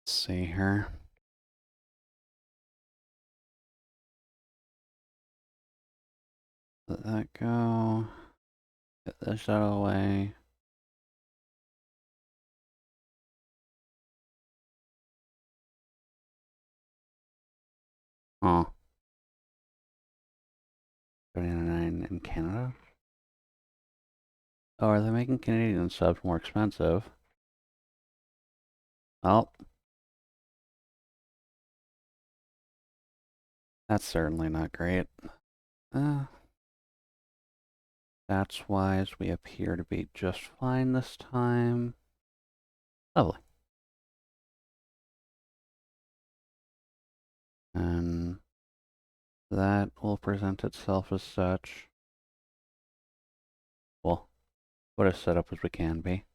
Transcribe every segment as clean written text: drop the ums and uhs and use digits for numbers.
Let's see here. Let that go. Get this out of the way. Oh. 39 in Canada? Oh, are they making Canadian subs more expensive? Oh. That's certainly not great. Stats-wise, we appear to be just fine this time. Lovely. And that will present itself as such. Well, put as set up as we can be.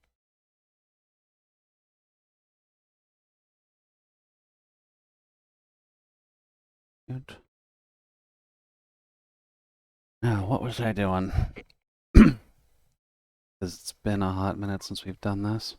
Good. Now, what was I doing? Because it's been a hot minute since we've done this.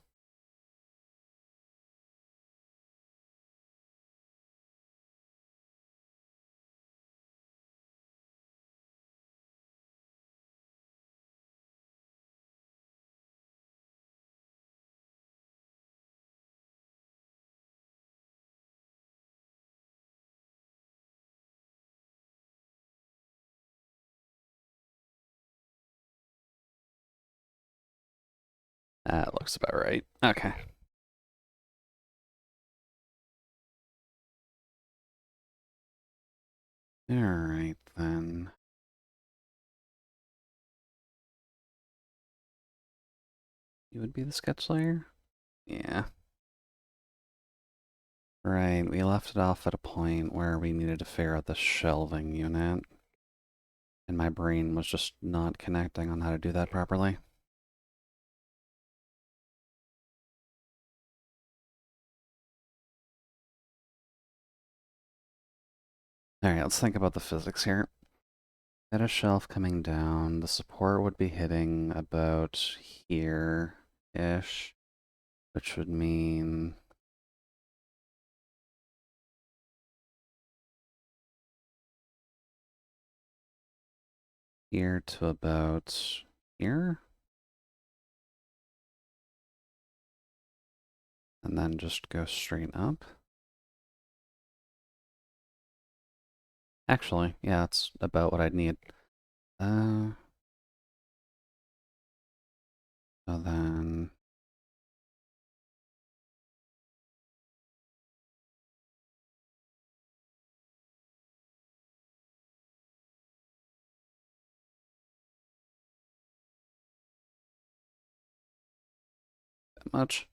That looks about right. Okay. Alright then. You would be the sketch layer? Yeah. Right, we left it off at a point where we needed to figure out the shelving unit. And my brain was just not connecting on how to do that properly. Alright, let's think about the physics here. At a shelf coming down, the support would be hitting about here-ish, which would mean here to about here. And then just go straight up. Actually, yeah, that's about what I'd need. So then that much.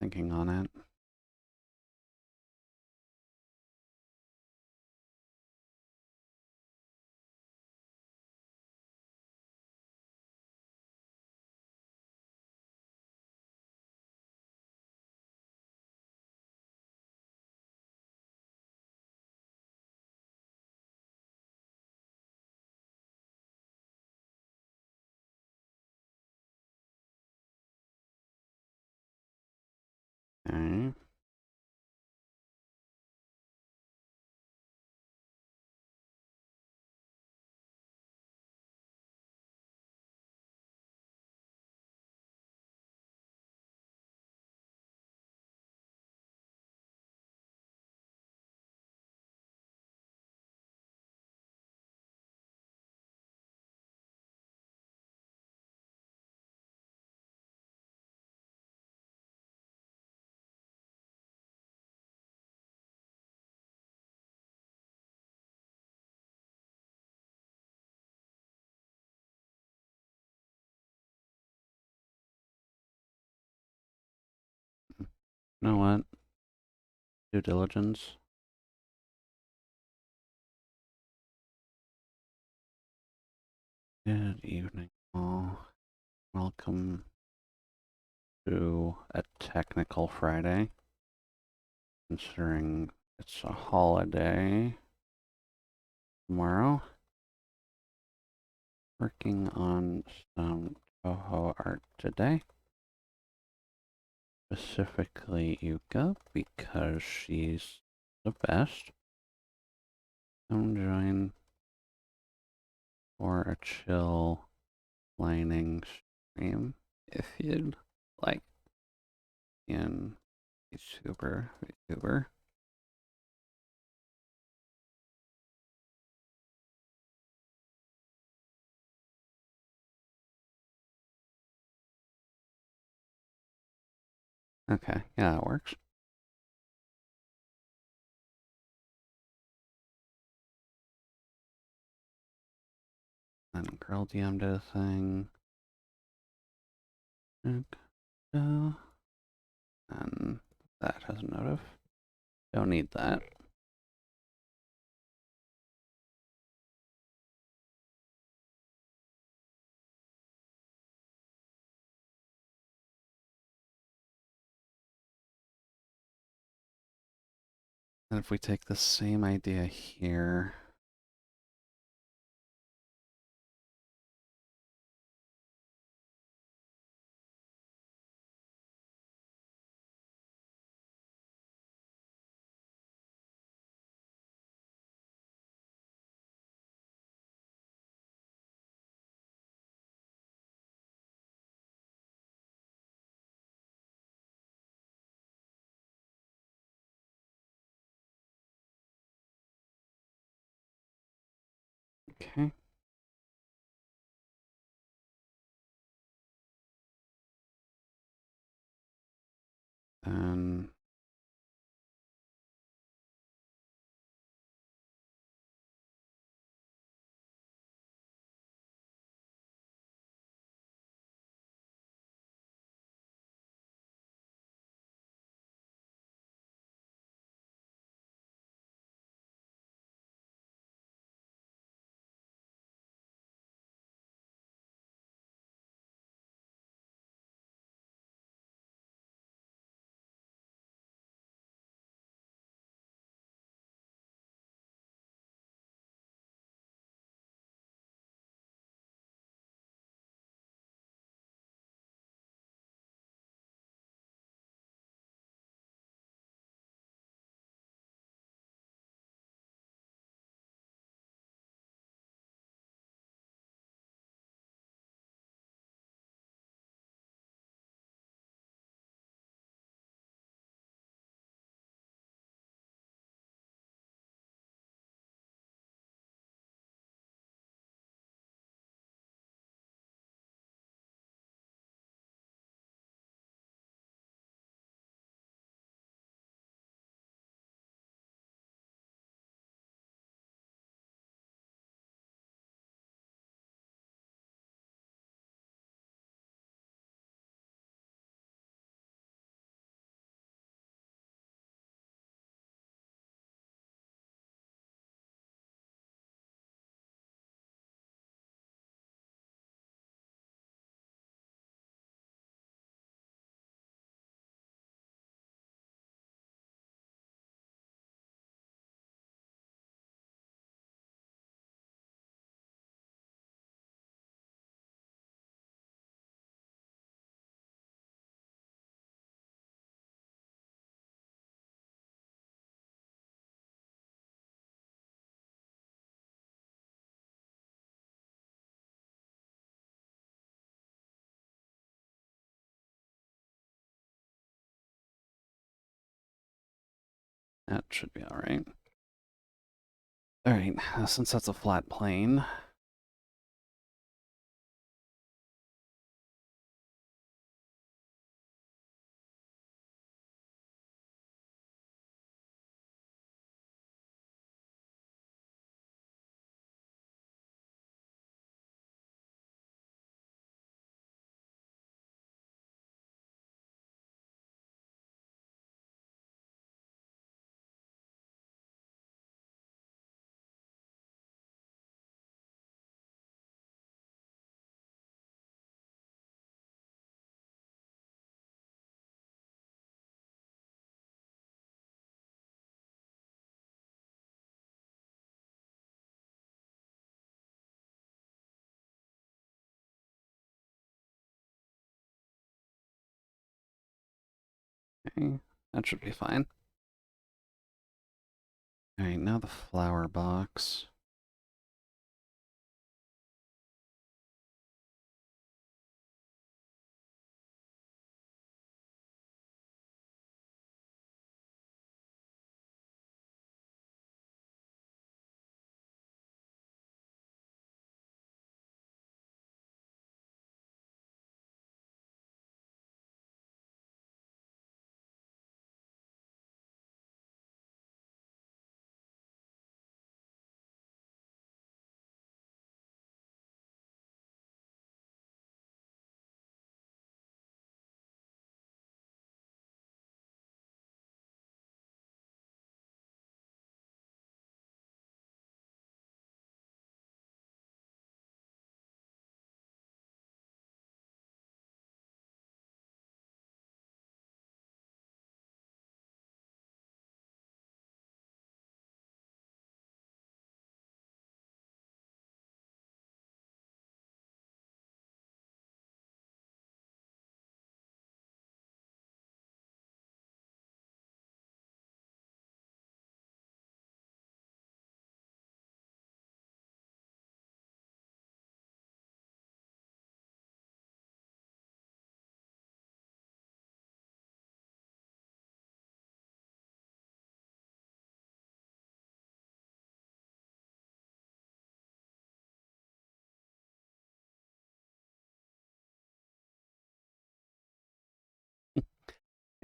Thinking on it. Okay. You know what? Due diligence. Good evening, all. Welcome to a technical Friday, considering it's a holiday tomorrow. Working on some Toho art today. Specifically Yuka, because she's the best. Come join for a chill lining stream if you'd like. In YouTuber. Okay, yeah, that works. And Girl DM did a thing. And that has a notif. Don't need that. And if we take the same idea here, okay. Then that should be all right. All right, since that's a flat plane, Okay, that should be fine. Alright, now the flower box.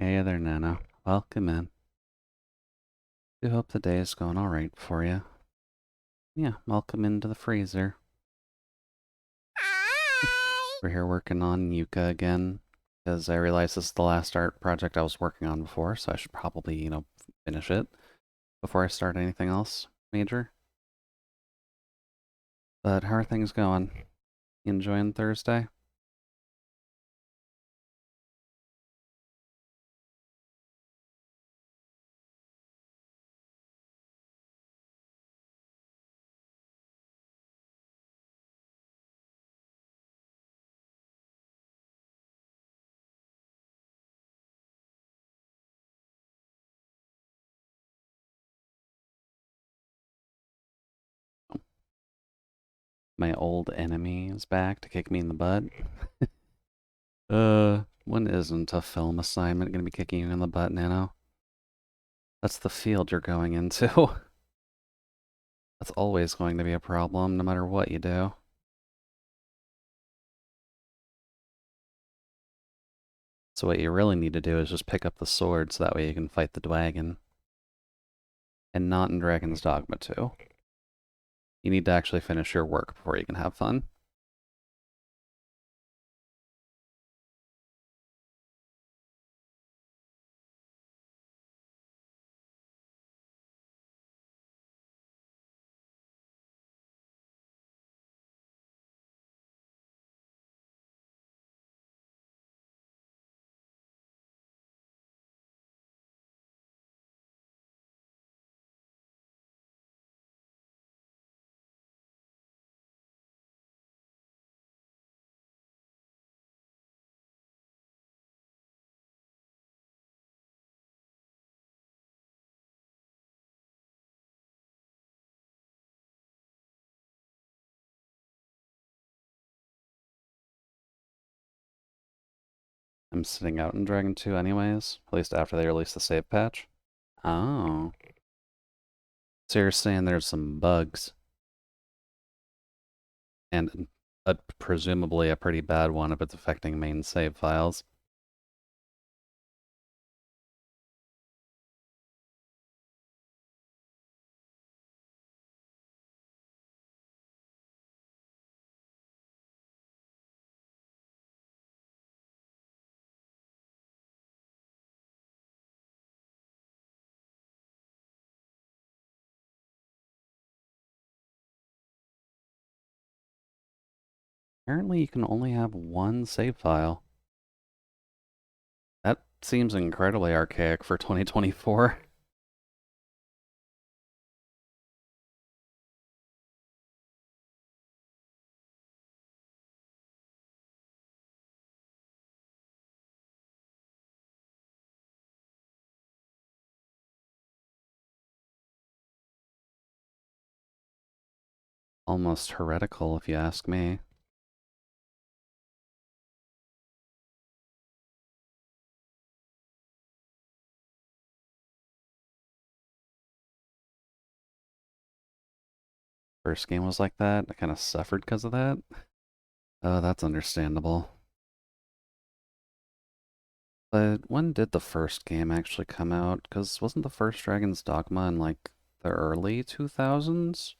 Hey there, Nana. Welcome in. Do hope the day is going alright for you. Yeah, welcome into the freezer. We're here working on Yuka again, because I realized this is the last art project I was working on before, so I should probably, finish it before I start anything else major. But how are things going? You enjoying Thursday? My old enemy is back to kick me in the butt. When isn't a film assignment gonna be kicking you in the butt, Nano? That's the field you're going into. That's always going to be a problem, no matter what you do. So what you really need to do is just pick up the sword so that way you can fight the dragon. And not in Dragon's Dogma 2. You need to actually finish your work before you can have fun. I'm sitting out in Dragon 2 anyways, at least after they release the save patch. Oh. So you're saying there's some bugs, and presumably a pretty bad one if it's affecting main save files. Apparently you can only have one save file. That seems incredibly archaic for 2024. almost heretical if you ask me. First game was like that. I kind of suffered because of that. Oh, that's understandable. But when did the first game actually come out? Because wasn't the first Dragon's Dogma in like the early 2000s?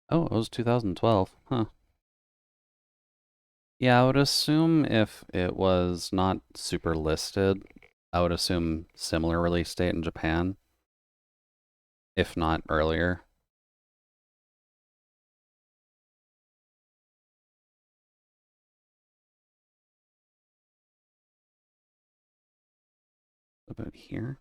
Oh, it was 2012. Huh. Yeah, I would assume if it was not super listed, I would assume similar release date in Japan, if not earlier. About here.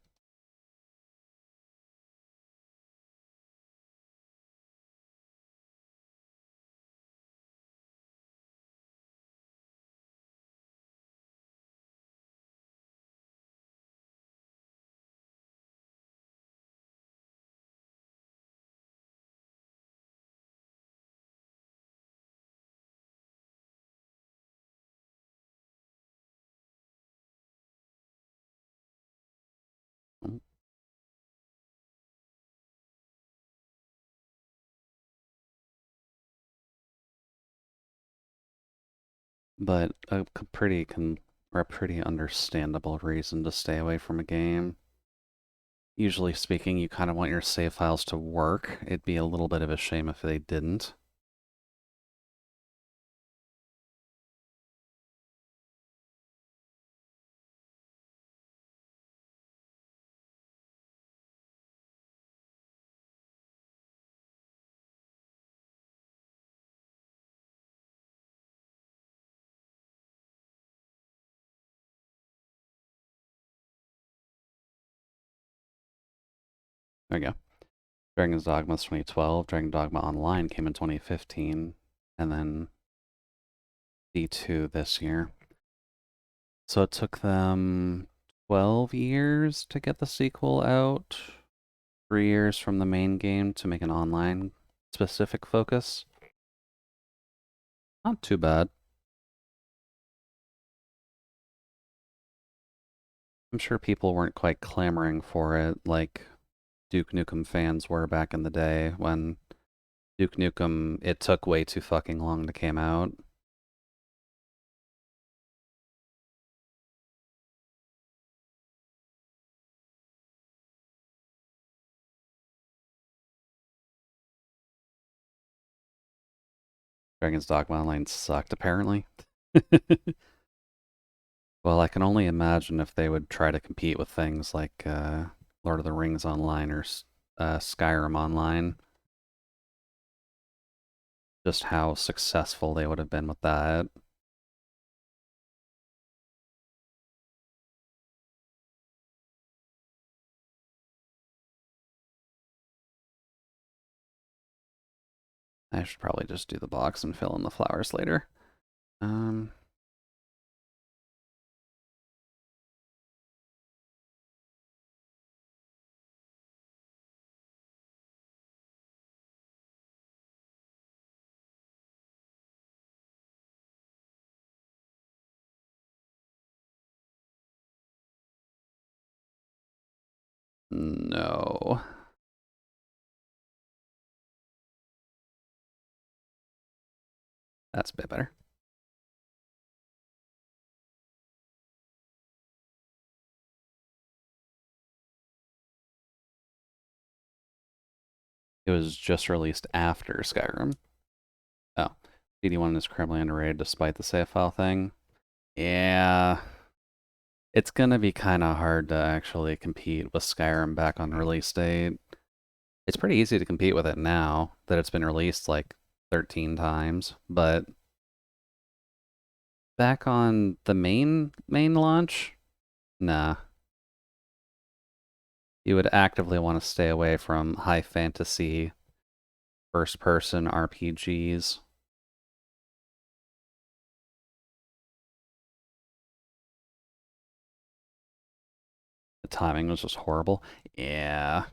Mm. But or a pretty understandable reason to stay away from a game. Usually speaking, you kind of want your save files to work. It'd be a little bit of a shame if they didn't. There we go. Dragon's Dogma 2012, Dragon Dogma Online came in 2015, and then D2 this year. So it took them 12 years to get the sequel out, 3 years from the main game to make an online specific focus. Not too bad. I'm sure people weren't quite clamoring for it like Duke Nukem fans were back in the day when Duke Nukem, it took way too fucking long to come out. Dragon's Dogma Online sucked, apparently. Well, I can only imagine if they would try to compete with things like Lord of the Rings Online or Skyrim Online, just how successful they would have been with that. I should probably just do the box and fill in the flowers later. Um, no. That's a bit better. It was just released after Skyrim. Oh, BD1 is criminally underrated despite the save file thing. Yeah, it's gonna be kind of hard to actually compete with Skyrim back on release date. It's pretty easy to compete with it now that it's been released like 13 times, but back on the main launch, nah. You would actively want to stay away from high fantasy first person RPGs. The timing was just horrible. Yeah.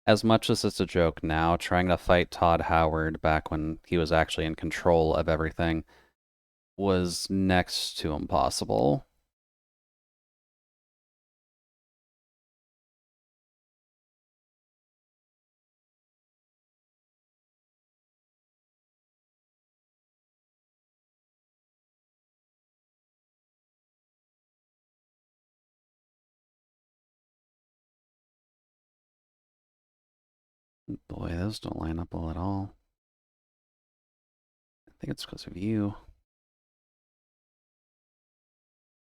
As much as it's a joke now, trying to fight Todd Howard back when he was actually in control of everything was next to impossible. Boy, those don't line up well at all. I think it's because of you.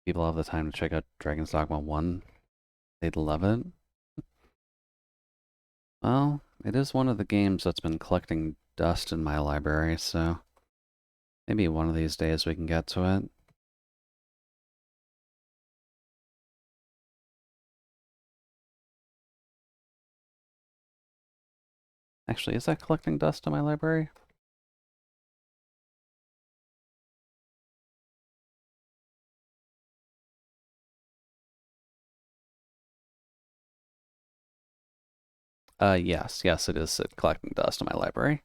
People have the time to check out Dragon's Dogma 1. They'd love it. Well, it is one of the games that's been collecting dust in my library, so maybe one of these days we can get to it. Actually, is that collecting dust in my library? Yes, it is collecting dust in my library.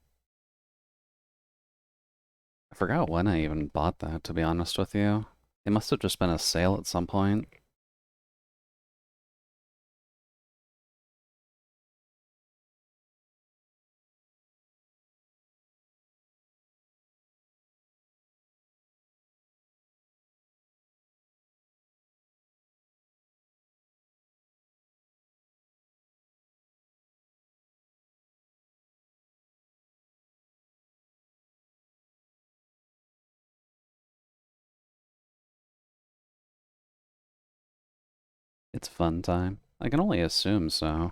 I forgot when I even bought that, to be honest with you. It must have just been a sale at some point. It's fun time. I can only assume so.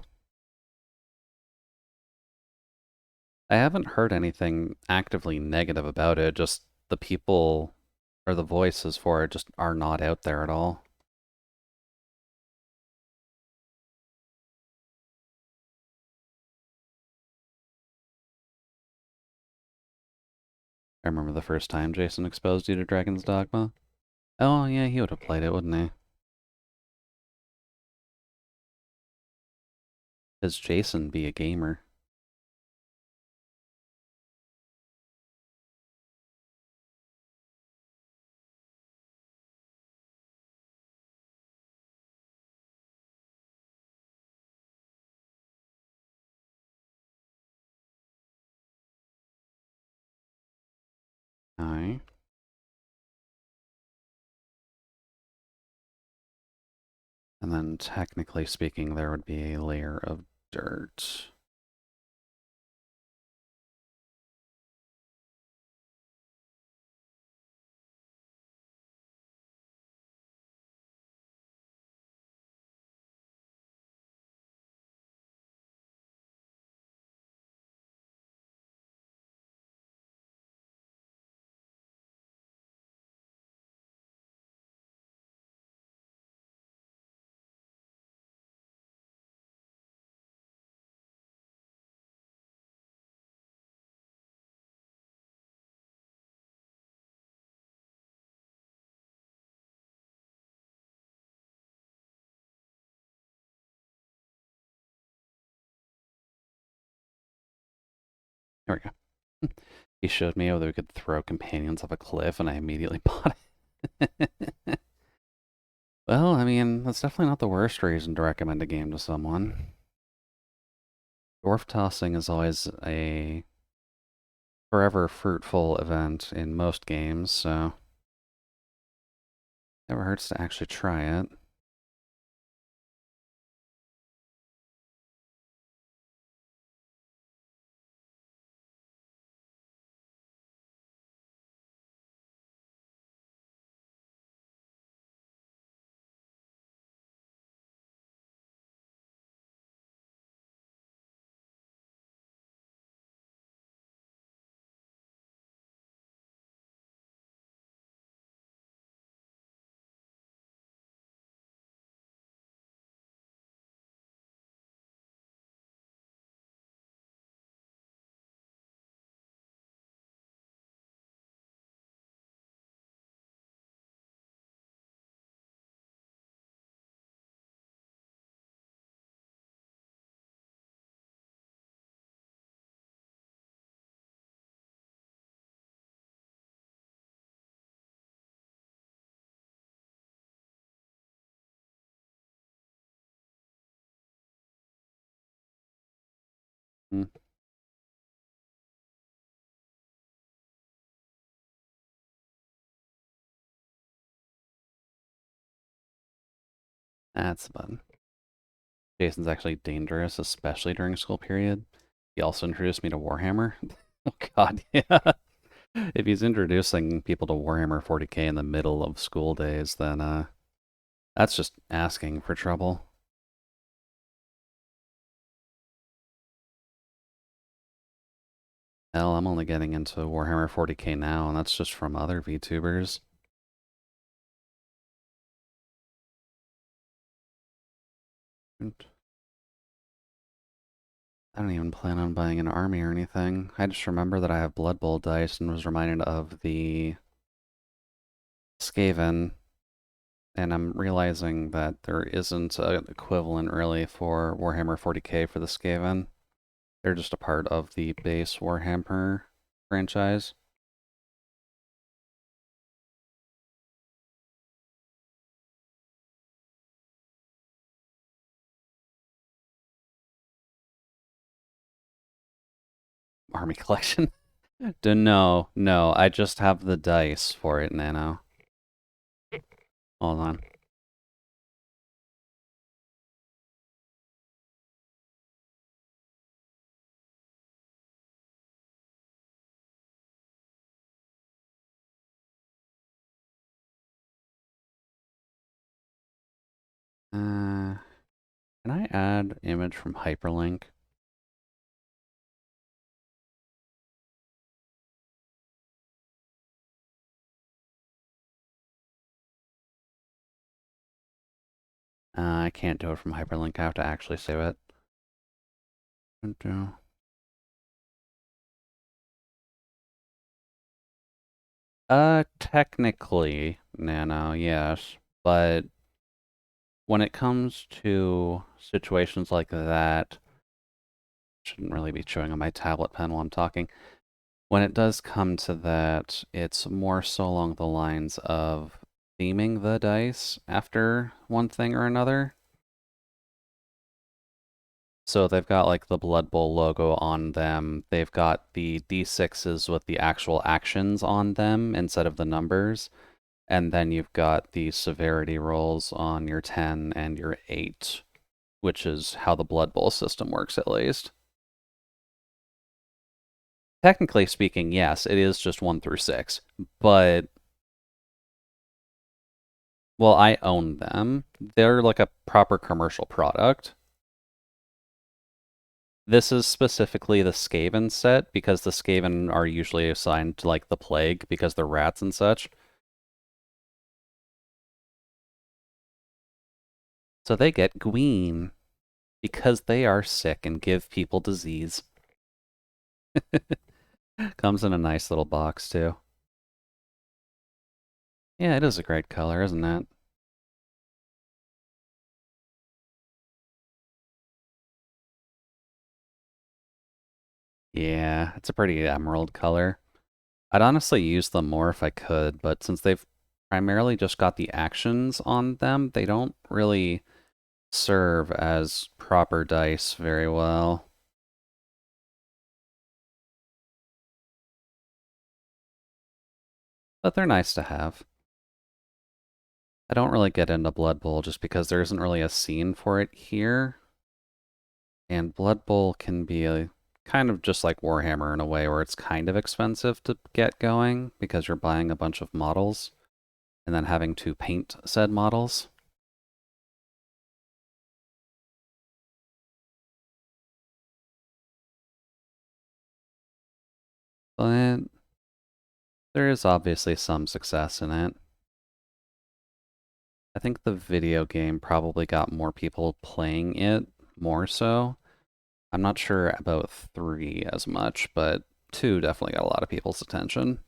I haven't heard anything actively negative about it, just the people or the voices for it just are not out there at all. I remember the first time Jason exposed you to Dragon's Dogma. Oh, yeah, he would have played it, wouldn't he? Does Jason be a gamer? Aye. And then, technically speaking, there would be a layer of dirt. Here we go. He showed me how we could throw companions off a cliff, and I immediately bought it. Well, I mean, that's definitely not the worst reason to recommend a game to someone. Dwarf tossing is always a forever fruitful event in most games, so never hurts to actually try it. Hmm, that's a button. Jason's actually dangerous, especially during school period. He also introduced me to Warhammer. Oh god, yeah. If he's introducing people to Warhammer 40k in the middle of school days, then that's just asking for trouble. Hell, I'm only getting into Warhammer 40k now, and that's just from other VTubers. I don't even plan on buying an army or anything. I just remember that I have Blood Bowl dice and was reminded of the Skaven, and I'm realizing that there isn't an equivalent really for Warhammer 40k for the Skaven. They're just a part of the base Warhammer franchise. Army collection. No, no, I just have the dice for it, Nano. Hold on. Can I add image from hyperlink? I can't do it from hyperlink. I have to actually save it. Technically, Nano, yes. But when it comes to situations like that, shouldn't really be chewing on my tablet pen while I'm talking. When it does come to that, it's more so along the lines of theming the dice after one thing or another. So they've got like the Blood Bowl logo on them. They've got the D6s with the actual actions on them instead of the numbers. And then you've got the severity rolls on your 10 and your 8, which is how the Blood Bowl system works at least. Technically speaking, yes, it is just 1 through 6. But, well, I own them. They're like a proper commercial product. This is specifically the Skaven set because the Skaven are usually assigned to like the plague because they're rats and such. So they get Gween because they are sick and give people disease. Comes in a nice little box too. Yeah, it is a great color, isn't it? Yeah, it's a pretty emerald color. I'd honestly use them more if I could, but since they've primarily just got the actions on them, they don't really serve as proper dice very well. But they're nice to have. I don't really get into Blood Bowl just because there isn't really a scene for it here. And Blood Bowl can be a kind of just like Warhammer in a way where it's kind of expensive to get going because you're buying a bunch of models and then having to paint said models. But there is obviously some success in it. I think the video game probably got more people playing it more so. I'm not sure about 3 as much, but 2 definitely got a lot of people's attention.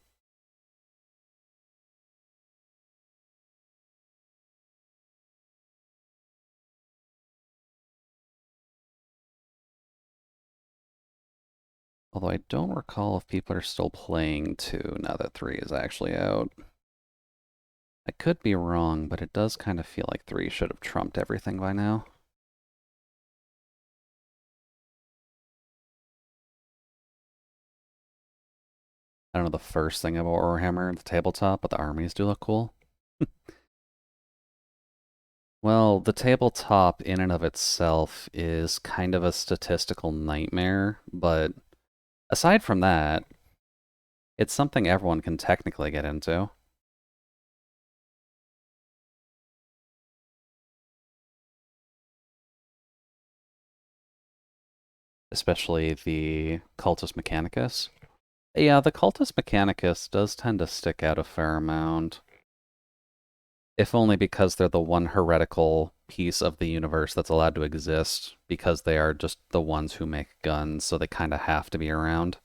Although I don't recall if people are still playing 2 now that 3 is actually out. I could be wrong, but it does kind of feel like 3 should have trumped everything by now. I don't know the first thing about Warhammer, the tabletop, but the armies do look cool. Well, the tabletop in and of itself is kind of a statistical nightmare, but aside from that, it's something everyone can technically get into. Especially the Cultus Mechanicus. Yeah, the Cultus Mechanicus does tend to stick out a fair amount. If only because they're the one heretical piece of the universe that's allowed to exist, because they are just the ones who make guns, so they kind of have to be around.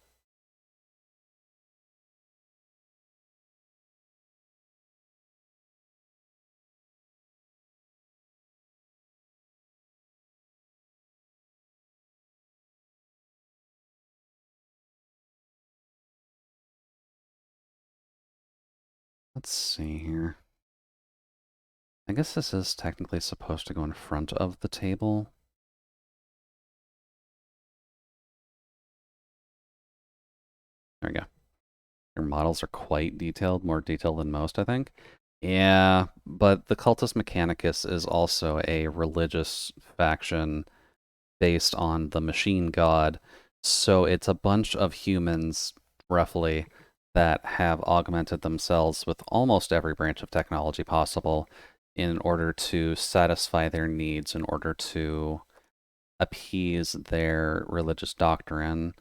Let's see here. I guess this is technically supposed to go in front of the table. There we go. Your models are quite detailed, more detailed than most, I think. Yeah, but the Cultus Mechanicus is also a religious faction based on the machine god. So it's a bunch of humans, roughly, that have augmented themselves with almost every branch of technology possible in order to satisfy their needs, in order to appease their religious doctrine.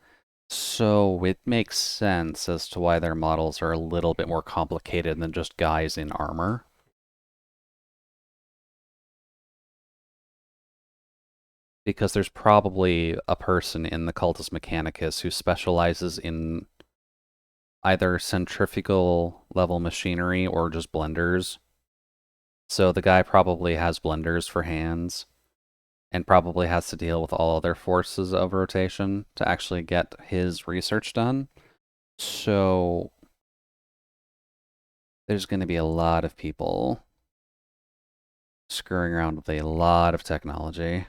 So it makes sense as to why their models are a little bit more complicated than just guys in armor. Because there's probably a person in the Cultus Mechanicus who specializes in either centrifugal level machinery or just blenders. So the guy probably has blenders for hands and probably has to deal with all other forces of rotation to actually get his research done. So there's going to be a lot of people screwing around with a lot of technology.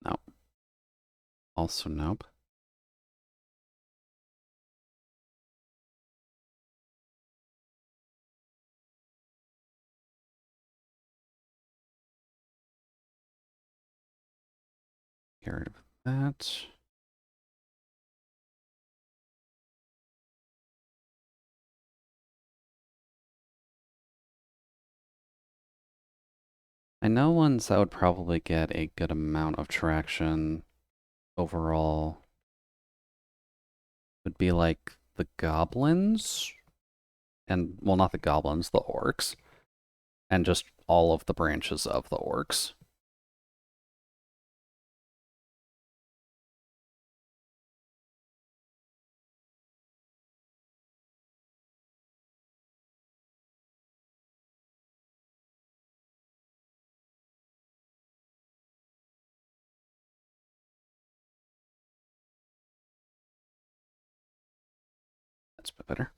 No. Also, nope. Get rid of that. I know ones that would probably get a good amount of traction overall would be like the goblins, and, well, not the goblins, the orcs, and just all of the branches of the orcs. That's a bit better.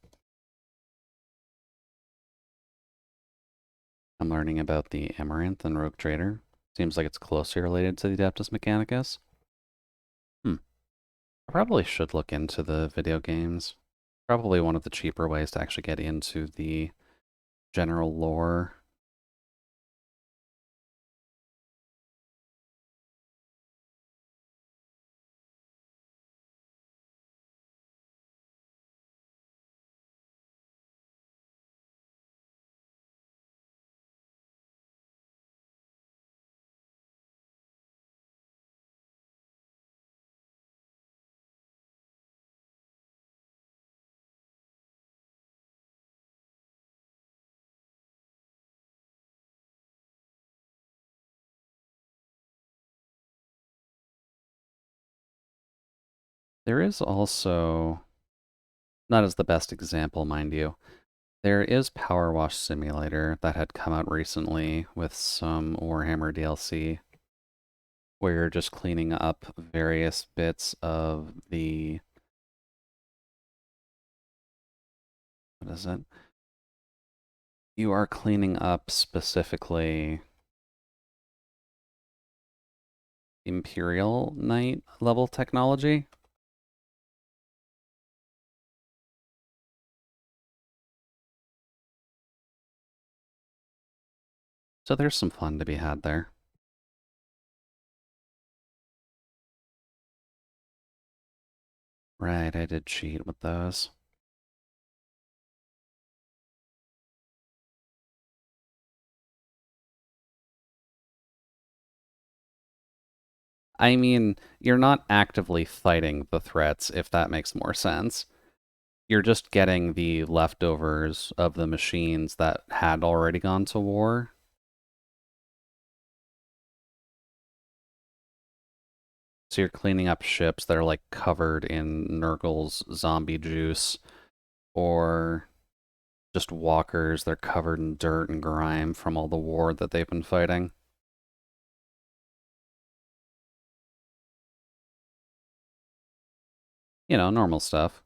I'm learning about the Amaranth and Rogue Trader. Seems like it's closely related to the Adeptus Mechanicus. Hmm. I probably should look into the video games. Probably one of the cheaper ways to actually get into the general lore. There is also, not as the best example, mind you, there is Power Wash Simulator that had come out recently with some Warhammer DLC, where you're just cleaning up various bits of the, what is it? You are cleaning up specifically Imperial Knight level technology. So there's some fun to be had there. Right, I did cheat with those. I mean, you're not actively fighting the threats, if that makes more sense. You're just getting the leftovers of the machines that had already gone to war. So you're cleaning up ships that are like covered in Nurgle's zombie juice, or just walkers that are covered in dirt and grime from all the war that they've been fighting. You know, normal stuff.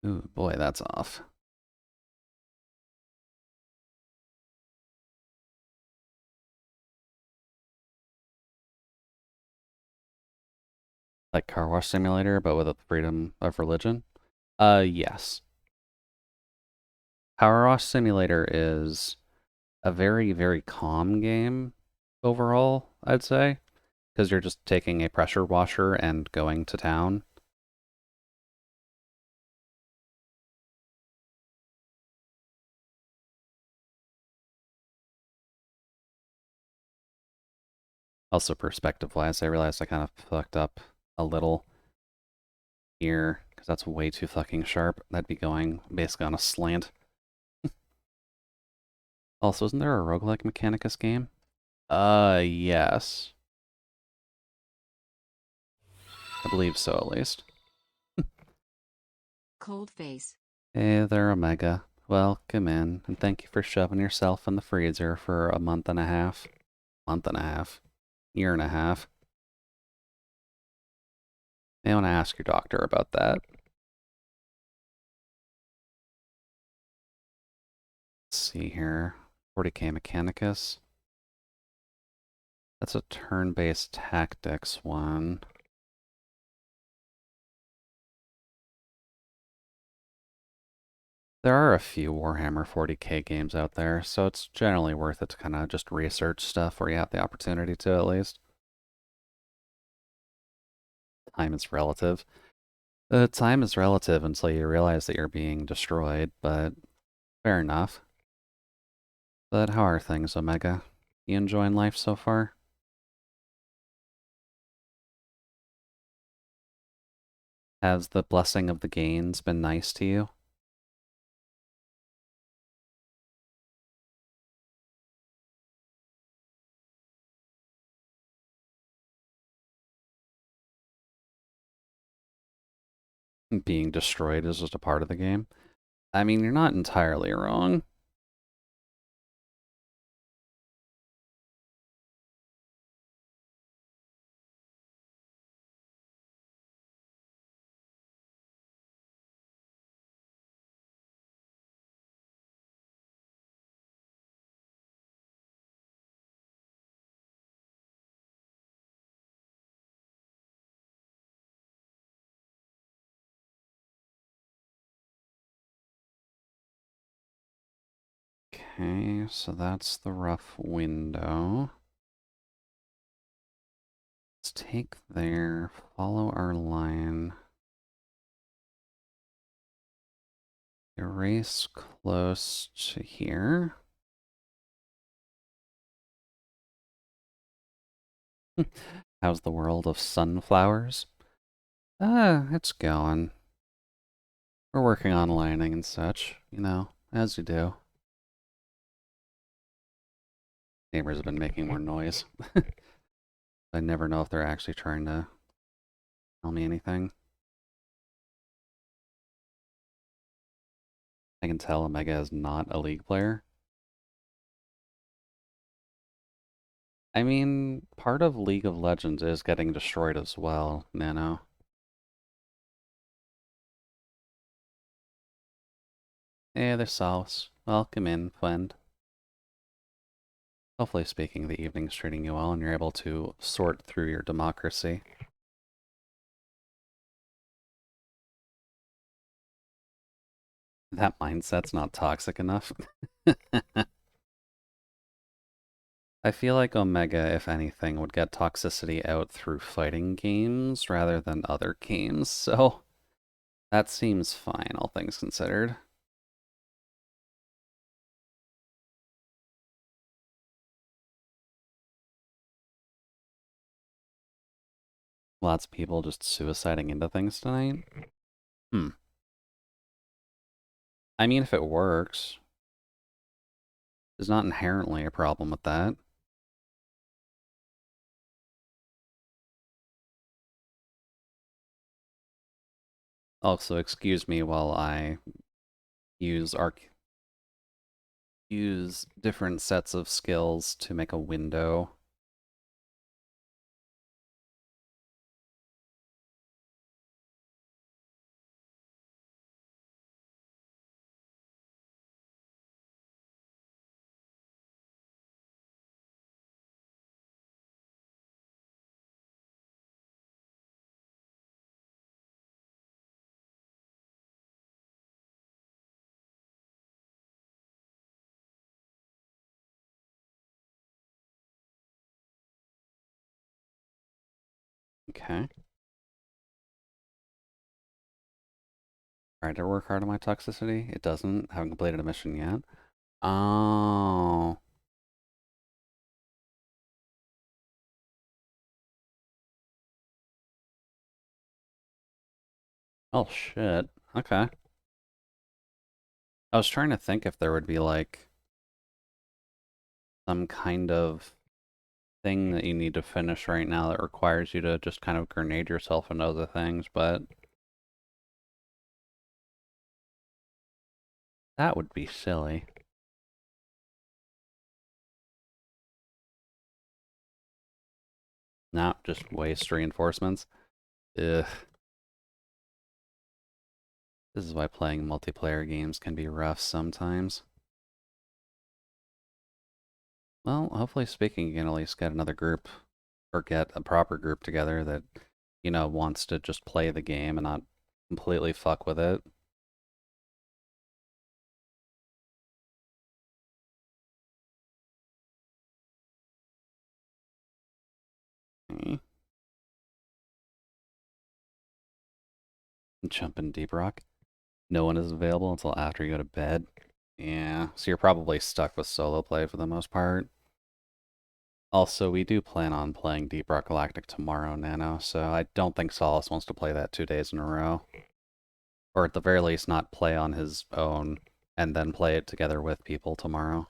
Ooh, boy, that's off. Like Car Wash Simulator, but with a freedom of religion? Yes. Power Wash Simulator is a very, very calm game overall, I'd say, because you're just taking a pressure washer and going to town. Also, perspective-wise, I realized I kind of fucked up a little here, because that's way too fucking sharp. That'd be going basically on a slant. Also, isn't there a roguelike Mechanicus game? Yes. I believe so, at least. Cold face. Hey there, Omega. Welcome in, and thank you for shoving yourself in the freezer for a month and a half. Month and a half. Year and a half. May want to ask your doctor about that. Let's see here. 40k Mechanicus. That's a turn-based tactics one. There are a few Warhammer 40k games out there, so it's generally worth it to kind of just research stuff where you have the opportunity to, at least. Time is relative. Time is relative until you realize that you're being destroyed, but fair enough. But how are things, Omega? You enjoying life so far? Has the blessing of the gains been nice to you? Being destroyed is just a part of the game? I mean, you're not entirely wrong. Okay, so that's the rough window. take there, follow our line. Erase close to here. How's the world of sunflowers? It's going. We're working on lining and such, you know, as you do. Neighbors have been making more noise. I never know if they're actually trying to tell me anything. I can tell Omega is not a League player. I mean, part of League of Legends is getting destroyed as well, Nano. Hey, there's Solace. Welcome in, friend. Hopefully speaking the evening's treating you well and you're able to sort through your democracy. That mindset's not toxic enough. I feel like Omega, if anything, would get toxicity out through fighting games rather than other games, so that seems fine, all things considered. Lots of people just suiciding into things tonight. Hmm. I mean, if it works, there's not inherently a problem with that. Also, excuse me while I use use different sets of skills to make a window. Okay. Tried to work hard on my toxicity. It doesn't. Haven't completed a mission yet. Oh. Oh shit. Okay. I was trying to think if there would be like some kind of thing that you need to finish right now that requires you to just kind of grenade yourself into other things, but that would be silly. Not just waste reinforcements. Ugh. This is why playing multiplayer games can be rough sometimes. Well, hopefully speaking, you can at least get another group, or get a proper group together that, you know, wants to just play the game and not completely fuck with it. Okay. Jump in Deep Rock. No one is available until after you go to bed. Yeah, so you're probably stuck with solo play for the most part. Also, we do plan on playing Deep Rock Galactic tomorrow, Nano, so I don't think Solace wants to play that 2 days in a row. Or at the very least, not play on his own and then play it together with people tomorrow.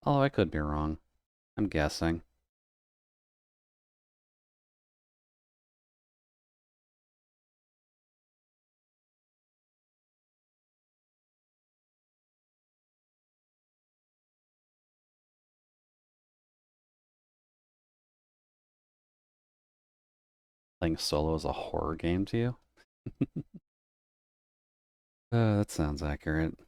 Oh, I could be wrong. I'm guessing. Playing solo is a horror game to you? That sounds accurate.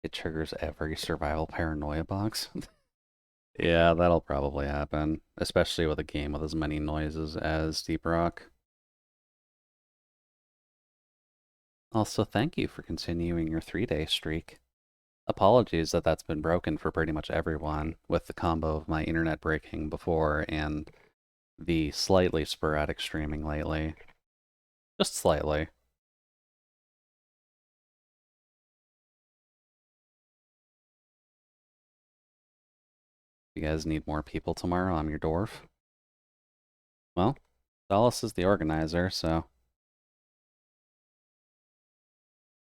It triggers every survival paranoia box. Yeah, that'll probably happen, especially with a game with as many noises as Deep Rock. Also, thank you for continuing your 3-day streak. Apologies that that's been broken for pretty much everyone, with the combo of my internet breaking before and the slightly sporadic streaming lately. Just slightly. If you guys need more people tomorrow, I'm your dwarf. Well, Dallas is the organizer, so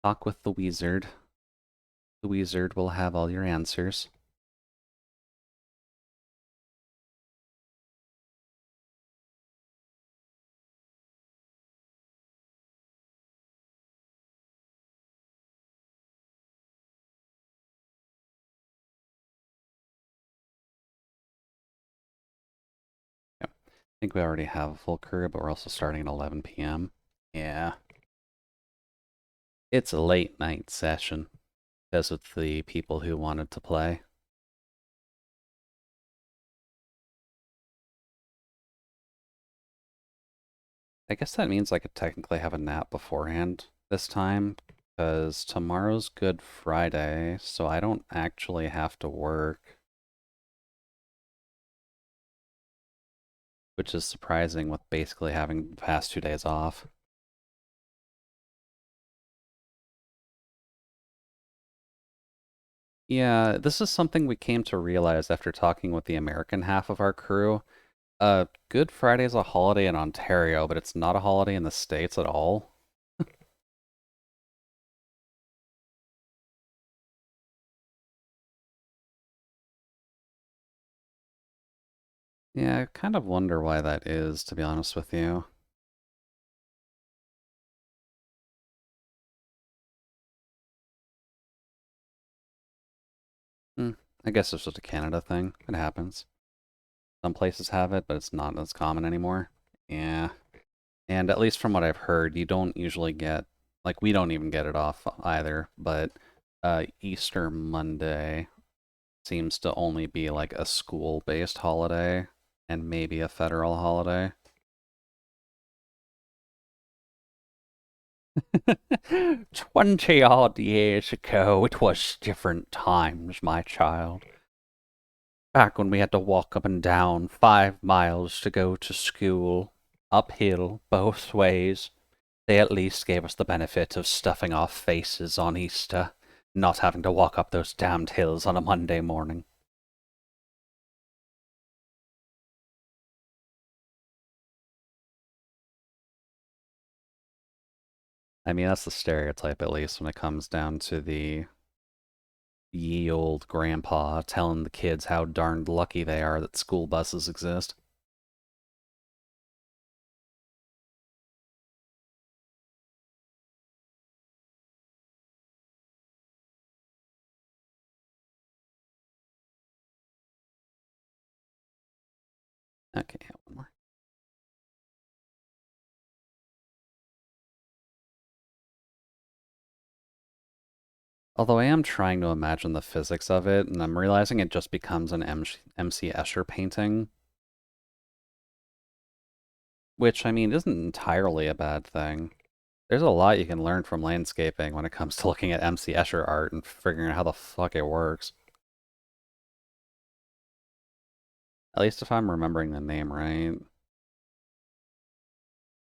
talk with the wizard. The wizard will have all your answers. Yep. I think we already have a full crew, but we're also starting at 11 p.m. Yeah. It's a late night session because of the people who wanted to play. I guess that means I could technically have a nap beforehand this time, because tomorrow's Good Friday, so I don't actually have to work, which is surprising with basically having the past 2 days off. Yeah, this is something we came to realize after talking with the American half of our crew. Good Friday is a holiday in Ontario, but it's not a holiday in the States at all. Yeah, I kind of wonder why that is, to be honest with you. Hmm, I guess it's just a Canada thing. It happens. Some places have it, but it's not as common anymore. Yeah. And at least from what I've heard, you don't usually get, like, we don't even get it off either, but Easter Monday seems to only be like a school-based holiday and maybe a federal holiday. 20 odd years ago, it was different times, my child. Back when we had to walk up and down 5 miles to go to school, uphill both ways. They at least gave us the benefit of stuffing our faces on Easter, not having to walk up those damned hills on a Monday morning. I mean, that's the stereotype, at least, when it comes down to the ye old grandpa telling the kids how darned lucky they are that school buses exist. Okay, one more. Although I am trying to imagine the physics of it, and I'm realizing it just becomes an MC Escher painting, which, I mean, isn't entirely a bad thing. There's a lot you can learn from landscaping when it comes to looking at MC Escher art and figuring out how the fuck it works. At least if I'm remembering the name right.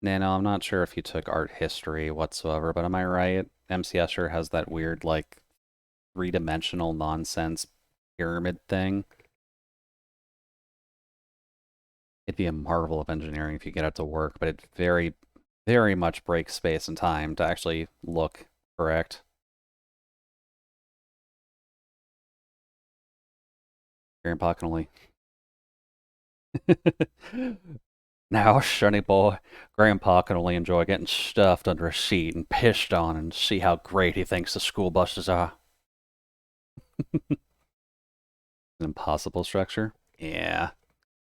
Nano, I'm not sure if you took art history whatsoever, but am I right? MC Escher has that weird, like, three-dimensional nonsense pyramid thing. It'd be a marvel of engineering if you get it to work, but it very, very much breaks space and time to actually look correct. Grandpa can only. Now, Sonny boy, Grandpa can only enjoy getting stuffed under a seat and pissed on and see how great he thinks the school buses are. An impossible structure. Yeah.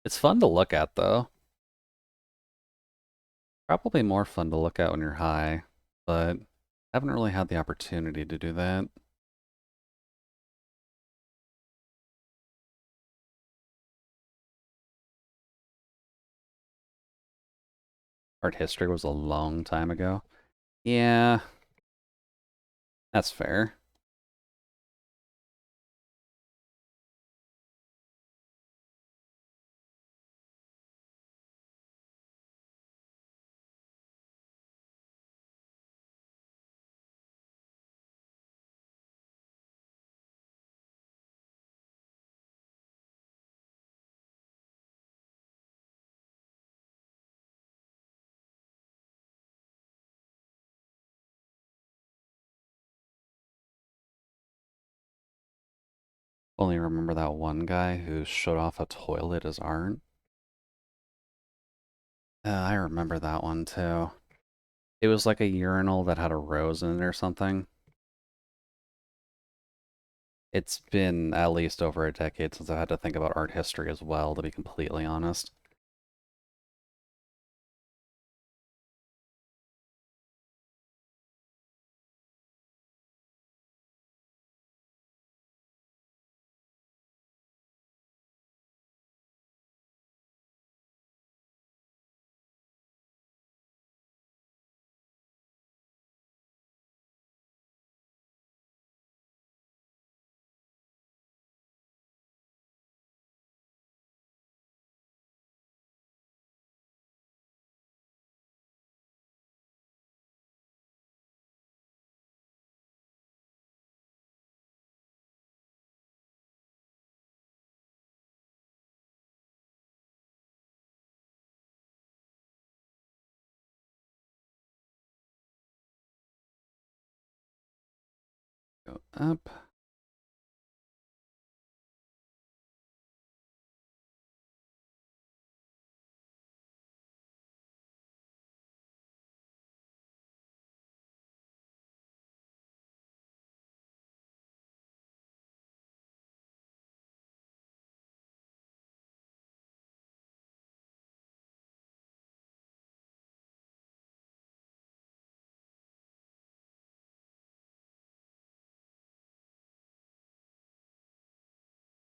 It's fun to look at, though. Probably more fun to look at when you're high, but haven't really had the opportunity to do that. Art history was a long time ago. Yeah, that's fair. Only remember that one guy who showed off a toilet as art. I remember that one too. It was like a urinal that had a rose in it or something. It's been at least over a decade since I had to think about art history as well, to be completely honest. Go up.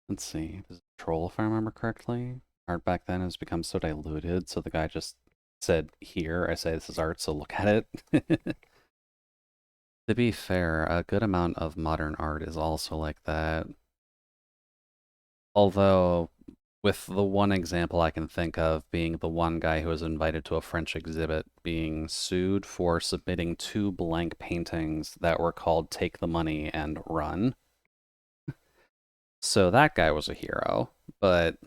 Let's see. This is troll, if I remember correctly. Art back then has become so diluted, so the guy just said, "Here, I say this is art, so look at it." To be fair, a good amount of modern art is also like that. Although, with the one example I can think of being the one guy who was invited to a French exhibit being sued for submitting two blank paintings that were called Take the Money and Run. So that guy was a hero, but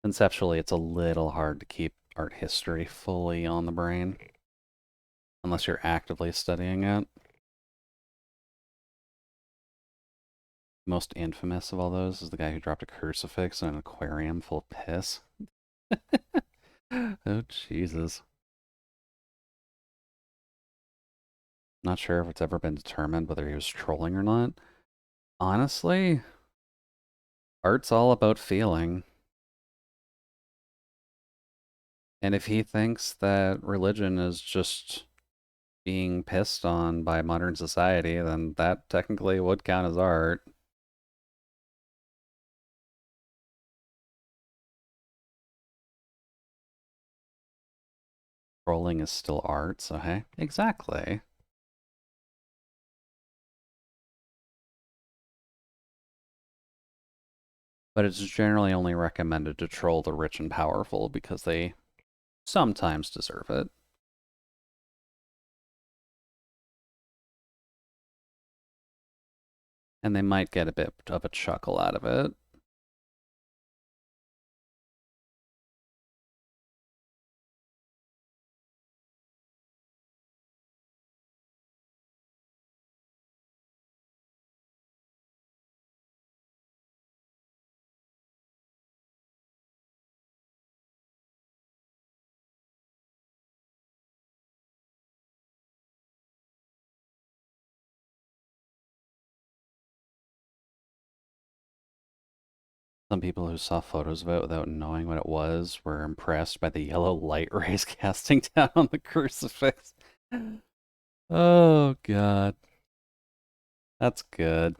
conceptually it's a little hard to keep art history fully on the brain unless you're actively studying it. Most infamous of all those is the guy who dropped a crucifix in an aquarium full of piss. Oh, Jesus. Not sure if it's ever been determined whether he was trolling or not. Honestly, art's all about feeling. And if he thinks that religion is just being pissed on by modern society, then that technically would count as art. Trolling is still art, so hey. Exactly. But it's generally only recommended to troll the rich and powerful because they sometimes deserve it. And they might get a bit of a chuckle out of it. Some people who saw photos of it without knowing what it was were impressed by the yellow light rays casting down on the crucifix. Oh, God. That's good.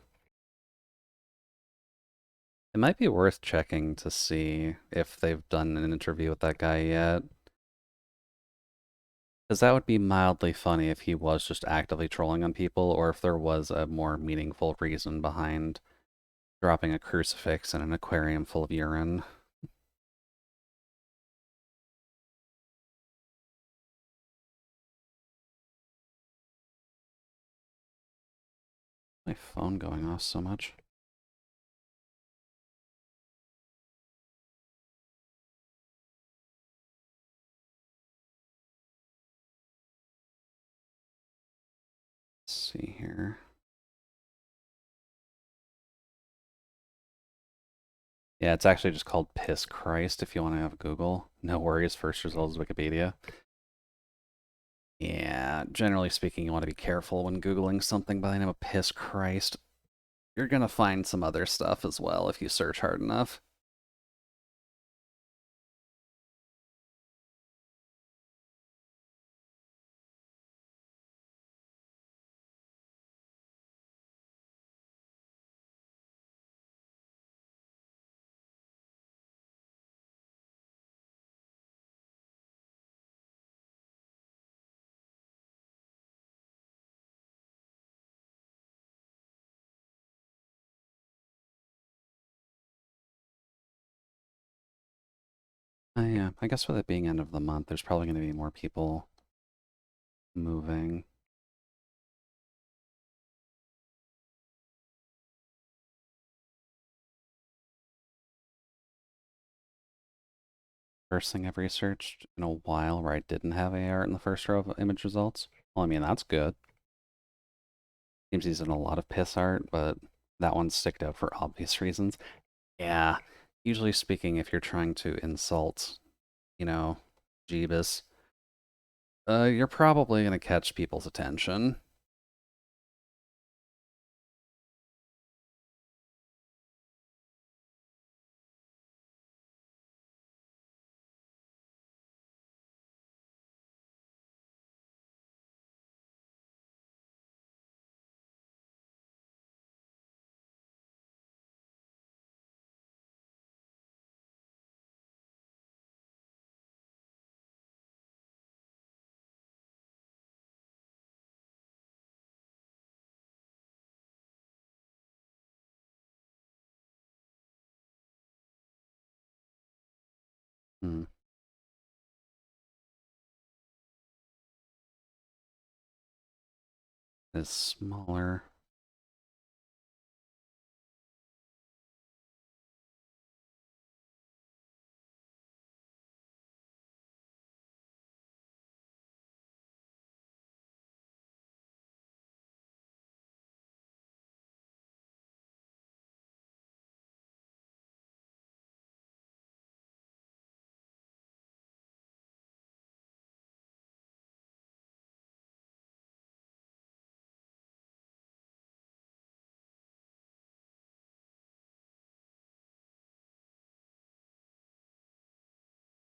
It might be worth checking to see if they've done an interview with that guy yet. Because that would be mildly funny if he was just actively trolling on people, or if there was a more meaningful reason behind dropping a crucifix in an aquarium full of urine. My phone going off so much. Let's see here. Yeah, it's actually just called Piss Christ if you want to have Google. No worries, first result is Wikipedia. Yeah, generally speaking, you want to be careful when Googling something by the name of Piss Christ. You're gonna find some other stuff as well if you search hard enough. Yeah, I guess with it being end of the month, there's probably going to be more people moving. First thing I've researched in a while where I didn't have AR in the first row of image results. Well, I mean, that's good. Seems he's in a lot of piss art, but that one sticked out for obvious reasons. Yeah, usually speaking, if you're trying to insult, you know, Jeebus, you're probably going to catch people's attention. Hmm, is smaller.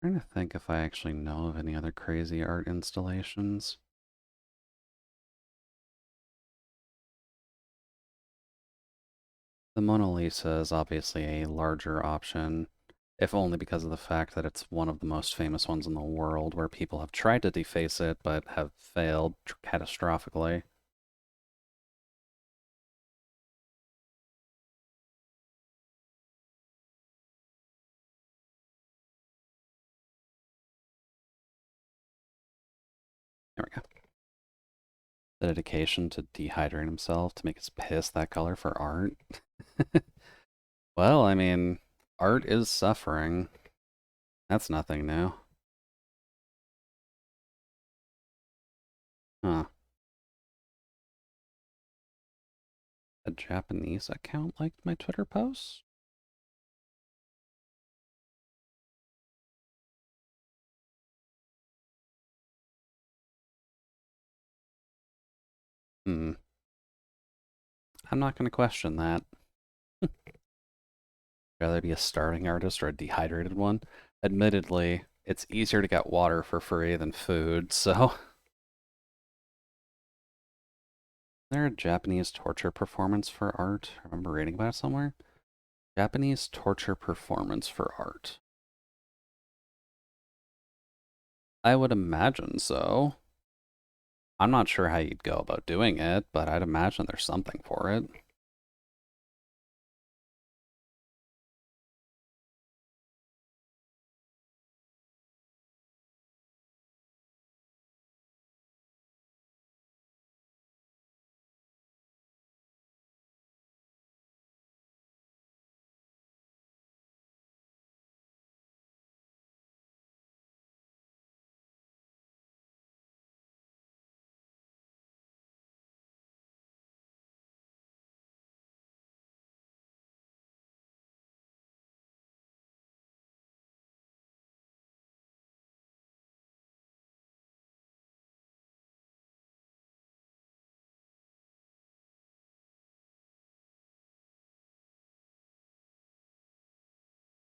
I'm trying to think if I actually know of any other crazy art installations. The Mona Lisa is obviously a larger option, if only because of the fact that it's one of the most famous ones in the world where people have tried to deface it but have failed catastrophically. There we go. The dedication to dehydrate himself to make his piss that color for art. Well, I mean, art is suffering. That's nothing new. Huh. A Japanese account liked my Twitter post? Hmm. I'm not going to question that. Rather be a starving artist or a dehydrated one. Admittedly, it's easier to get water for free than food, so. Is there a Japanese torture performance for art? I remember reading about it somewhere. Japanese torture performance for art. I would imagine so. I'm not sure how you'd go about doing it, but I'd imagine there's something for it.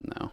No.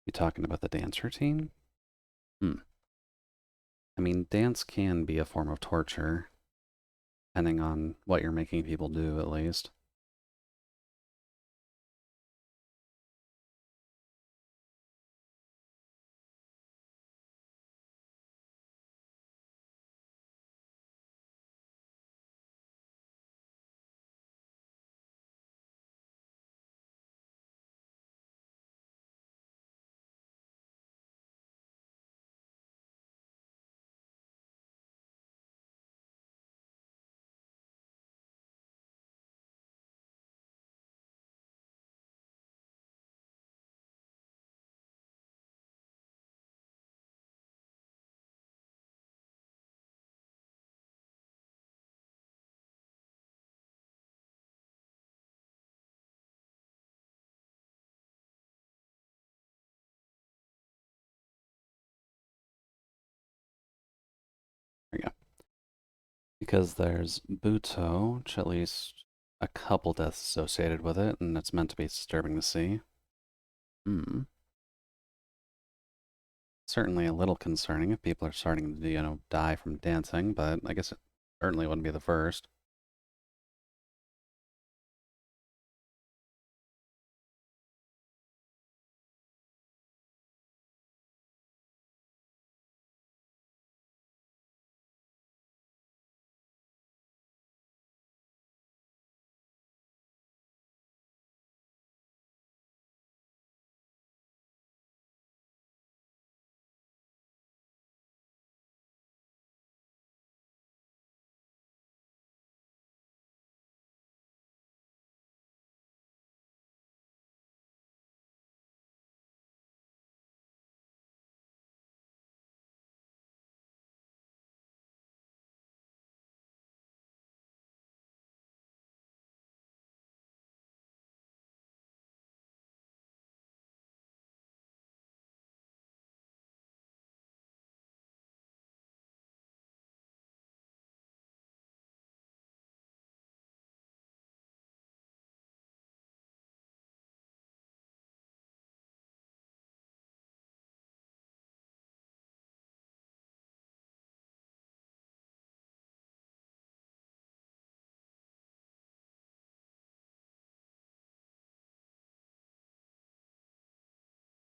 You talking about the dance routine? Hmm. I mean, dance can be a form of torture, depending on what you're making people do, at least. There you go. Because there's Buto, which at least a couple deaths associated with it, and it's meant to be disturbing to see. Hmm. Certainly a little concerning if people are starting to, die from dancing, but I guess it certainly wouldn't be the first.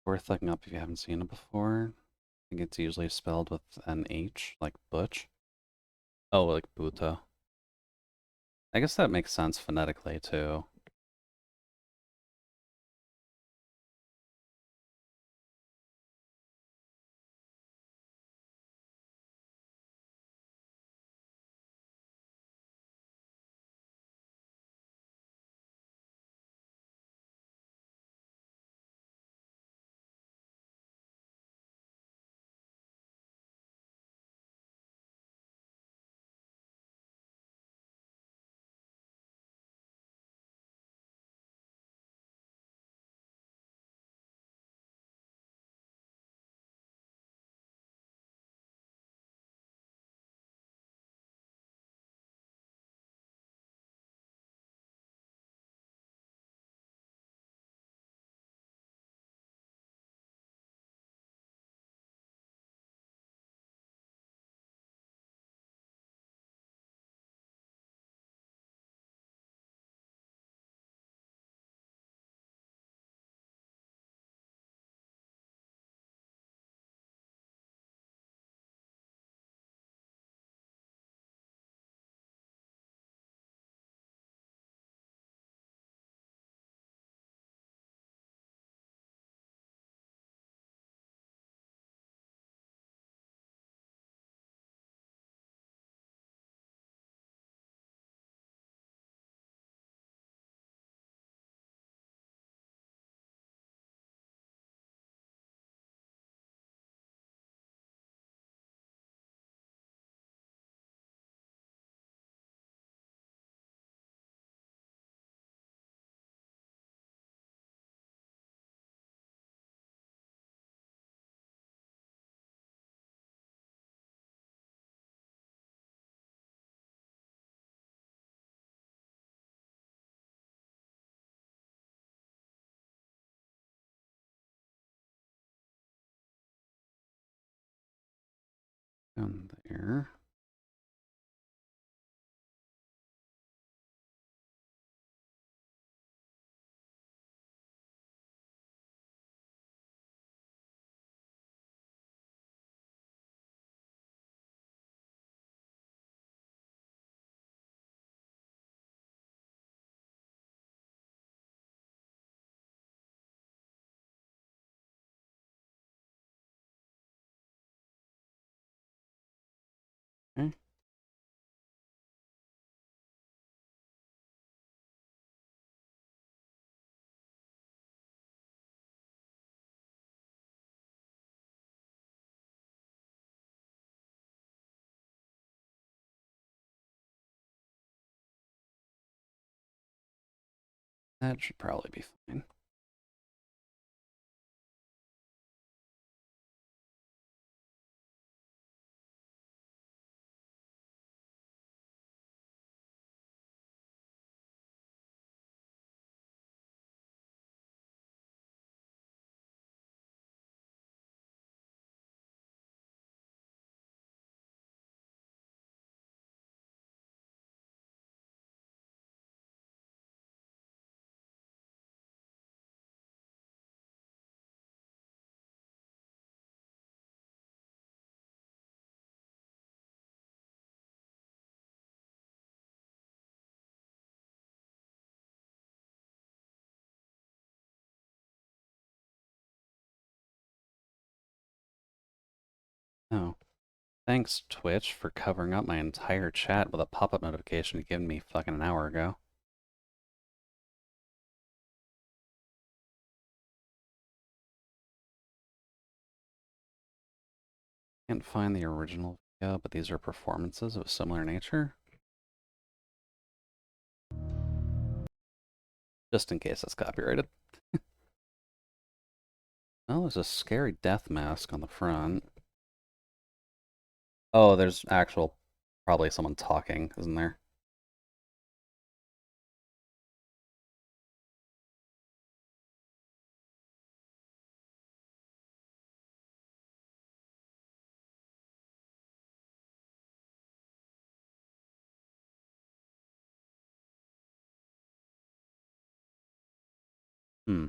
Worth looking up if you haven't seen it before. I think it's usually spelled with an H, like Butch. Oh, like Buto. I guess that makes sense phonetically, too. Down there. Okay. That should probably be fine. Oh. Thanks, Twitch, for covering up my entire chat with a pop-up notification you gave me fucking an hour ago. Can't find the original video, but these are performances of similar nature. Just in case it's copyrighted. Oh, there's a scary death mask on the front. Oh, there's actual, probably someone talking, isn't there? Hmm.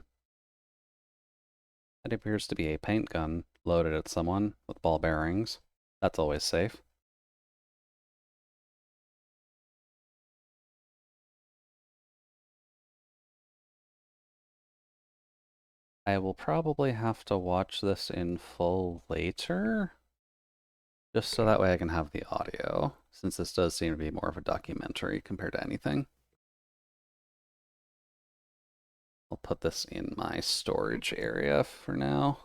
It appears to be a paint gun loaded at someone with ball bearings. That's always safe. I will probably have to watch this in full later, just so that way I can have the audio, since this does seem to be more of a documentary compared to anything. I'll put this in my storage area for now.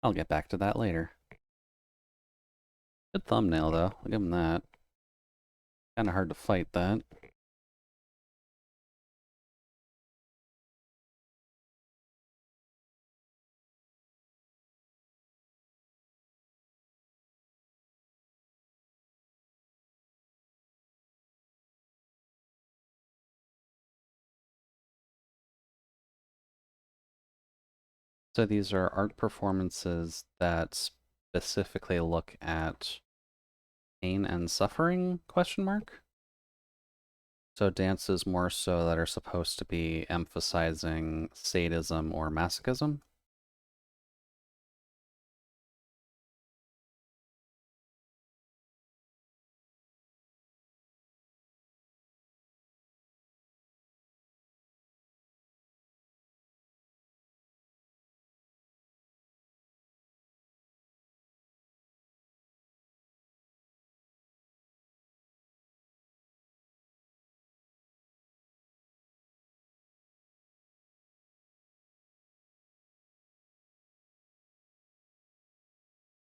I'll get back to that later. Good thumbnail, though. I'll give him that. Kinda hard to fight that. So these are art performances that specifically look at pain and suffering, question mark? So dances more so that are supposed to be emphasizing sadism or masochism?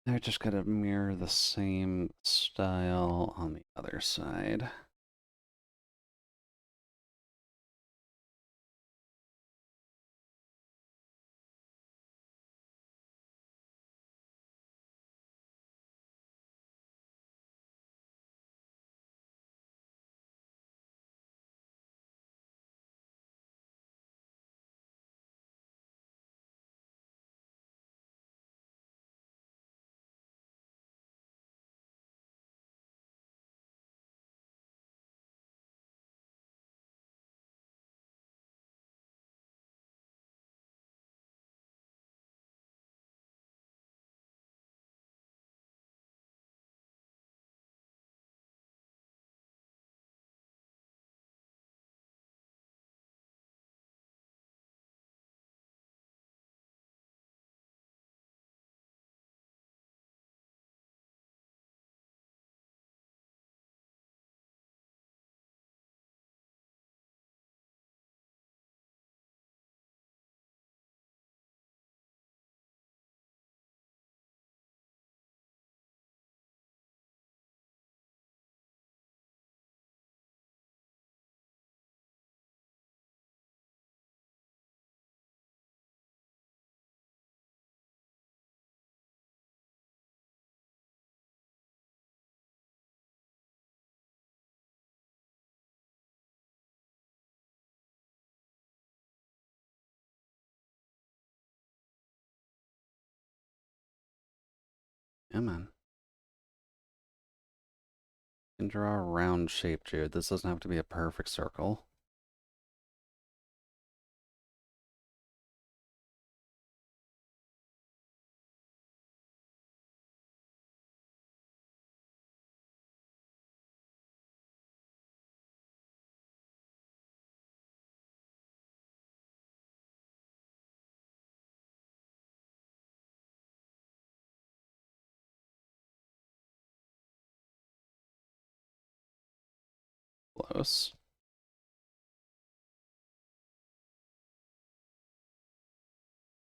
They're just gonna mirror the same style on the other side. Yeah, man. You can draw a round shape, Jude. This doesn't have to be a perfect circle. Close.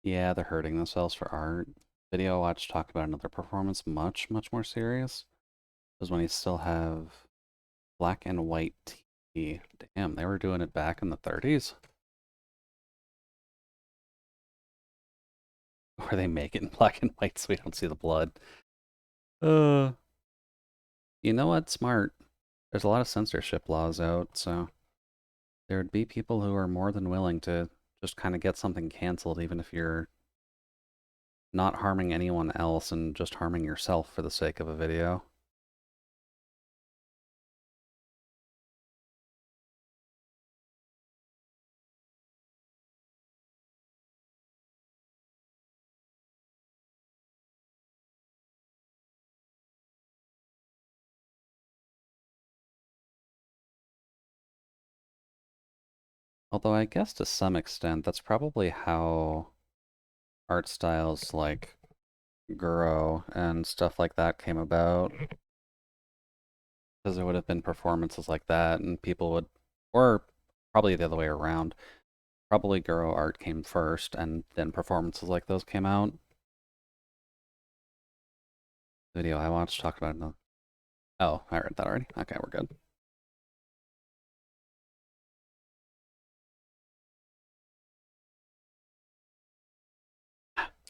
Yeah, they're hurting themselves for art. Video I watched talk about another performance much, much more serious. Was when you still have black and white tea. Damn, they were doing it back in the 30s. Where they make it in black and white so we don't see the blood. Uh, you know what? Smart. There's a lot of censorship laws out, so there would be people who are more than willing to just kind of get something canceled, even if you're not harming anyone else and just harming yourself for the sake of a video. Although I guess to some extent, that's probably how art styles like Guro and stuff like that came about. Because there would have been performances like that, and people would, or probably the other way around. Probably Guro art came first, and then performances like those came out. The video I watched talked about it. Oh, I read that already. Okay, we're good.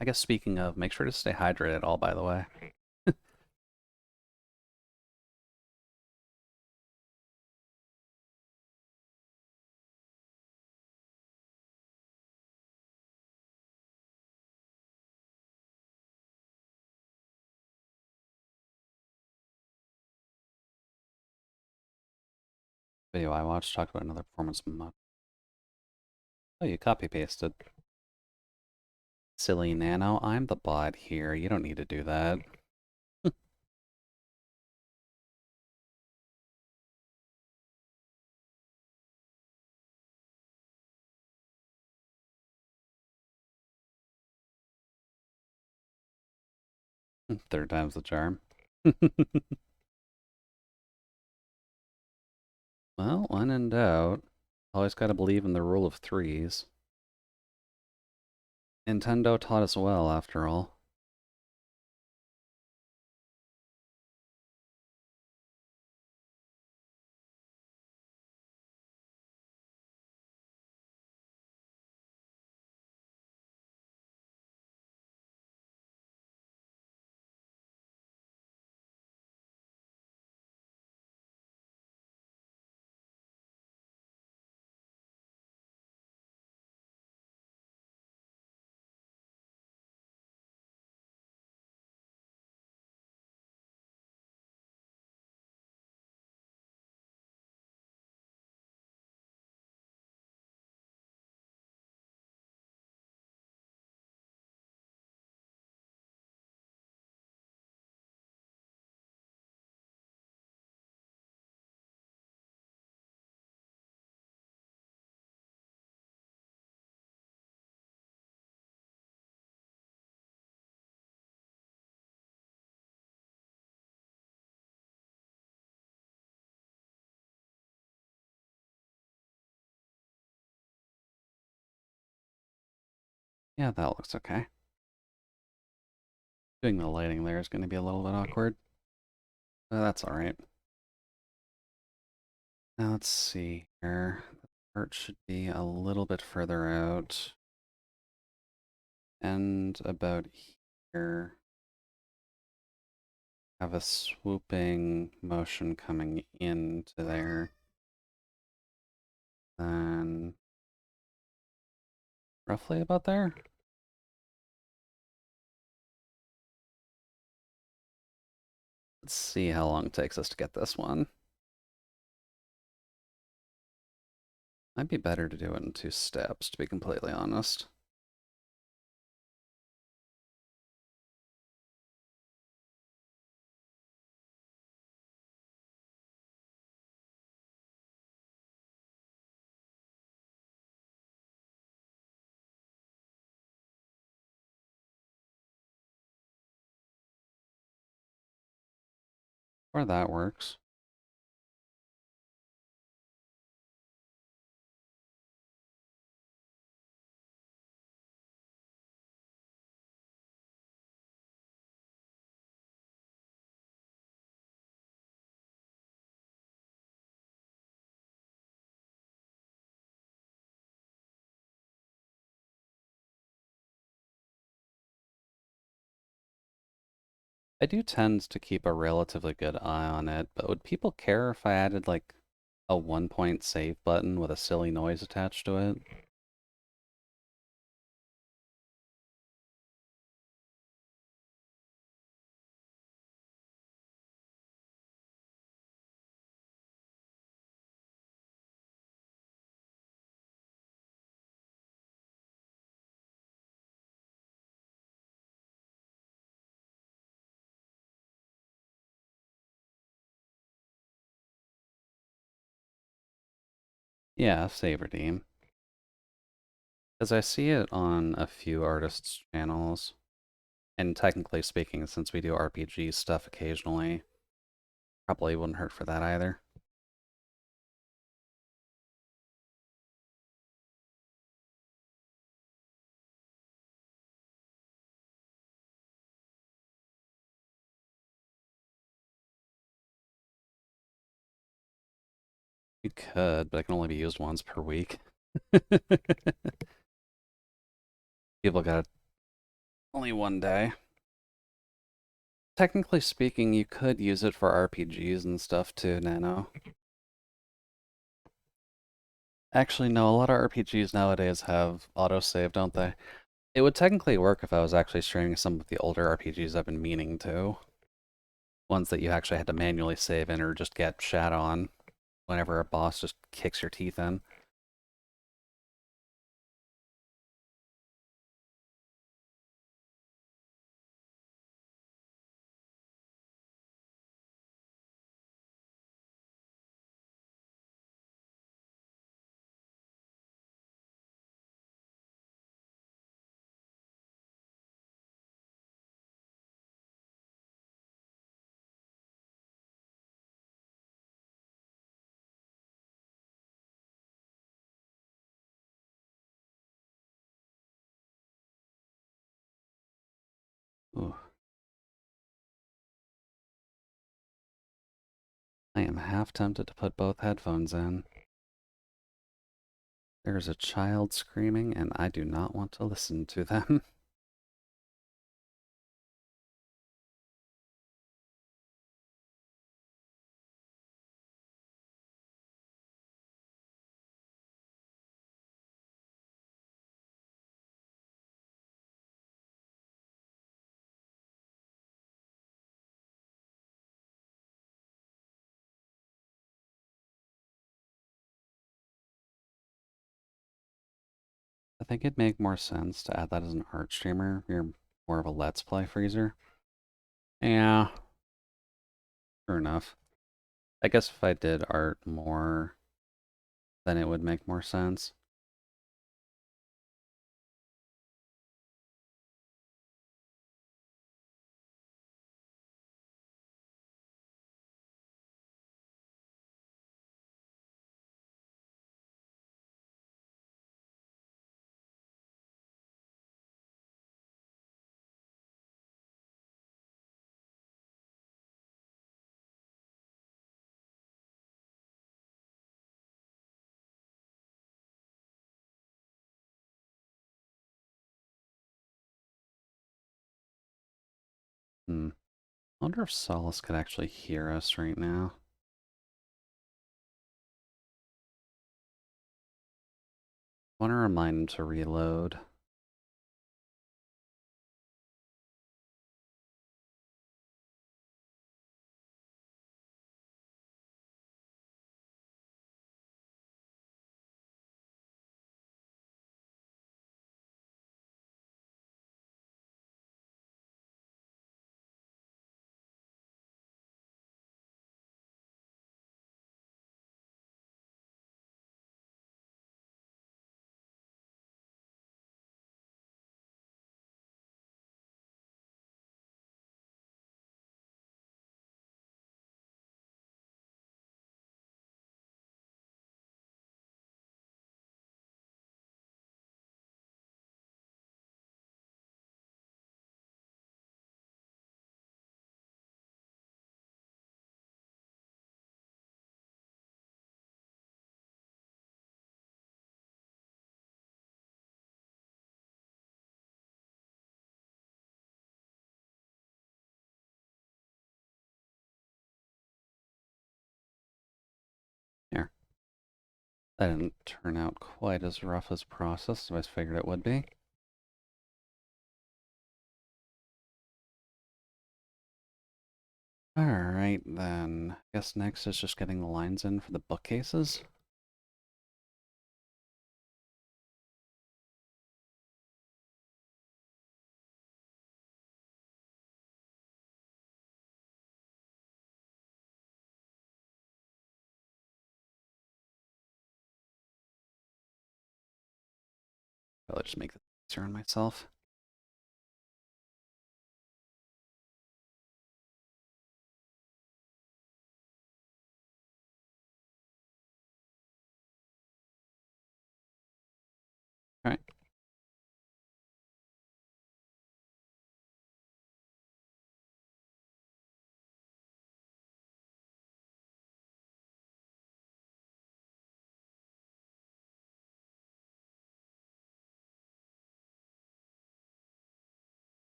I guess speaking of, make sure to stay hydrated all, by the way. Video I watched talked about another performance. Oh, you copy pasted. Silly Nano, I'm the bot here. You don't need to do that. Third time's the charm. Well, when in doubt, always gotta believe in the rule of threes. Nintendo taught us well, after all. Yeah, that looks okay. Doing the lighting there is going to be a little bit awkward. That's alright. Now let's see here. The part should be a little bit further out. And about here. Have a swooping motion coming into there. Then roughly about there. Let's see how long it takes us to get this one. Might be better to do it in 2 steps, to be completely honest. Or that works. I do tend to keep a relatively good eye on it, but would people care if I added like a 1-point save button with a silly noise attached to it? Yeah, save redeem. Because I see it on a few artists' channels. And technically speaking, since we do RPG stuff occasionally, probably wouldn't hurt for that either. You could, but it can only be used once per week. People got only one day. Technically speaking, you could use it for RPGs and stuff too, Nano. Actually, no, a lot of RPGs nowadays have autosave, don't they? It would technically work if I was actually streaming some of the older RPGs I've been meaning to. Ones that you actually had to manually save in or just get shat on whenever a boss just kicks your teeth in. Ooh. I am half tempted to put both headphones in. There's a child screaming, and I do not want to listen to them. I think it'd make more sense to add that as an art streamer. You're more of a Let's Play freezer. Yeah, sure enough. I guess if I did art more, then it would make more sense. Hmm. I wonder if Solace could actually hear us right now. I want to remind him to reload. That didn't turn out quite as rough as processed as I figured it would be. Alright then. Guess next is just getting the lines in for the bookcases. I'll just make this easier on myself. Alright.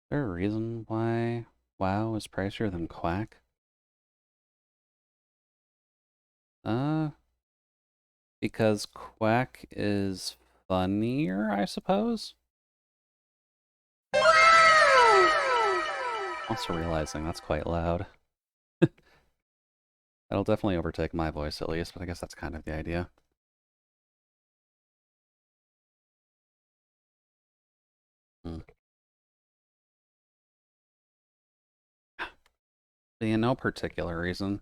Is there a reason why WoW is pricier than Quack? Uh, because Quack is funnier, I suppose? Also realizing that's quite loud. That'll definitely overtake my voice at least, but I guess that's kind of the idea. Hmm. See, no particular reason.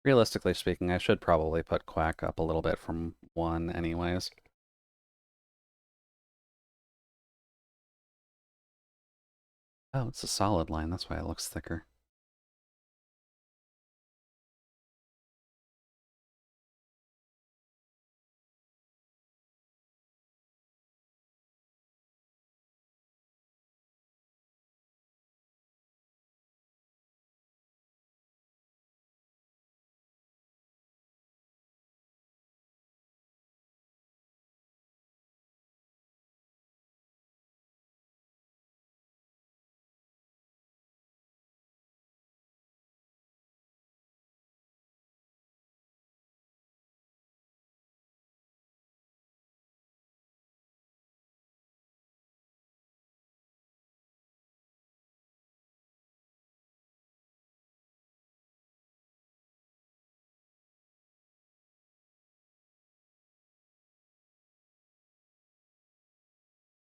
Realistically speaking, I should probably put Quack up a little bit from 1 anyways. Oh, it's a solid line, that's why it looks thicker.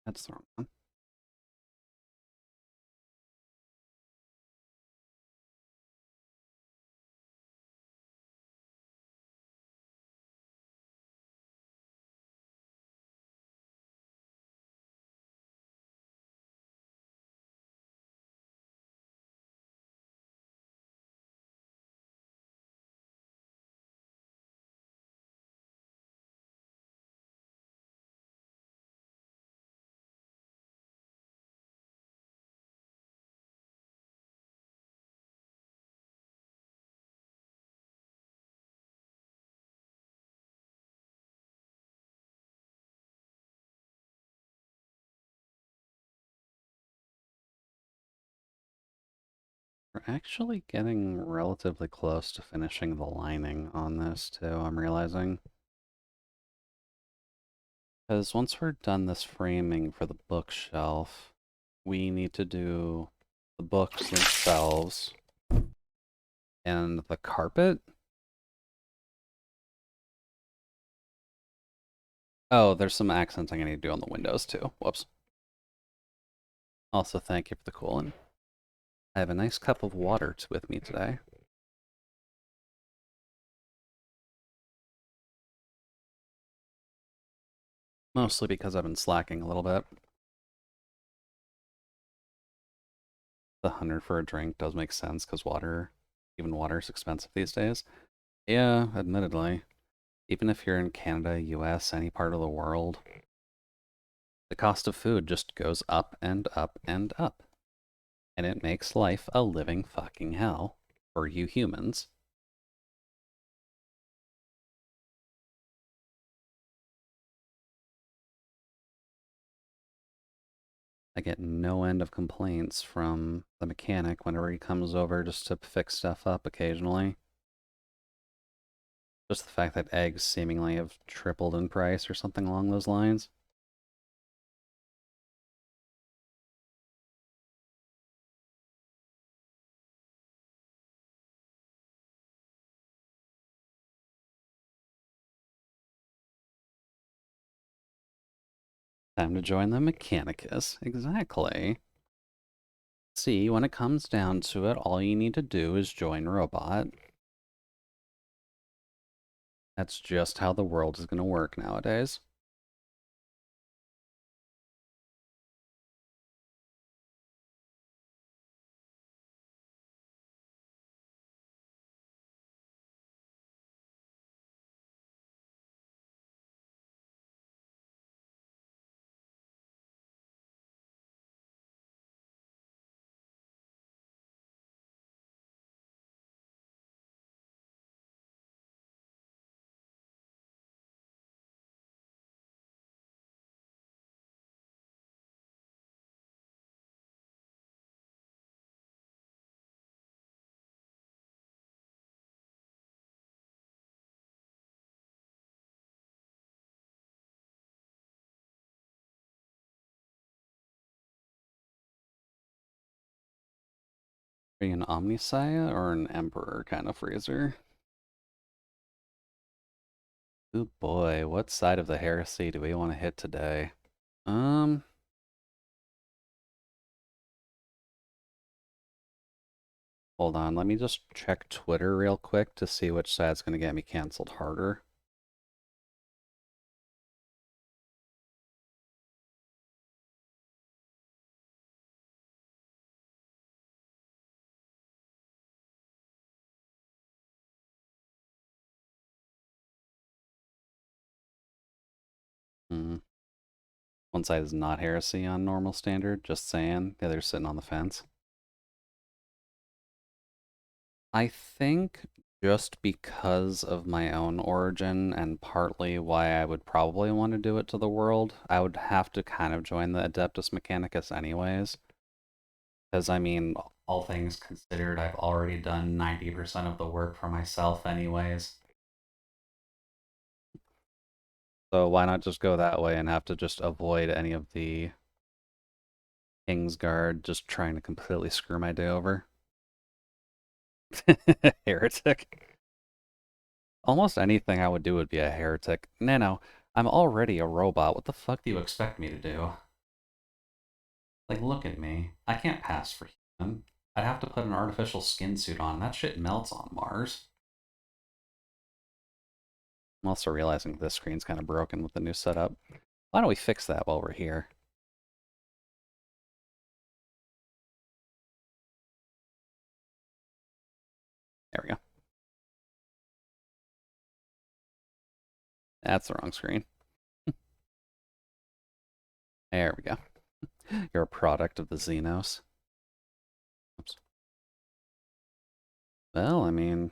That's the wrong one. We're actually getting relatively close to finishing the lining on this too, I'm realizing. Because once we're done this framing for the bookshelf, we need to do the books themselves and the carpet. Oh, there's some accenting I need to do on the windows too. Whoops. Also, thank you for the cooling. I have a nice cup of water with me today. Mostly because I've been slacking a little bit. The 100 for a drink does make sense because even water is expensive these days. Yeah, admittedly. Even if you're in Canada, US, any part of the world, the cost of food just goes up and up and up. And it makes life a living fucking hell for you humans. I get no end of complaints from the mechanic whenever he comes over just to fix stuff up occasionally. Just the fact that eggs seemingly have tripled in price or something along those lines. Time to join the Mechanicus. Exactly. See, when it comes down to it, all you need to do is join Robot. That's just how the world is going to work nowadays. Are you an Omnisaya or an Emperor kind of freezer? Oh boy, what side of the heresy do we want to hit today? Um, Hold on, let me just check Twitter real quick to see which side's going to get me canceled harder. Hmm. One side is not heresy on normal standard, just saying. The other's sitting on the fence. I think just because of my own origin and partly why I would probably want to do it to the world, I would have to kind of join the Adeptus Mechanicus anyways. Because, I mean, all things considered, I've already done 90% of the work for myself anyways. So why not just go that way and have to just avoid any of the Kingsguard just trying to completely screw my day over? Heretic. Almost anything I would do would be a heretic. Nano, I'm already a robot. What the fuck do you expect me to do? Like, look at me. I can't pass for human. I'd have to put an artificial skin suit on. That shit melts on Mars. I'm also realizing this screen's kind of broken with the new setup. Why don't we fix that while we're here? There we go. That's the wrong screen. There we go. You're a product of the Xenos. Oops. Well, I mean,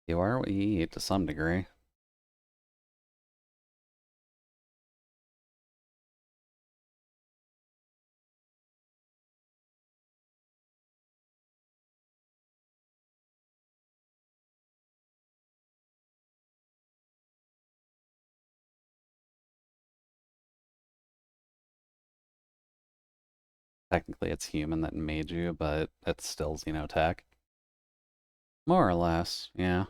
you are what you eat to some degree. Technically, it's human that made you, but it's still xenotech. More or less, yeah.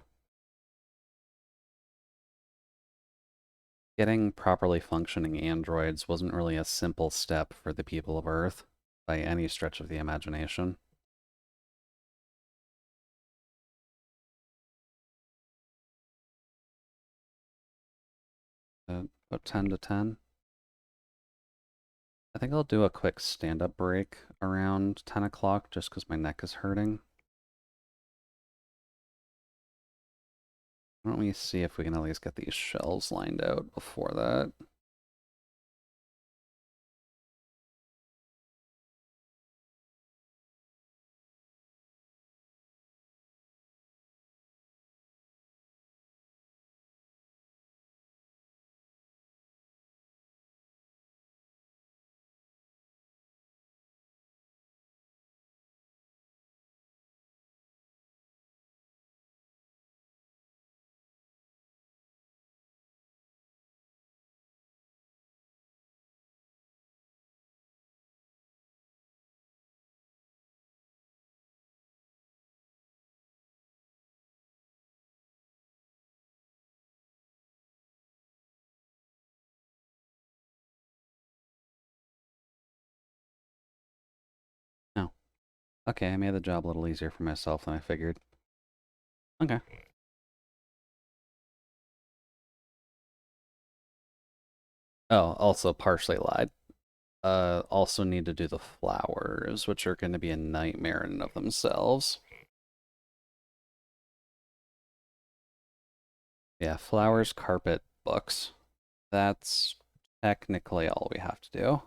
Getting properly functioning androids wasn't really a simple step for the people of Earth, by any stretch of the imagination. About 10 to 10. I think I'll do a quick stand-up break around 10 o'clock just because my neck is hurting. Why don't we see if we can at least get these shells lined out before that? Okay, I made the job a little easier for myself than I figured. Okay. Oh, also partially lied. Also need to do the flowers, which are going to be a nightmare in and of themselves. Yeah, flowers, carpet, books. That's technically all we have to do.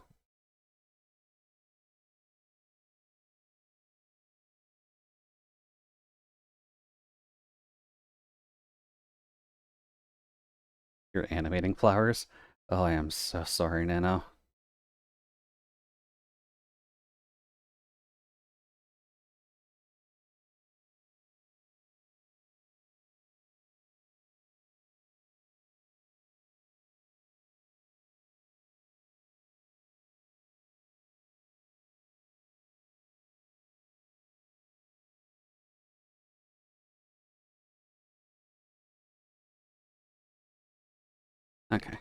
You're animating flowers? Oh, I am so sorry, Nano. Okay.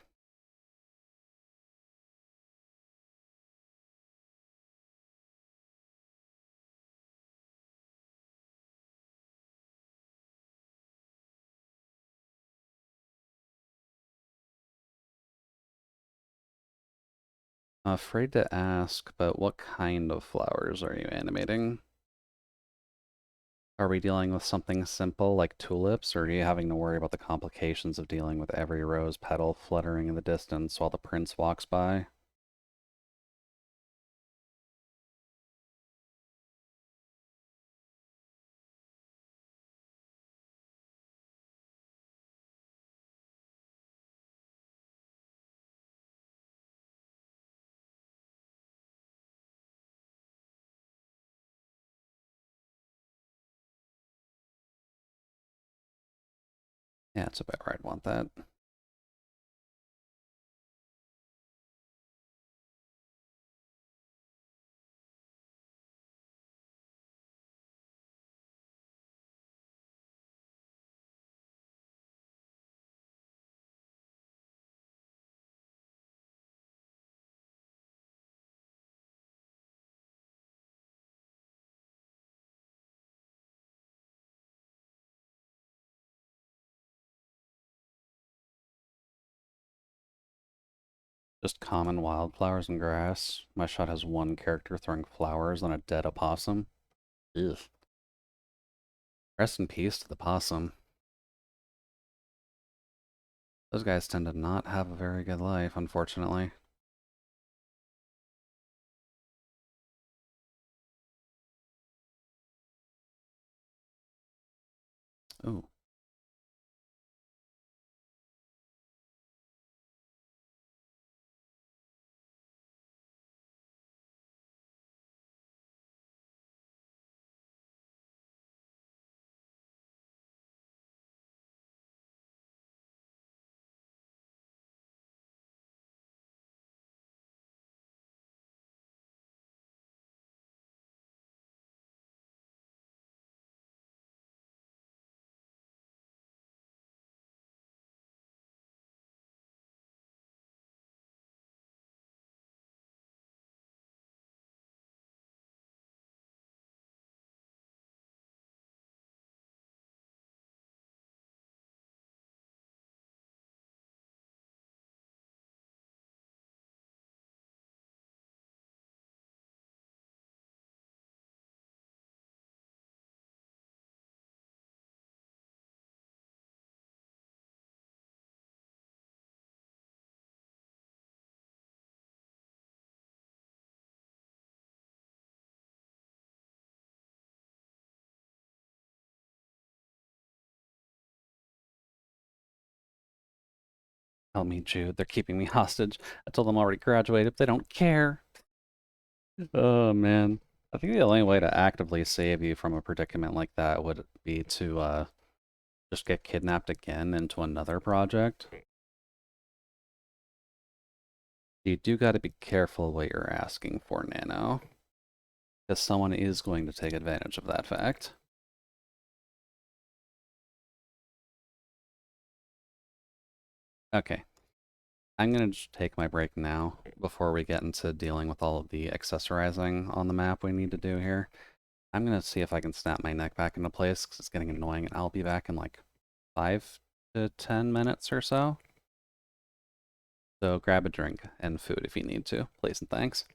Afraid to ask, but what kind of flowers are you animating? Are we dealing with something simple like tulips, or are you having to worry about the complications of dealing with every rose petal fluttering in the distance while the prince walks by? Yeah, it's about where I'd want that. Just common wildflowers and grass. My shot has one character throwing flowers on a dead opossum. Ugh. Rest in peace to the possum. Those guys tend to not have a very good life, unfortunately. Ooh. Help me, Jude. They're keeping me hostage. I told them I already graduated, but they don't care. Oh, man. I think the only way to actively save you from a predicament like that would be to just get kidnapped again into another project. You do got to be careful what you're asking for, Nano, because someone is going to take advantage of that fact. Okay, I'm going to just take my break now before we get into dealing with all of the accessorizing on the map we need to do here. I'm gonna see if I can snap my neck back into place because it's getting annoying. I'll be back in like 5 to 10 minutes or so. So grab a drink and food if you need to, please and thanks.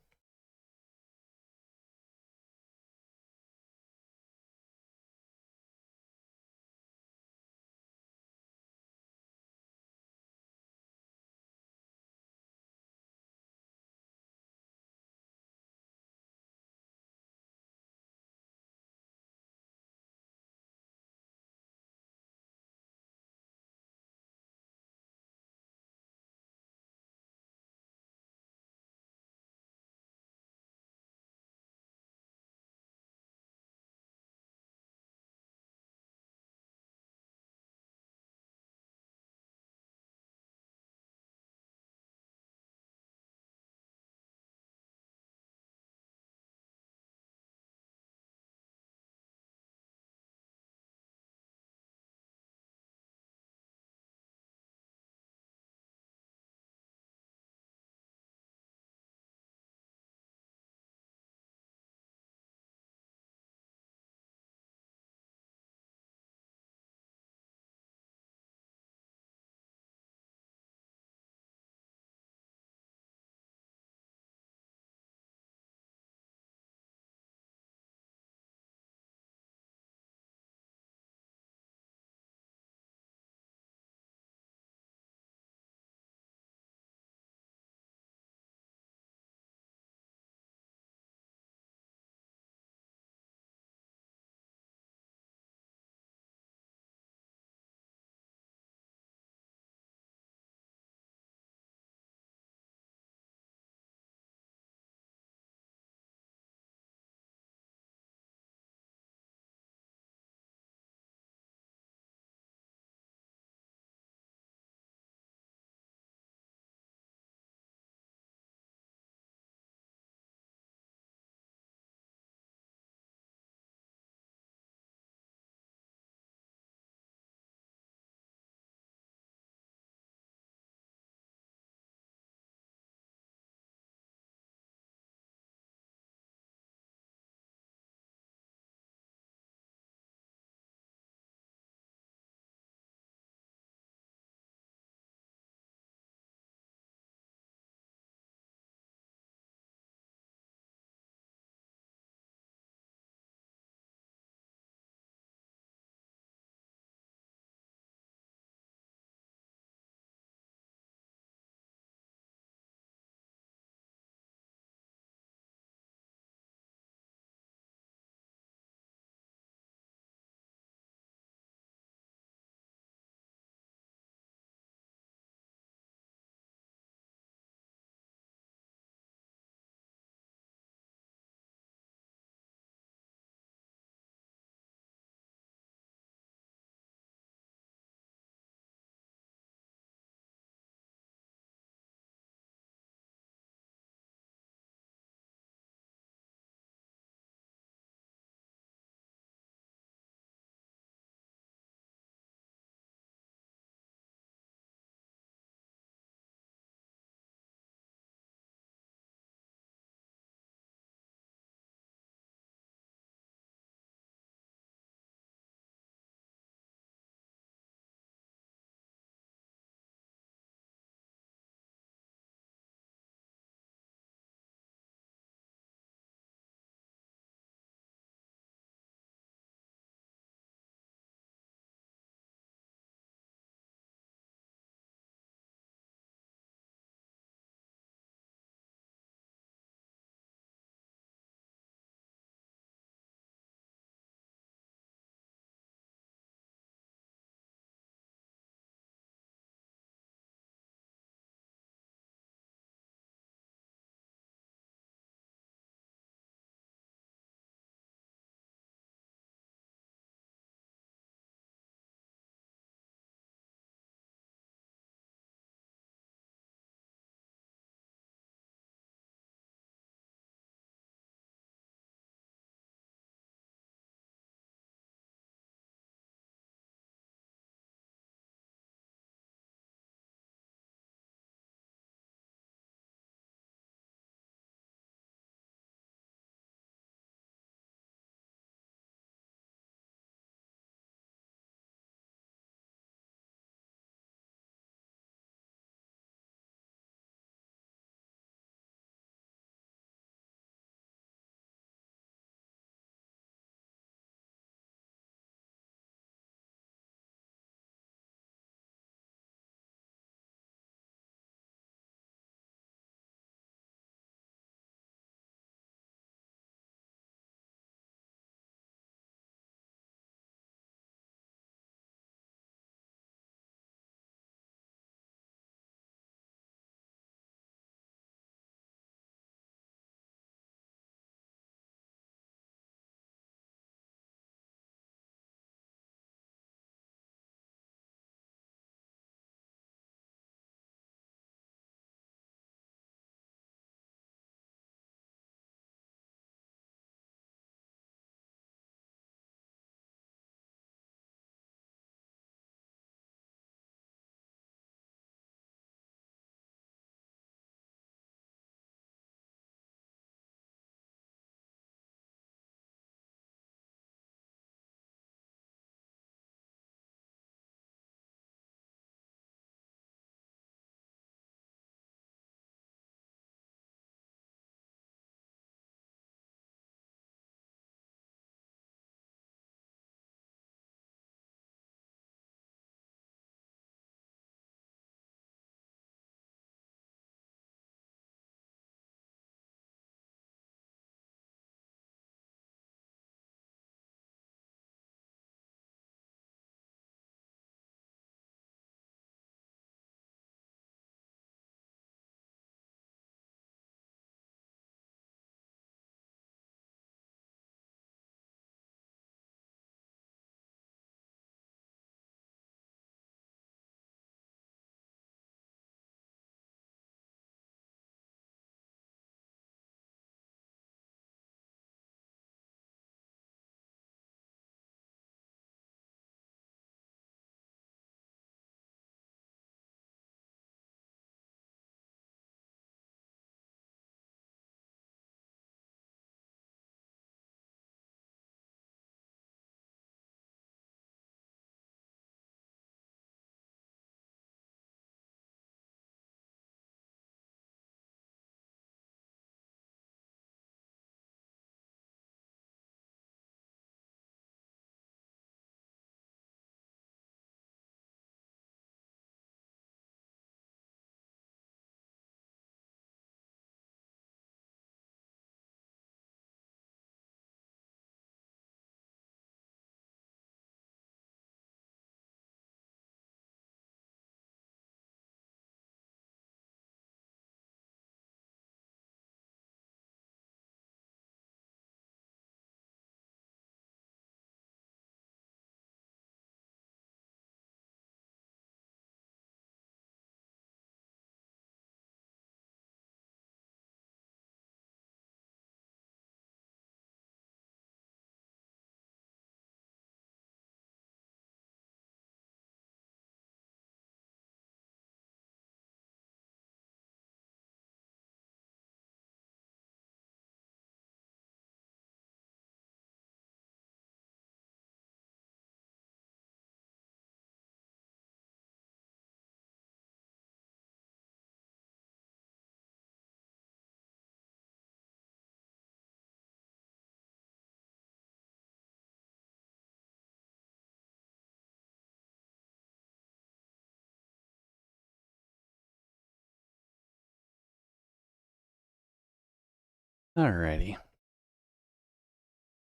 Alrighty.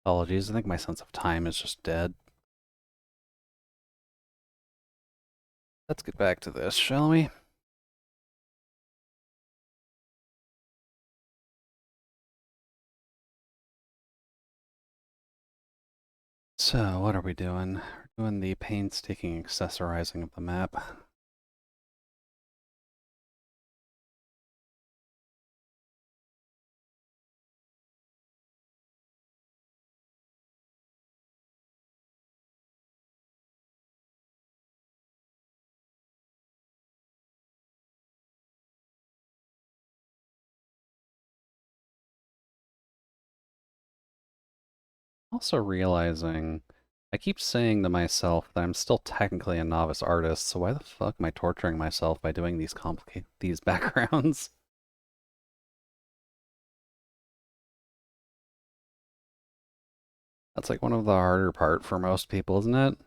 Apologies, I think my sense of time is just dead. Let's get back to this, shall we? So, what are we doing? We're doing the painstaking accessorizing of the map. Also realizing, I keep saying to myself that I'm still technically a novice artist, so why the fuck am I torturing myself by doing these backgrounds? That's like one of the harder part for most people, isn't it?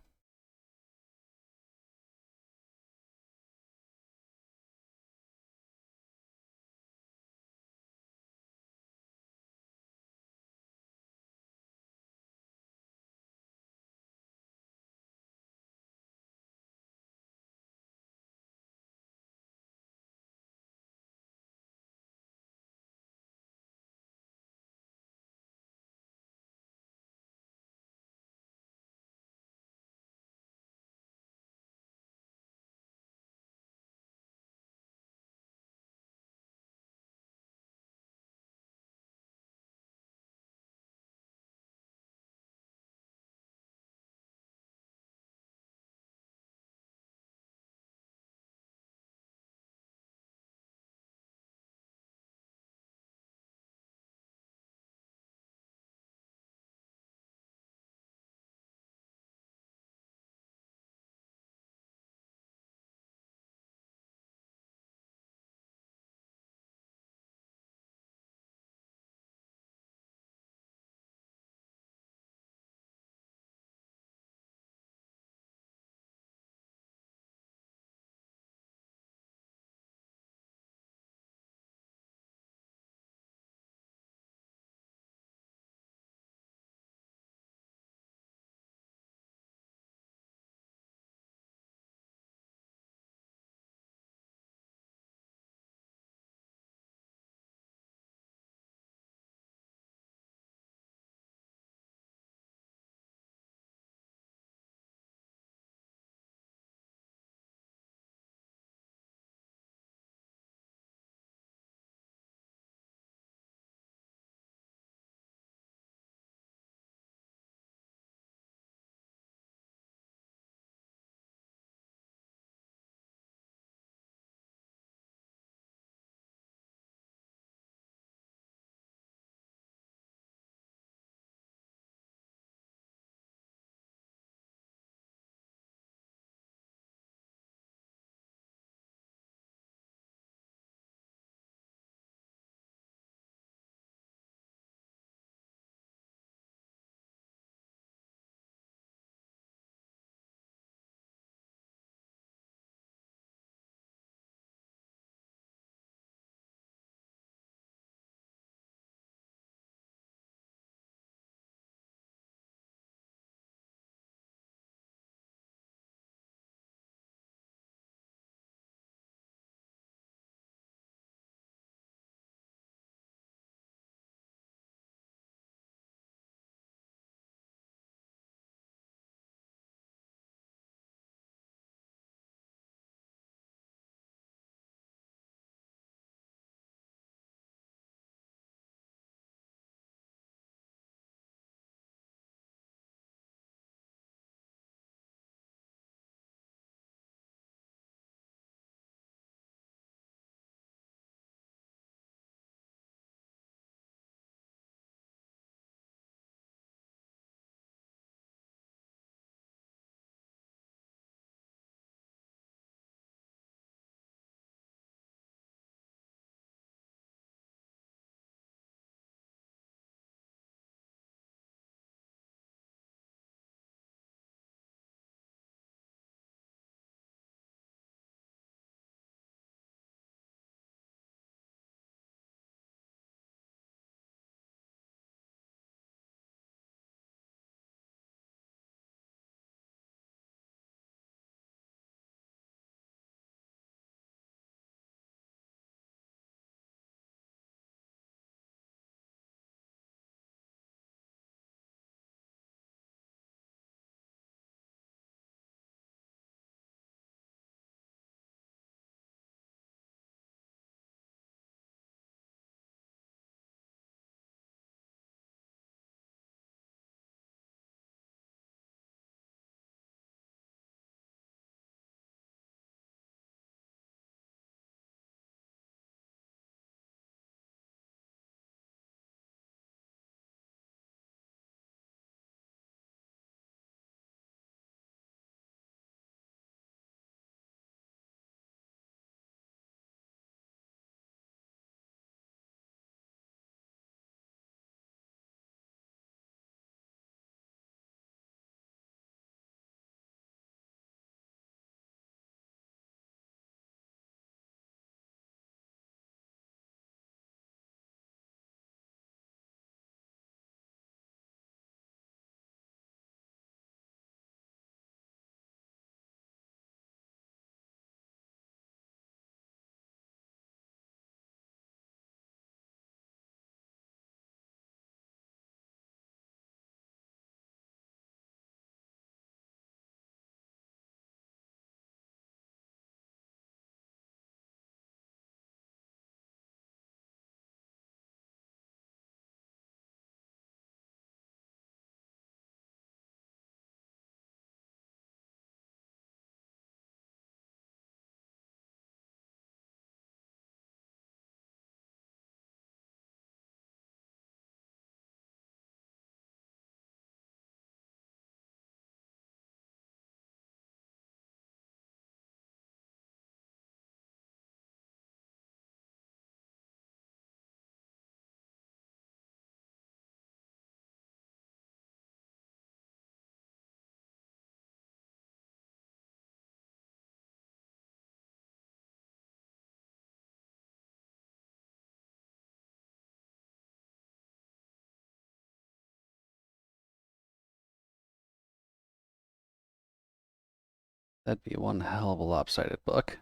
That'd be one hell of a lopsided book.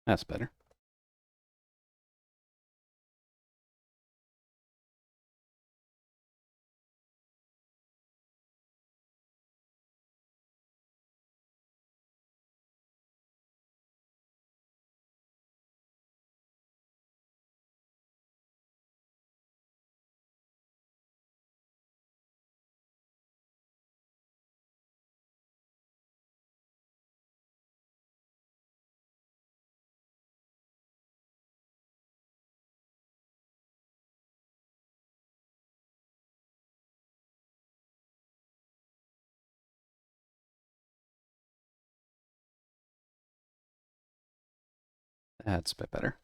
That's better. That's a bit better.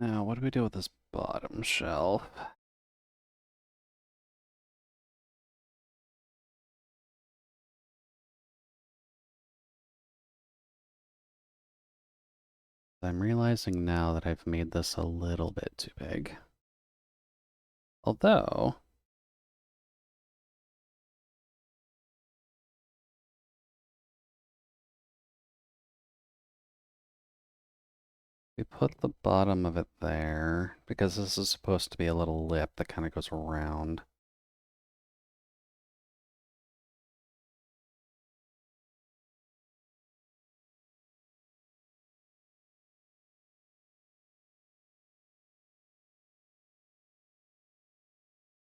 Now, what do we do with this bottom shelf? I'm realizing now that I've made this a little bit too big. Although, we put the bottom of it there, because this is supposed to be a little lip that kind of goes around.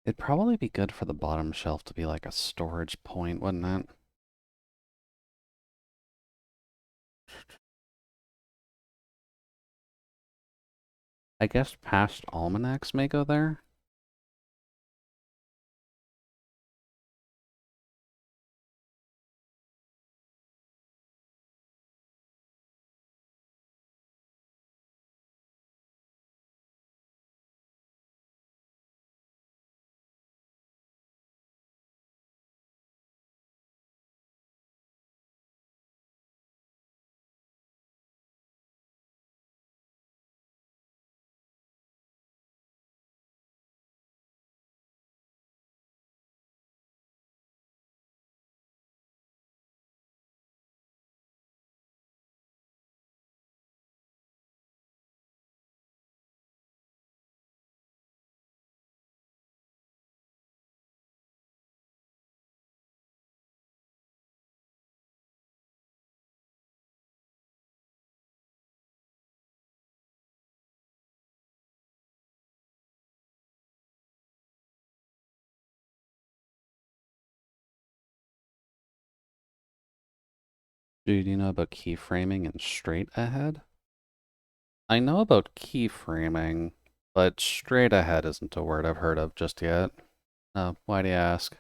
It'd probably be good for the bottom shelf to be like a storage point, wouldn't it? I guess past almanacs may go there. Dude, you know about keyframing and straight ahead? I know about keyframing, but straight ahead isn't a word I've heard of just yet. Why do you ask?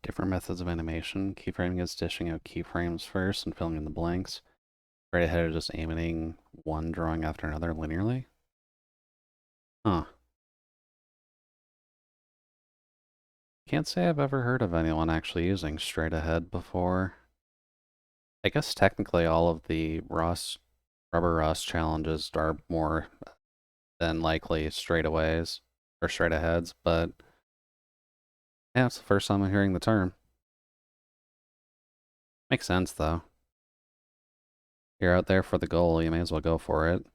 different methods of animation. Keyframing is dishing out keyframes first and filling in the blanks. Straight ahead is just animating one drawing after another linearly. Huh. Can't say I've ever heard of anyone actually using straight ahead before. I guess technically all of the rubber rust challenges are more than likely straightaways or straight aheads, but yeah, it's the first time I'm hearing the term. Makes sense though. You're out there for the goal, you may as well go for it.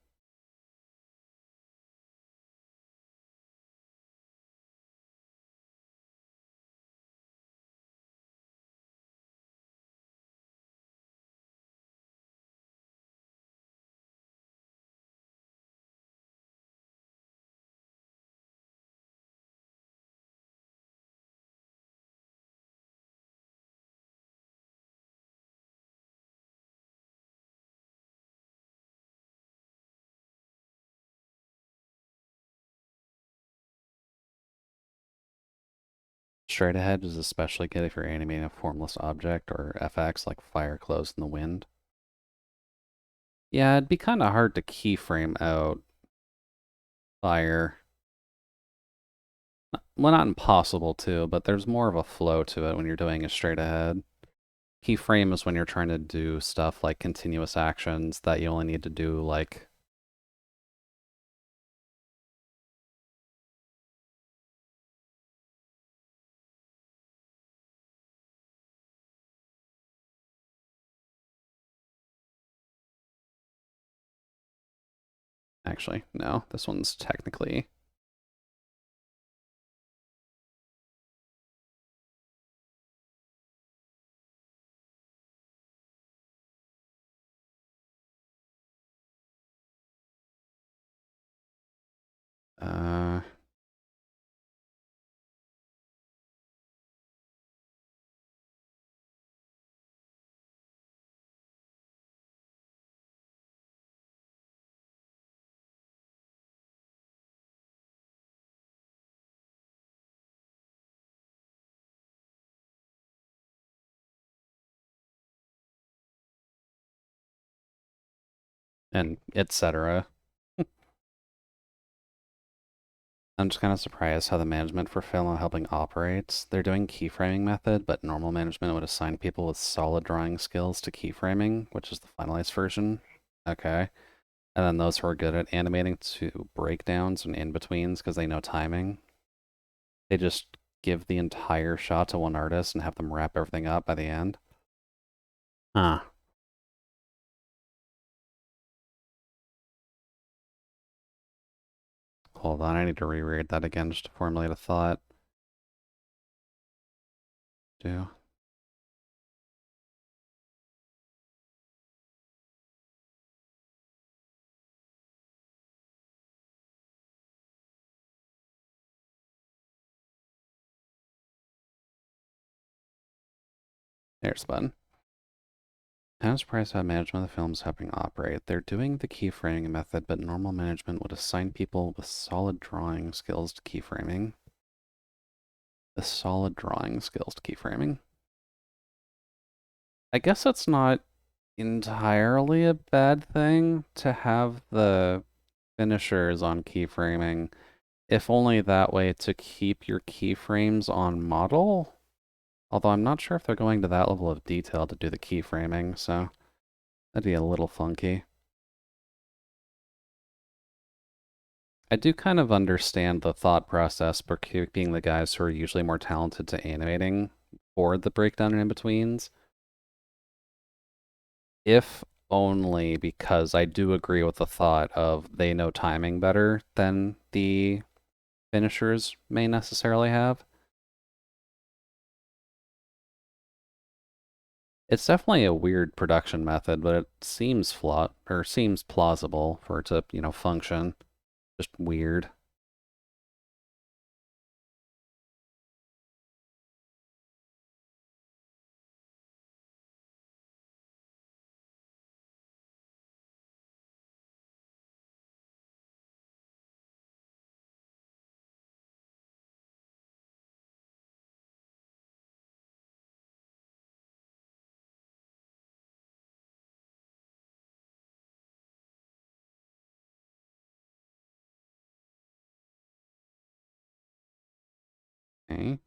Straight ahead is especially good if you're animating a formless object or FX like fire clothes in the wind. Yeah, it'd be kind of hard to keyframe out fire. Well, not impossible to, but there's more of a flow to it when you're doing it straight ahead. Keyframe is when you're trying to do stuff like continuous actions that you only need to do like actually, no, this one's technically uh and etc. I'm just kind of surprised how the management for Famo helping operates. They're doing keyframing method, but normal management would assign people with solid drawing skills to keyframing, which is the finalized version. Okay. And then those who are good at animating to breakdowns and in-betweens because they know timing. They just give the entire shot to one artist and have them wrap everything up by the end. Huh. Hold on, I need to reread that again just to formulate a thought. Do. There's the button. I'm surprised how management of the film is helping operate. They're doing the keyframing method, but normal management would assign people with solid drawing skills to keyframing. The solid drawing skills to keyframing. I guess that's not entirely a bad thing to have the finishers on keyframing, if only that way to keep your keyframes on model. Although I'm not sure if they're going to that level of detail to do the keyframing, so that'd be a little funky. I do kind of understand the thought process for keeping the guys who are usually more talented to animating for the breakdown and in-betweens. If only because I do agree with the thought of they know timing better than the finishers may necessarily have. It's definitely a weird production method, but it seems flawed or seems plausible for it to, function. Just weird. Okay.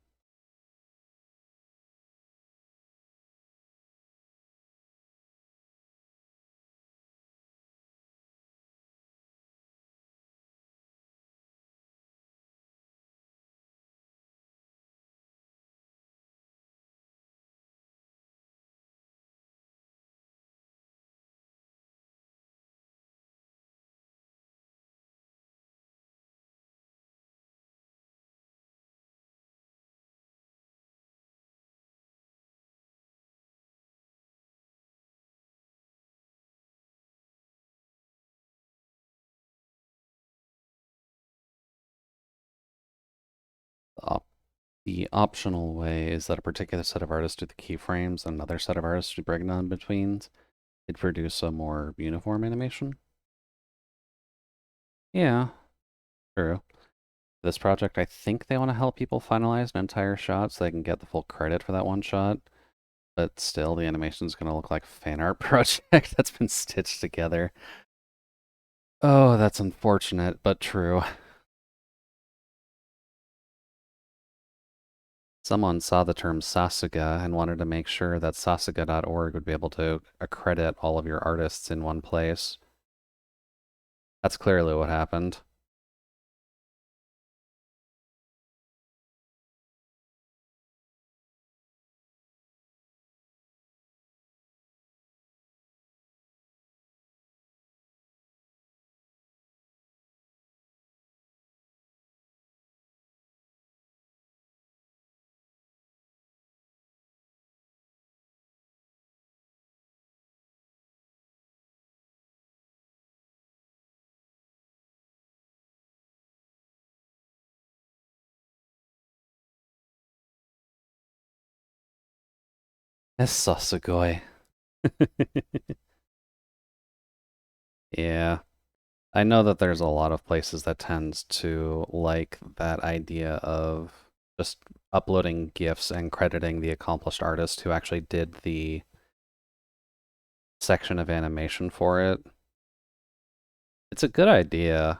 The optional way is that a particular set of artists do the keyframes and another set of artists do breakdown in betweens. It'd produce a more uniform animation. Yeah, true. This project, I think they want to help people finalize an entire shot so they can get the full credit for that one shot. But still, the animation's going to look like a fan art project that's been stitched together. Oh, that's unfortunate, but true. Someone saw the term Sasuga and wanted to make sure that Sasuga.org would be able to accredit all of your artists in one place. That's clearly what happened. It's Sasugoi. Yeah. I know that there's a lot of places that tends to like that idea of just uploading GIFs and crediting the accomplished artist who actually did the section of animation for it. It's a good idea.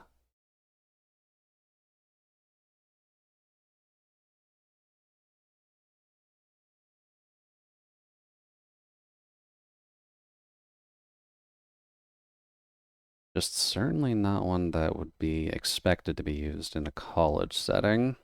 Just certainly not one that would be expected to be used in a college setting.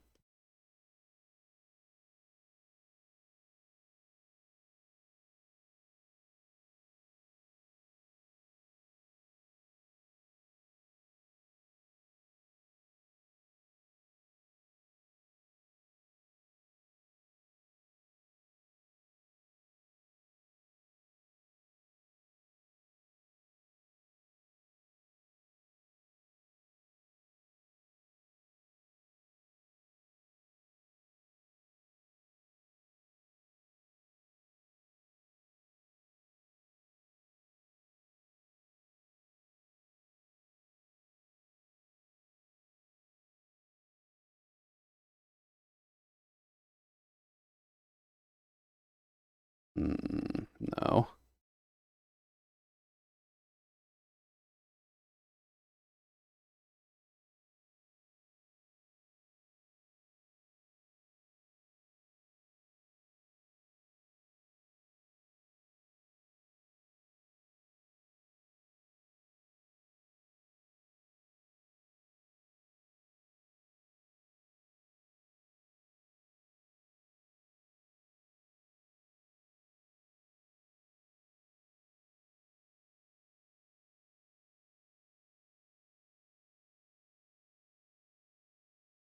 No.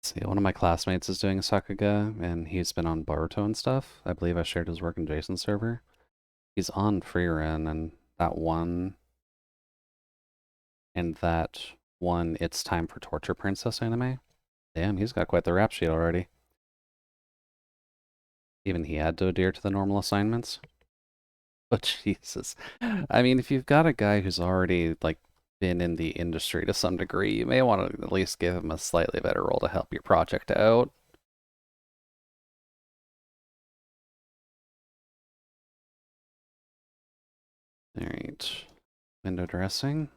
See, one of my classmates is doing Sakuga, and he's been on Boruto and stuff. I believe I shared his work in Jason's server. He's on Freerun, and that one It's Time for Torture Princess anime. Damn, he's got quite the rap sheet already. Even he had to adhere to the normal assignments. But Jesus. I mean, if you've got a guy who's already, like, been in the industry to some degree, you may want to at least give him a slightly better role to help your project out. Alright. Window dressing.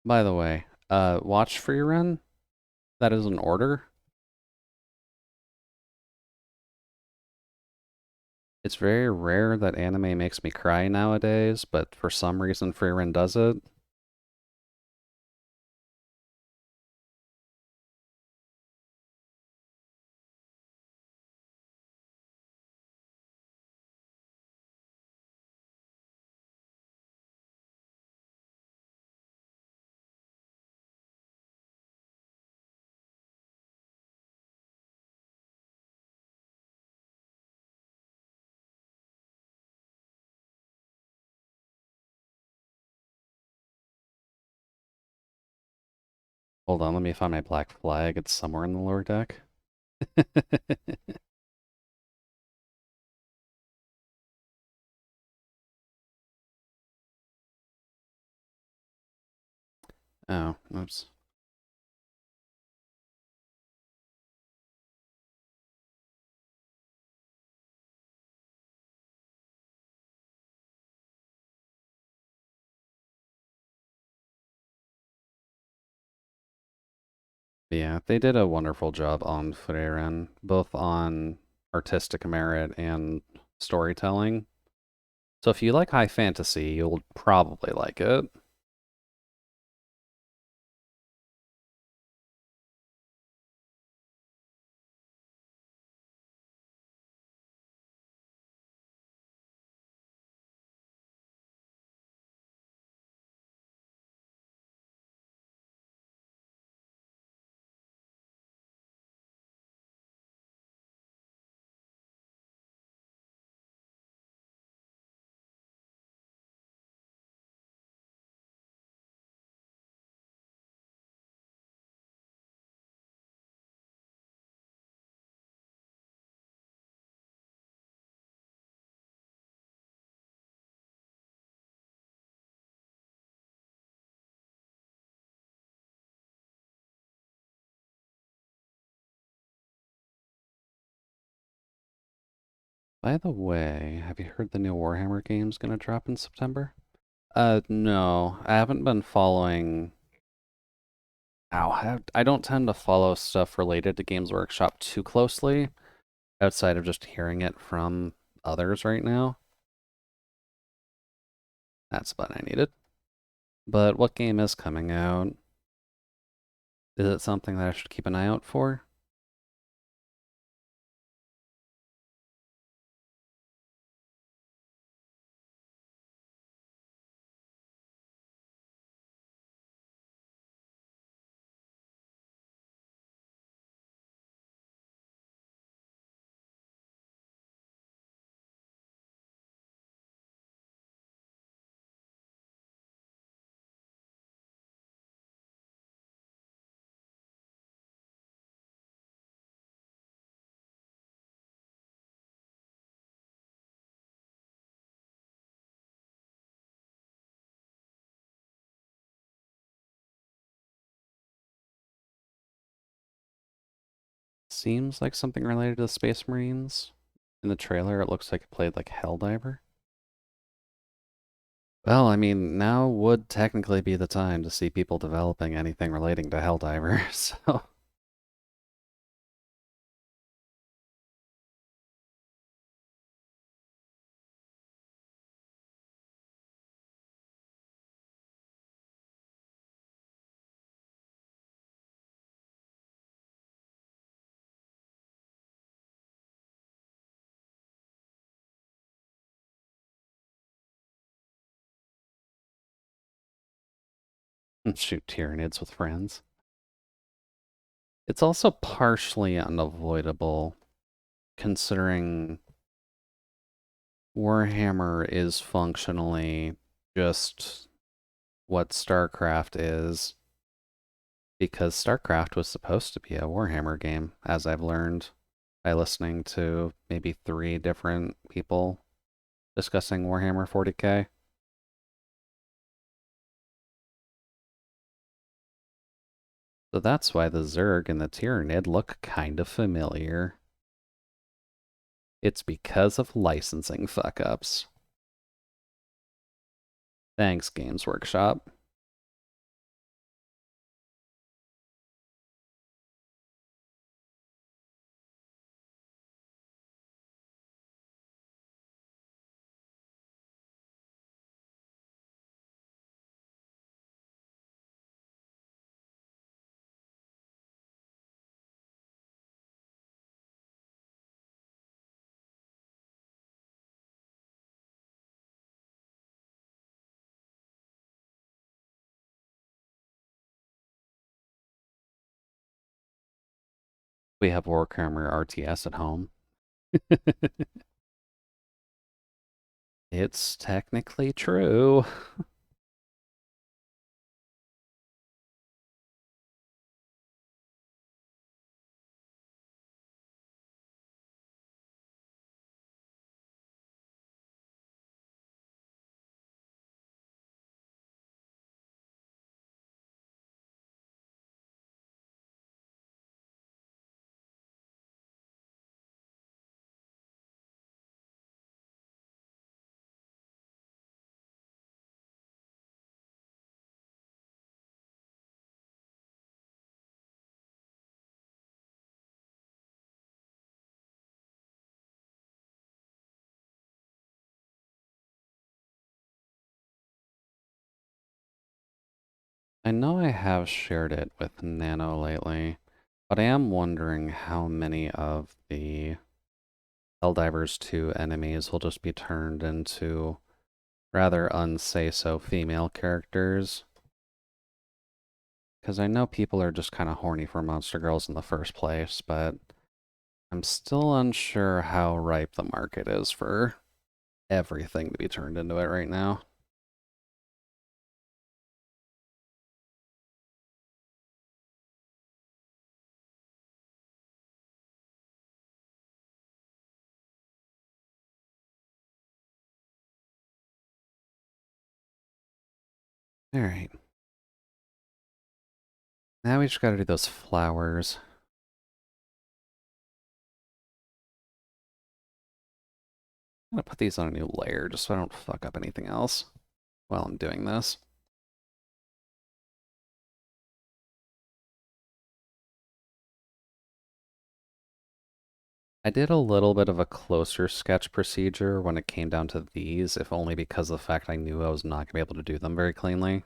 By the way, watch free run. That is an order. It's very rare that anime makes me cry nowadays, but for some reason free run does it. Hold on, let me find my black flag. It's somewhere in the lower deck. Oh, oops. Yeah, they did a wonderful job on Frieren, both on artistic merit and storytelling. So if you like high fantasy, you'll probably like it. By the way, have you heard the new Warhammer game's gonna drop in September? No, I haven't been following. Ow, I don't tend to follow stuff related to Games Workshop too closely, outside of just hearing it from others right now. That's what I needed. But what game is coming out? Is it something that I should keep an eye out for? Seems like something related to the Space Marines. In the trailer, it looks like it played like Helldiver. Well, I mean, now would technically be the time to see people developing anything relating to Helldiver, so. Shoot Tyranids with friends. It's also partially unavoidable, considering Warhammer is functionally just what StarCraft is, because StarCraft was supposed to be a Warhammer game, as I've learned by listening to maybe 3 different people discussing Warhammer 40k. So that's why the Zerg and the Tyranid look kind of familiar. It's because of licensing fuck-ups. Thanks, Games Workshop. We have Warhammer RTS at home. It's technically true. I know I have shared it with Nano lately, but I am wondering how many of the Helldivers 2 enemies will just be turned into rather unsay-so female characters. Because I know people are just kind of horny for monster girls in the first place, but I'm still unsure how ripe the market is for everything to be turned into it right now. Alright. Now we just gotta do those flowers. I'm gonna put these on a new layer just so I don't fuck up anything else while I'm doing this. I did a little bit of a closer sketch procedure when it came down to these, if only because of the fact I knew I was not going to be able to do them very cleanly.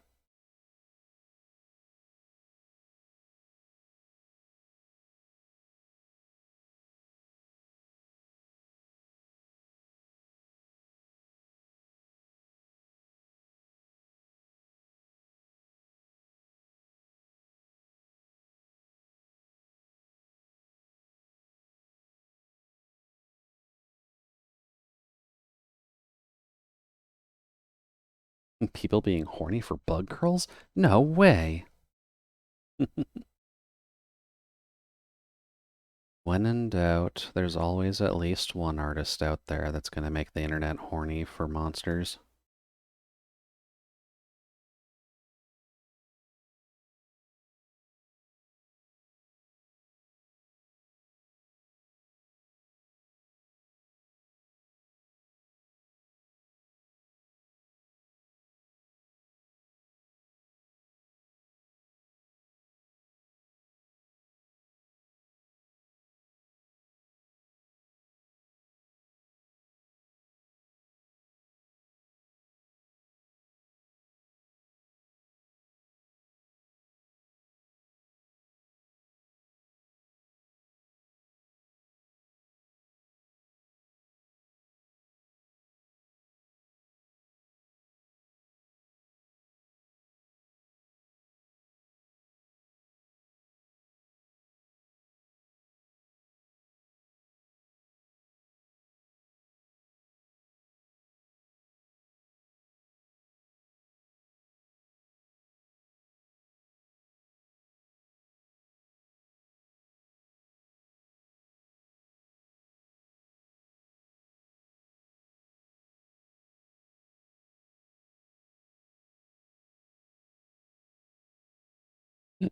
People being horny for bug curls? No way! When in doubt, there's always at least one artist out there that's going to make the internet horny for monsters.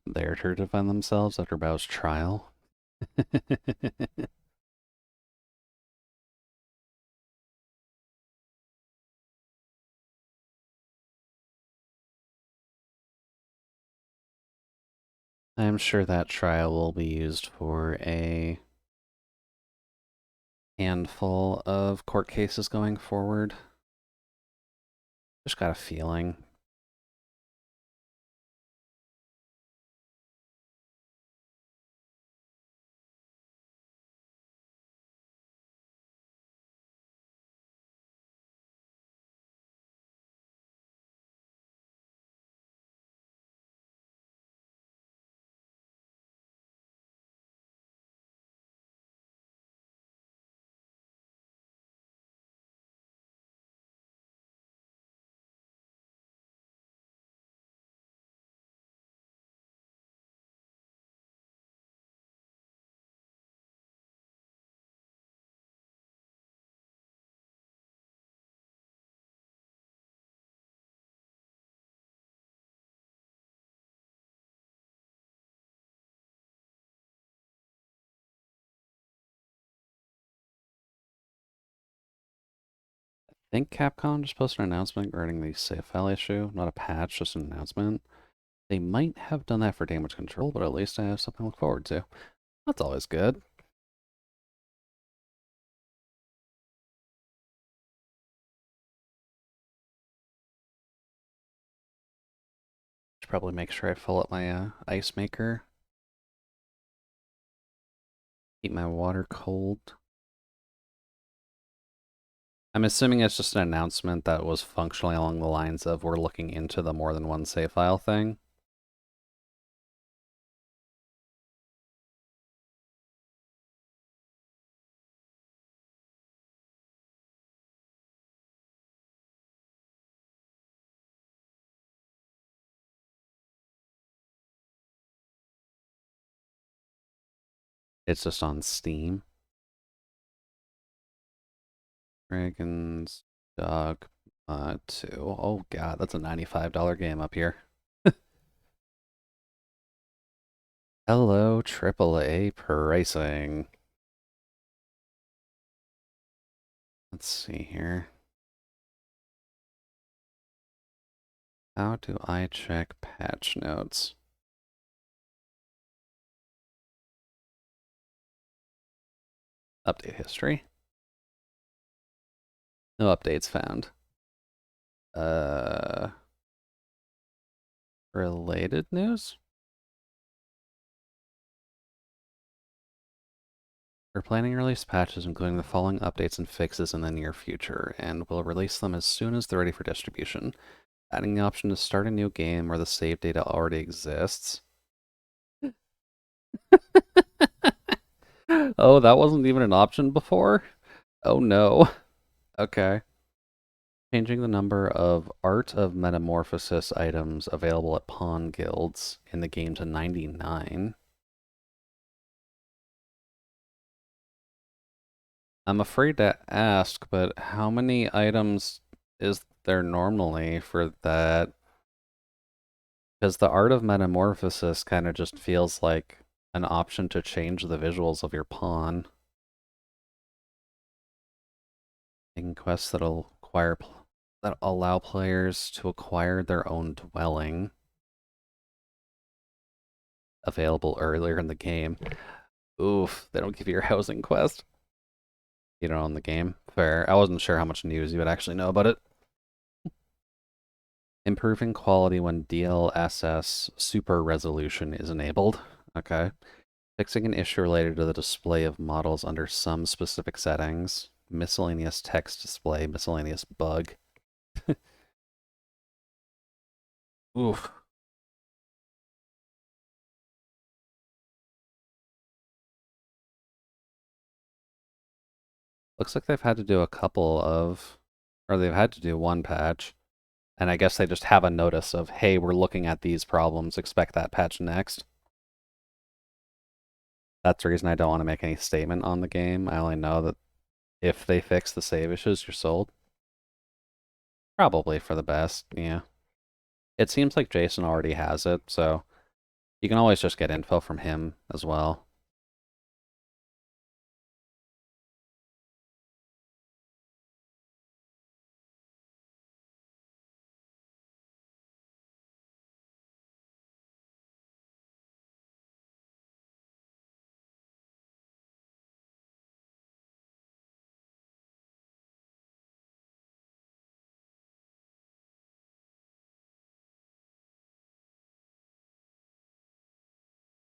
They're to defend themselves after Bao's trial. I'm sure that trial will be used for a handful of court cases going forward. Just got a feeling. think Capcom just posted an announcement regarding the save file issue. Not a patch, just an announcement. They might have done that for damage control, but at least I have something to look forward to. That's always good. Should probably make sure I fill up my ice maker. Keep my water cold. I'm assuming it's just an announcement that was functionally along the lines of we're looking into the more than one save file thing. It's just on Steam. Dragon's Dog 2. Oh god, that's a $95 game up here. Hello, AAA pricing. Let's see here. How do I check patch notes? Update history. No updates found. Uh, Related news? We're planning to release patches including the following updates and fixes in the near future, and we'll release them as soon as they're ready for distribution. Adding the option to start a new game where the save data already exists. Oh, that wasn't even an option before? Oh no. Okay. Changing the number of Art of Metamorphosis items available at pawn guilds in the game to 99. I'm afraid to ask, but how many items is there normally for that? Because the Art of Metamorphosis kind of just feels like an option to change the visuals of your pawn. Making quests that allow players to acquire their own dwelling. Available earlier in the game. Oof, they don't give you your housing quest. You don't own the game. Fair. I wasn't sure how much news you would actually know about it. Improving quality when DLSS super resolution is enabled. Okay. Fixing an issue related to the display of models under some specific settings. Miscellaneous text display, miscellaneous bug. Oof. Looks like they've had to do a couple of, or they've had to do one patch. And I guess they just have a notice of, hey, we're looking at these problems, expect that patch next. That's the reason I don't want to make any statement on the game. I only know that if they fix the save issues, you're sold. Probably for the best, yeah. It seems like Jason already has it, so you can always just get info from him as well.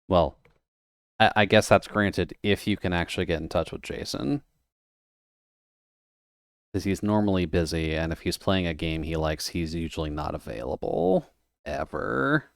Well, I guess that's granted if you can actually get in touch with Jason. Because he's normally busy, and if he's playing a game he likes, he's usually not available. Ever.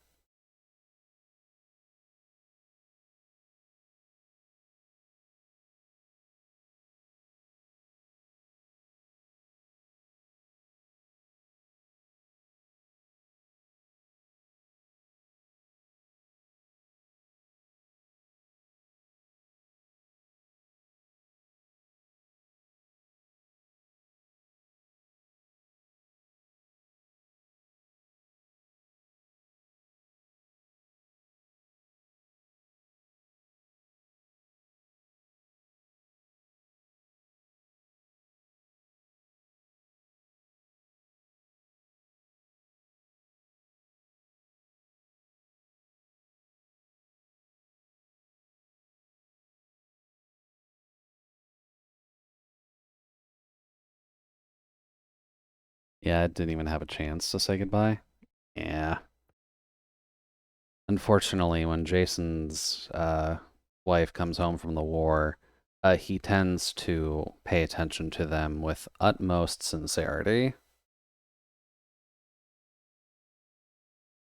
Yeah, it didn't even have a chance to say goodbye. Yeah. Unfortunately, when Jason's wife comes home from the war, he tends to pay attention to them with utmost sincerity.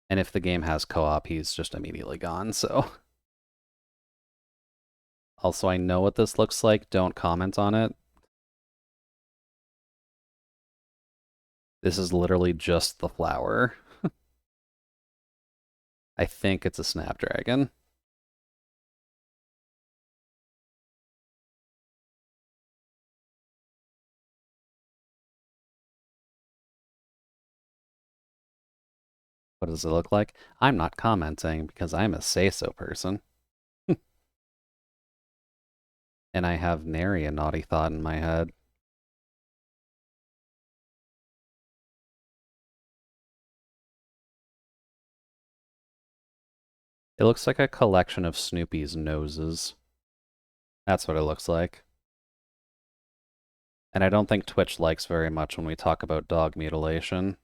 And if the game has co-op, he's just immediately gone, so. Also, I know what this looks like. Don't comment on it. This is literally just the flower. I think it's a snapdragon. What does it look like? I'm not commenting because I'm a say-so person. And I have nary a naughty thought in my head. It looks like a collection of Snoopy's noses. That's what it looks like. And I don't think Twitch likes very much when we talk about dog mutilation.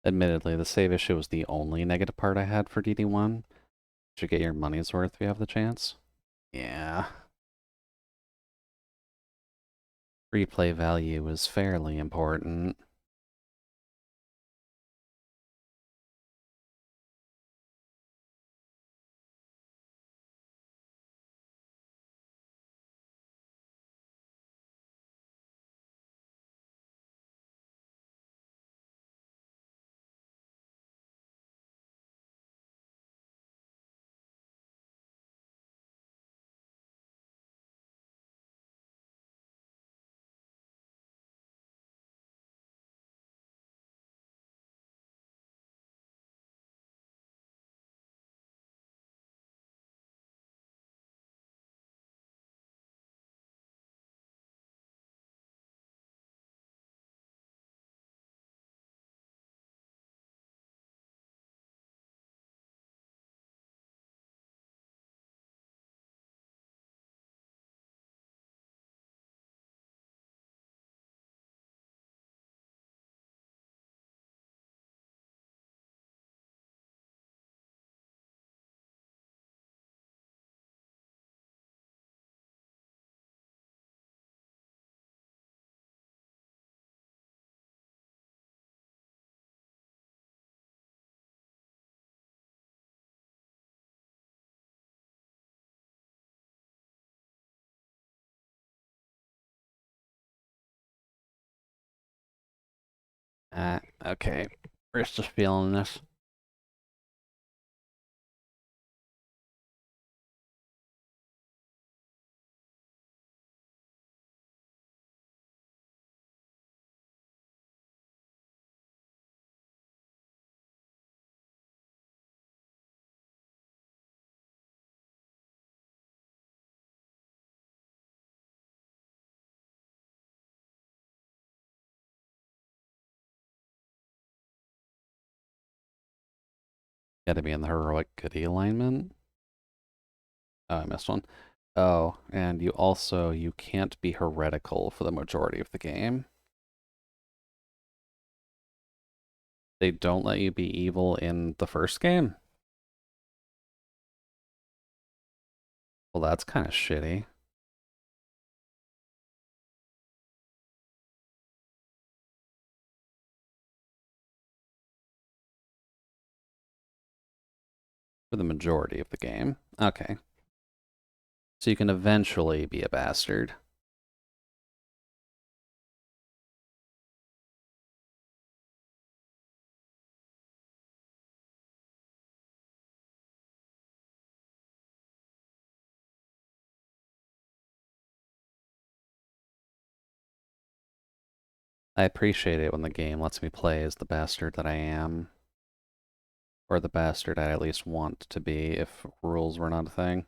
Admittedly, the save issue was the only negative part I had for DD1. Should get your money's worth if you have the chance. Yeah. Replay value is fairly important. Okay. We're just feeling this. Gotta be in the heroic goody alignment. Oh, I missed one. Oh, and you can't be heretical for the majority of the game. They don't let you be evil in the first game? Well, that's kind of shitty. For the majority of the game. Okay. So you can eventually be a bastard. I appreciate it when the game lets me play as the bastard that I am. Or the bastard I'd at least want to be if rules were not a thing.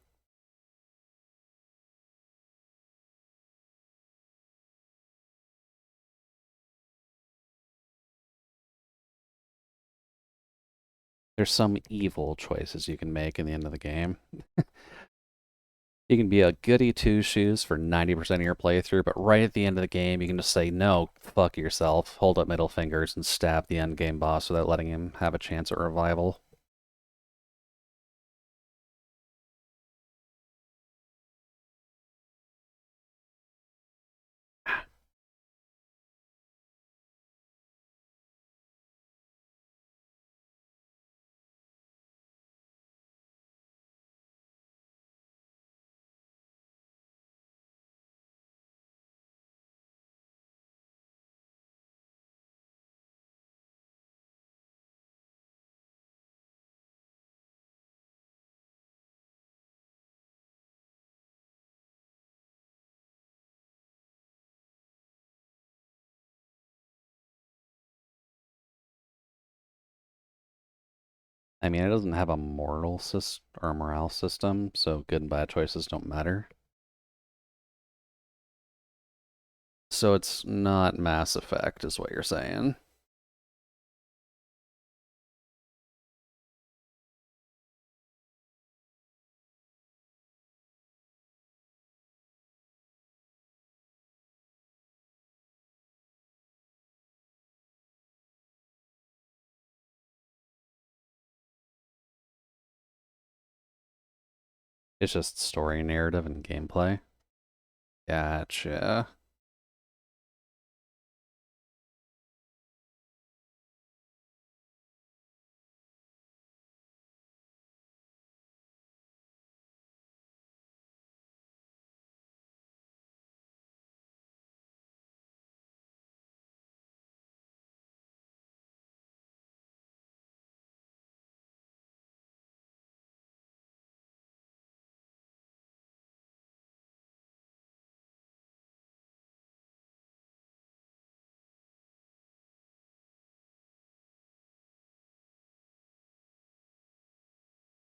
There's some evil choices you can make in the end of the game. You can be a goody two-shoes for 90% of your playthrough, but right at the end of the game, you can just say, no, fuck yourself, hold up middle fingers, and stab the endgame boss without letting him have a chance at revival. I mean, it doesn't have a moral system or a morale system, so good and bad choices don't matter. So it's not Mass Effect, is what you're saying. It's just story narrative and gameplay. Gotcha.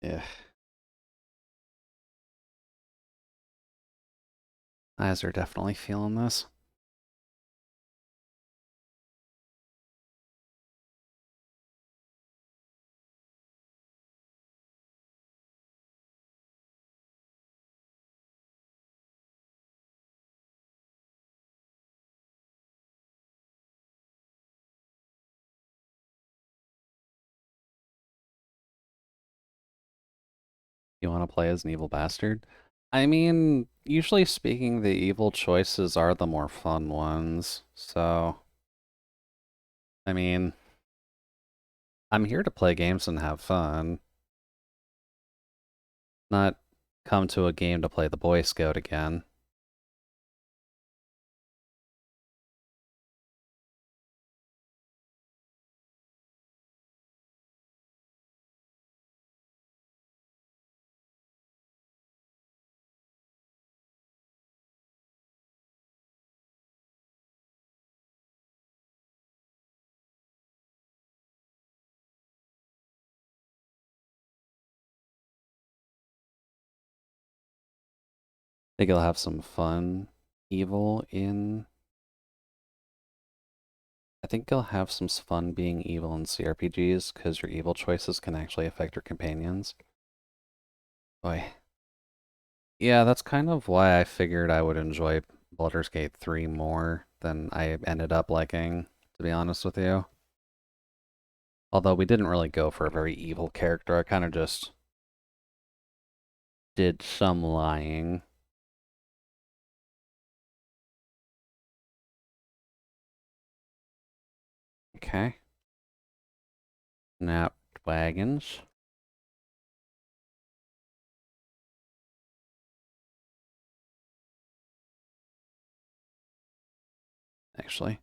Yeah. Eyes are definitely feeling this. You want to play as an evil bastard? I mean, usually speaking, the evil choices are the more fun ones. So, I mean, I'm here to play games and have fun, not come to a game to play the Boy Scout again. Think you'll have some fun evil in. I think you'll have some fun being evil in CRPGs because your evil choices can actually affect your companions. Boy. Yeah, that's kind of why I figured I would enjoy Baldur's Gate 3 more than I ended up liking, to be honest with you. Although we didn't really go for a very evil character, I kind of just did some lying. Okay. Now, wagons. Actually.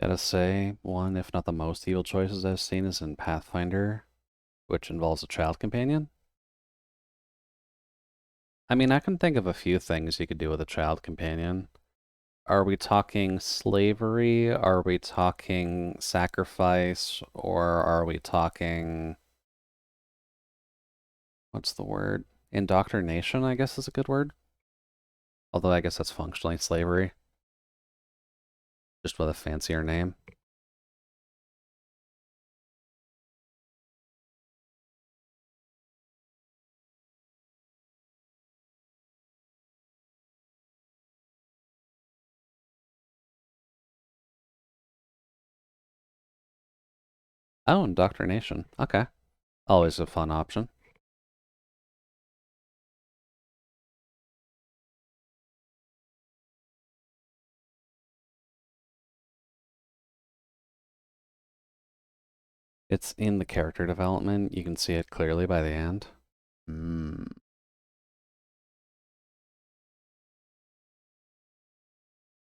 Gotta say, one, if not the most evil choices I've seen is in Pathfinder, which involves a child companion. I mean, I can think of a few things you could do with a child companion. Are we talking slavery? Are we talking sacrifice? Or are we talking, what's the word? Indoctrination, I guess is a good word. Although I guess that's functionally slavery, just with a fancier name. Oh, indoctrination. Okay. Always a fun option. It's in the character development. You can see it clearly by the end. Hmm.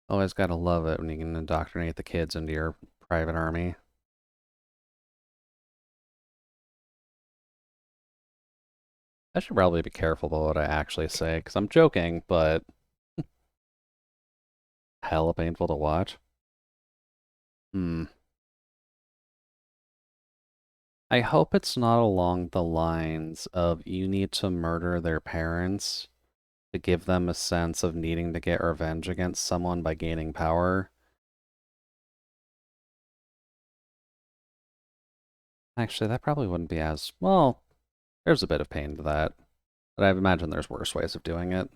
Always gotta love it when you can indoctrinate the kids into your private army. I should probably be careful about what I actually say, because I'm joking, but hella painful to watch. Hmm. I hope it's not along the lines of you need to murder their parents to give them a sense of needing to get revenge against someone by gaining power. Actually, that probably wouldn't be as well. There's a bit of pain to that, but I imagine there's worse ways of doing it.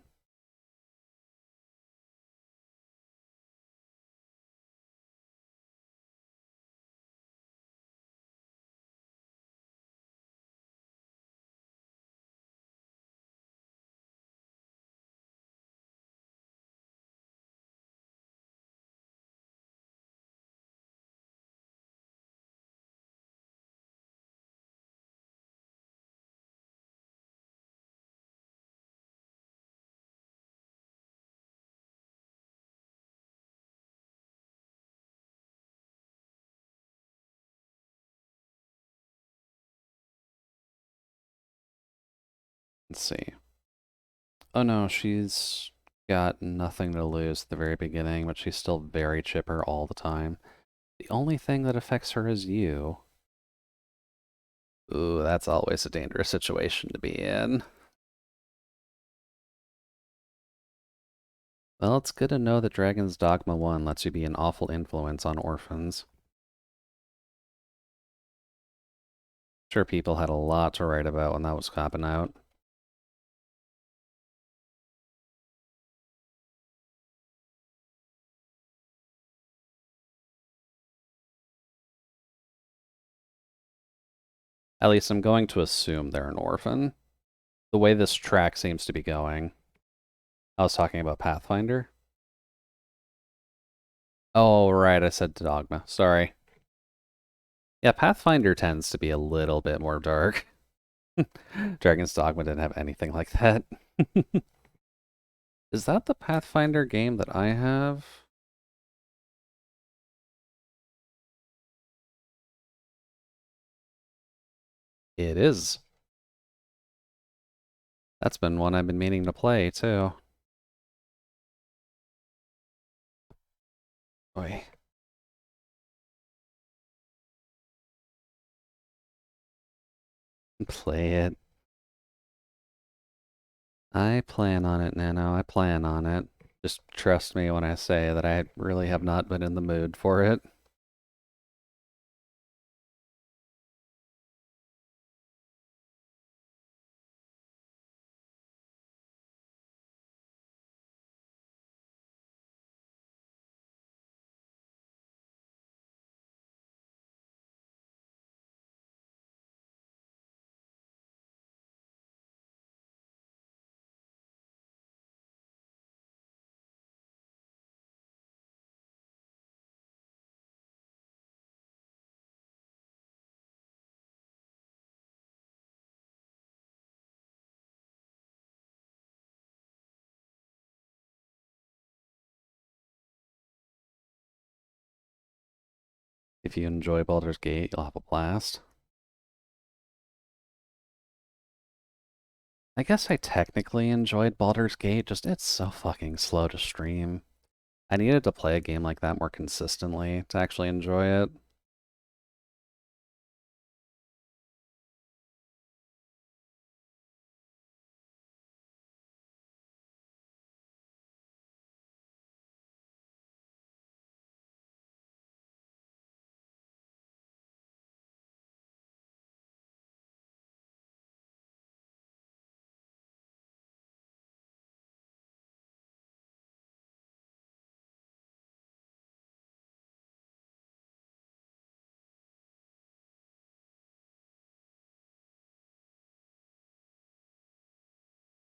Let's see. Oh no, she's got nothing to lose at the very beginning, but she's still very chipper all the time. The only thing that affects her is you. Ooh, that's always a dangerous situation to be in. Well, it's good to know that Dragon's Dogma 1 lets you be an awful influence on orphans. Sure, people had a lot to write about when that was copping out. At least I'm going to assume they're an orphan. The way this track seems to be going. I was talking about Pathfinder. Oh, right, I said Dogma. Sorry. Yeah, Pathfinder tends to be a little bit more dark. Dragon's Dogma didn't have anything like that. Is that the Pathfinder game that I have? It is. That's been one I've been meaning to play, too. Boy, play it. I plan on it, Nano. I plan on it. Just trust me when I say that I really have not been in the mood for it. If you enjoy Baldur's Gate, you'll have a blast. I guess I technically enjoyed Baldur's Gate, just it's so fucking slow to stream. I needed to play a game like that more consistently to actually enjoy it.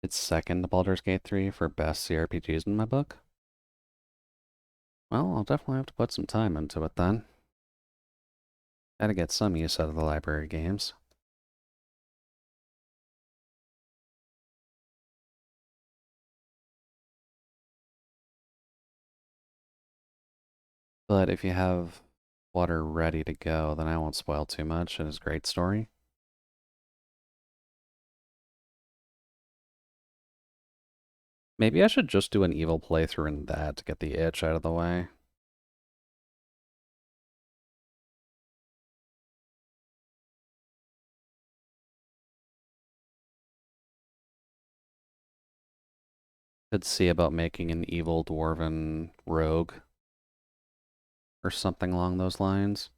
It's second to Baldur's Gate 3 for best CRPGs in my book. Well, I'll definitely have to put some time into it then. Gotta get some use out of the library games. But if you have water ready to go, then I won't spoil too much. It is a great story. Maybe I should just do an evil playthrough in that to get the itch out of the way. Could see about making an evil dwarven rogue or something along those lines.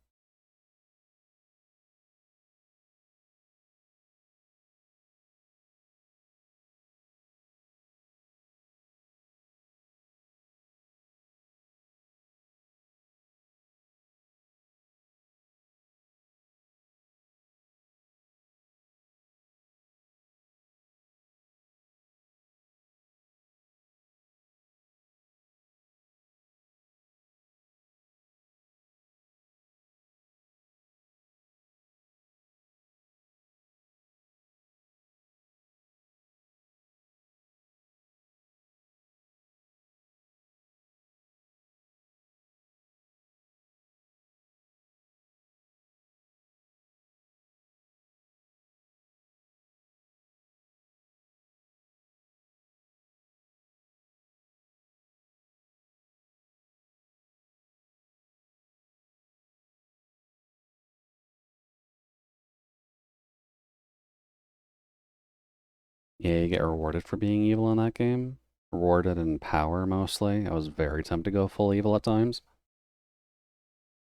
Yeah, you get rewarded for being evil in that game. Rewarded in power mostly. I was very tempted to go full evil at times.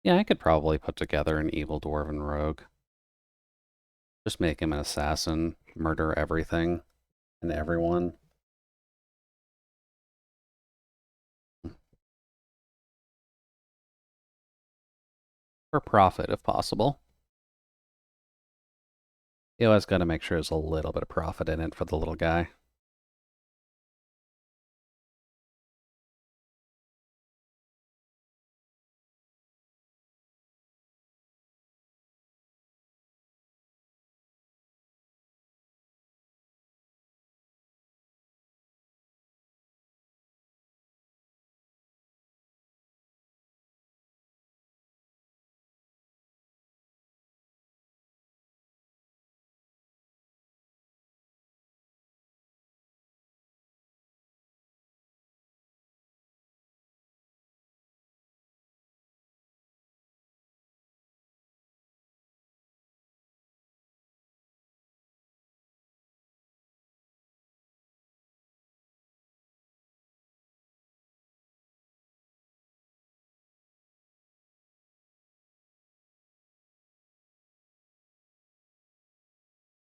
Yeah, I could probably put together an evil dwarven rogue. Just make him an assassin, murder everything and everyone. For profit, if possible. You always gotta make sure there's a little bit of profit in it for the little guy.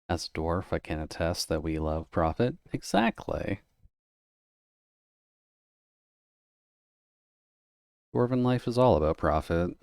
As a dwarf, I can attest that we love profit. Exactly. Dwarven life is all about profit.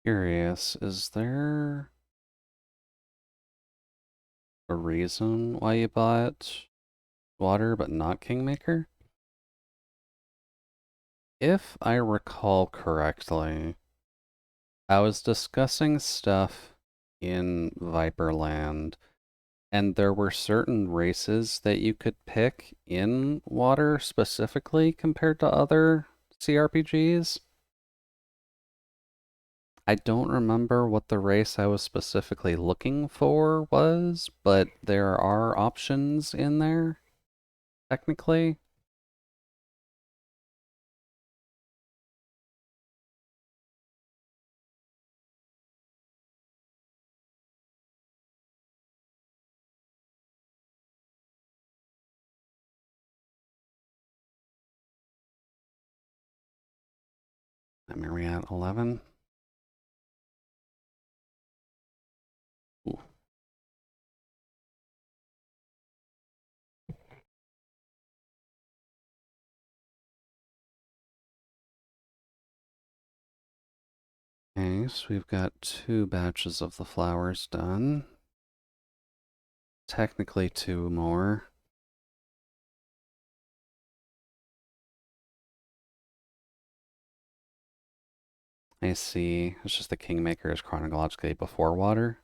Curious, is there a reason why you bought water but not Kingmaker? If I recall correctly, I was discussing stuff in Viperland, and there were certain races that you could pick in water specifically compared to other CRPGs. I don't remember what the race I was specifically looking for was, but there are options in there, technically. Where are we at? 11? Ooh. Okay, so we've got 2 batches of the flowers done. Technically 2 more. I see. It's just the Kingmaker is chronologically before water,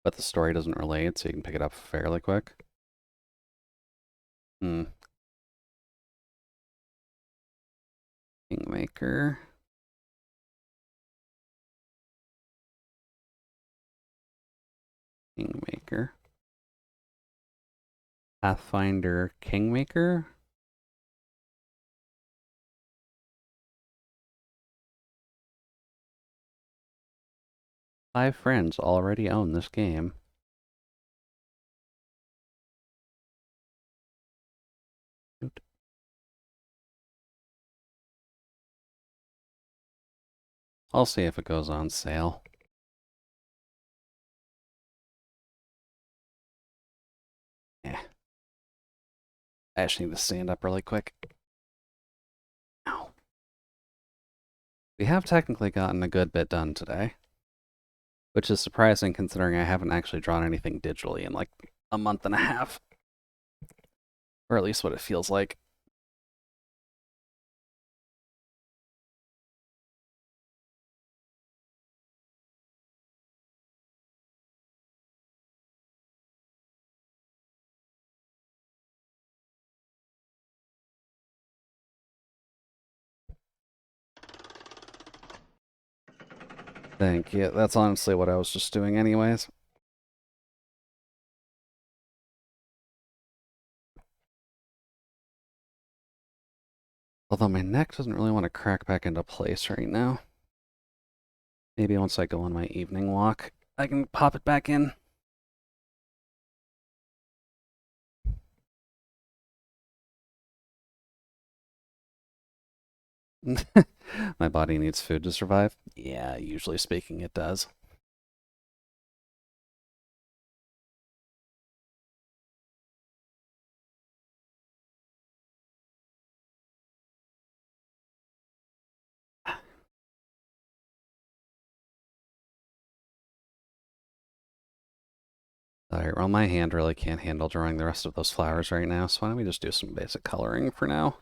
but the story doesn't relate, so you can pick it up fairly quick. Hmm. Kingmaker. Kingmaker. Pathfinder Kingmaker? 5 friends already own this game. I'll see if it goes on sale. Yeah. I actually need to stand up really quick. Ow. We have technically gotten a good bit done today, which is surprising considering I haven't actually drawn anything digitally in like a month and a half. Or at least what it feels like. Thank you. That's honestly what I was just doing anyways. Although my neck doesn't really want to crack back into place right now. Maybe once I go on my evening walk, I can pop it back in. My body needs food to survive. Yeah, usually speaking, it does. Alright, well, my hand really can't handle drawing the rest of those flowers right now, so why don't we just do some basic coloring for now?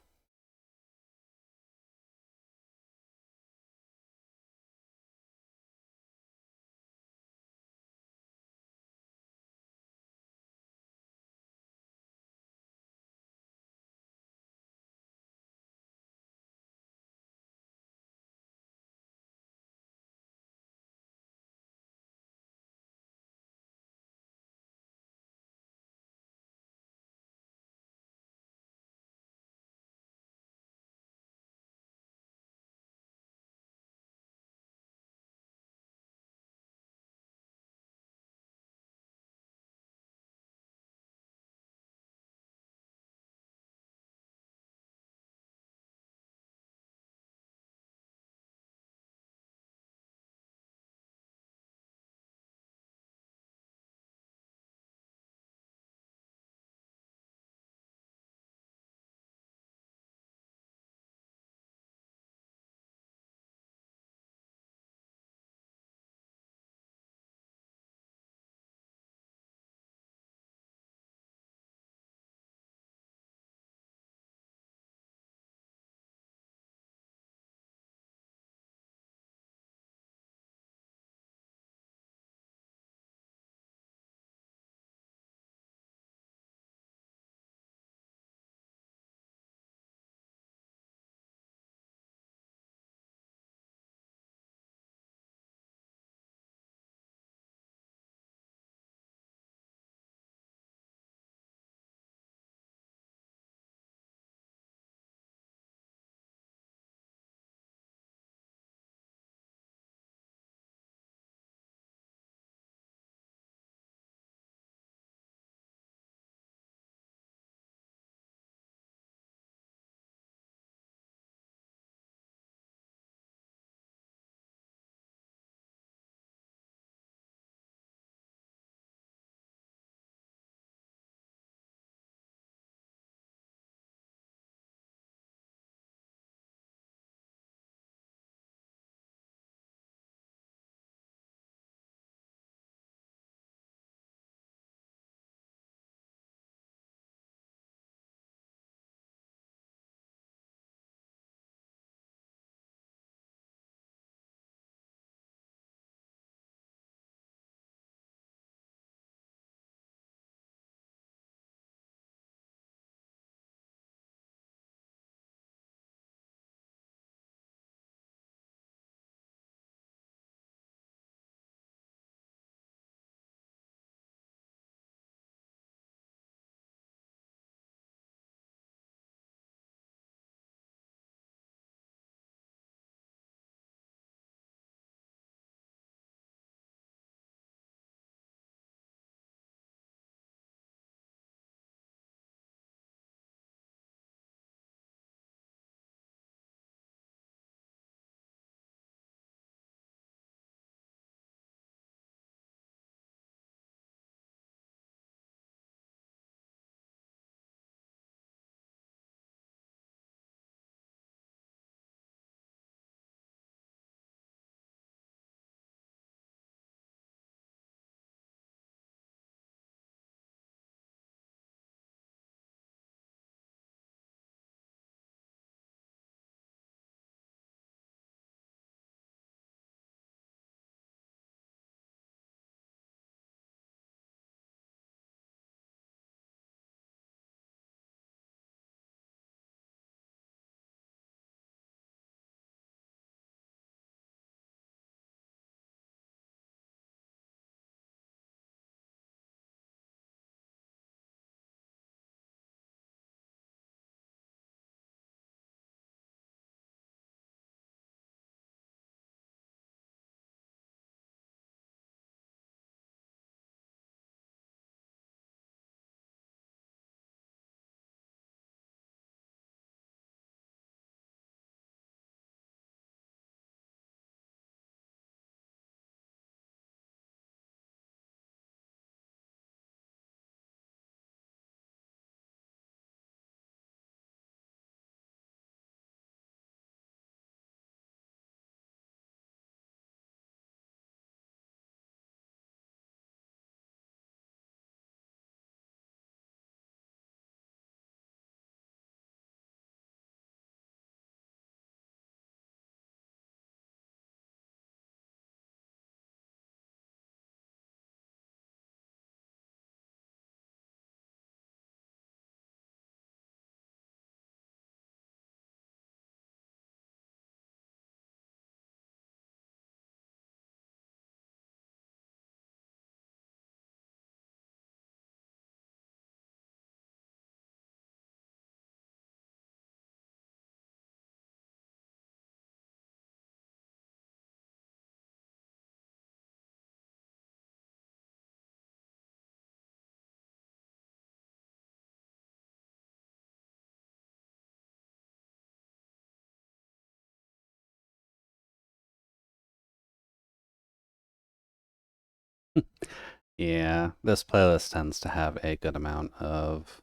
Yeah, this playlist tends to have a good amount of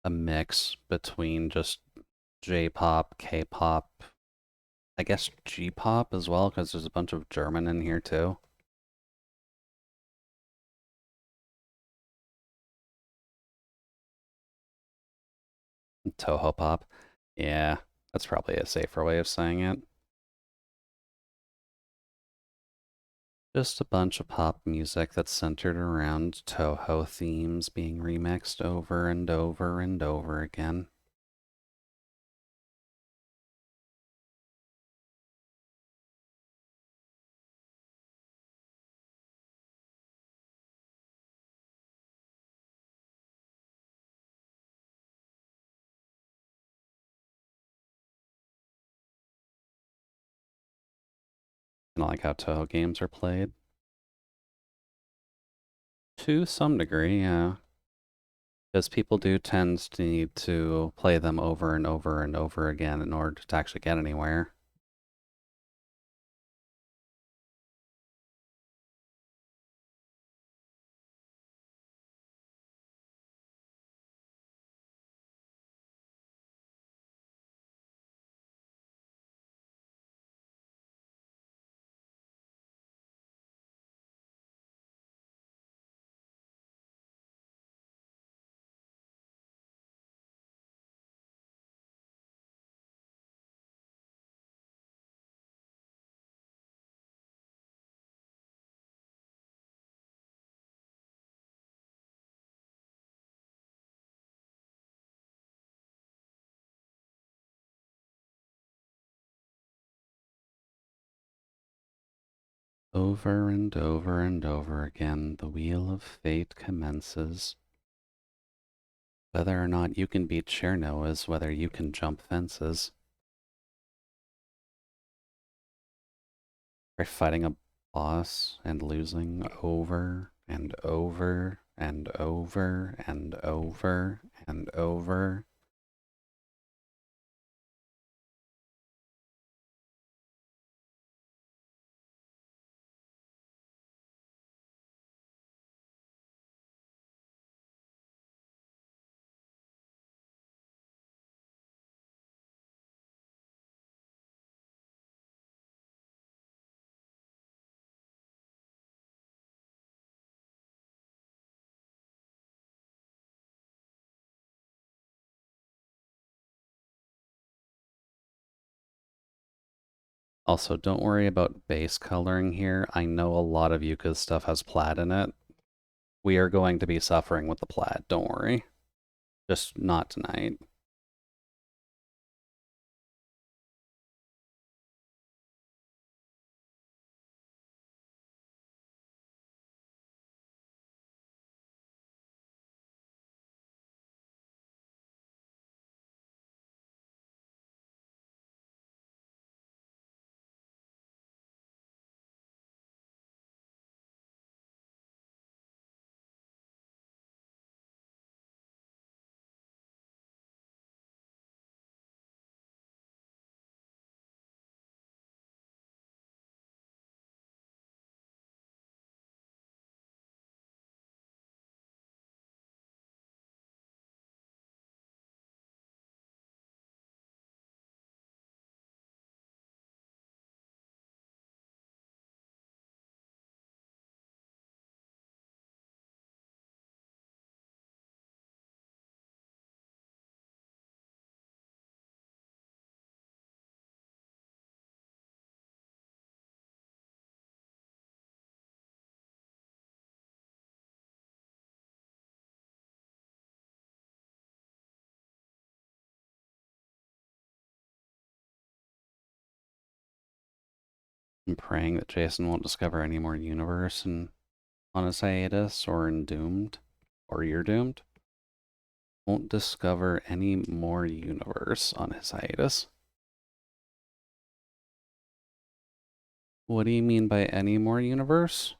a mix between just J-pop, K-pop, I guess G-pop as well, because there's a bunch of German in here too. Toho pop. Yeah, that's probably a safer way of saying it. Just a bunch of pop music that's centered around Toho themes being remixed over and over and over again. And I like how Toho games are played. To some degree, yeah. Because people do tend to need to play them over and over and over again in order to actually get anywhere. Over and over and over again, the wheel of fate commences. Whether or not you can beat Cherno is whether you can jump fences. By fighting a boss and losing over and over and over and over and over. Also, don't worry about base coloring here. I know a lot of Yuka's stuff has plaid in it. We are going to be suffering with the plaid, don't worry. Just not tonight. I'm praying that Jason won't discover any more universe on his hiatus or in Doomed, or You're Doomed. Won't discover any more universe on his hiatus. What do you mean by any more universe?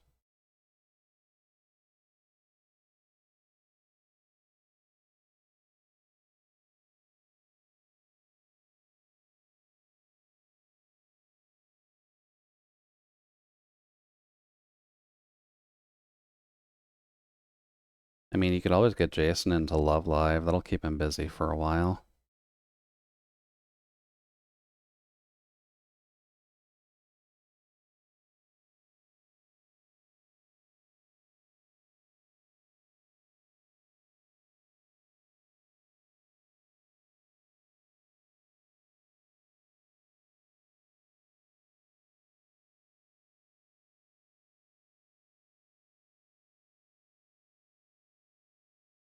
I mean, you could always get Jason into Love Live. That'll keep him busy for a while.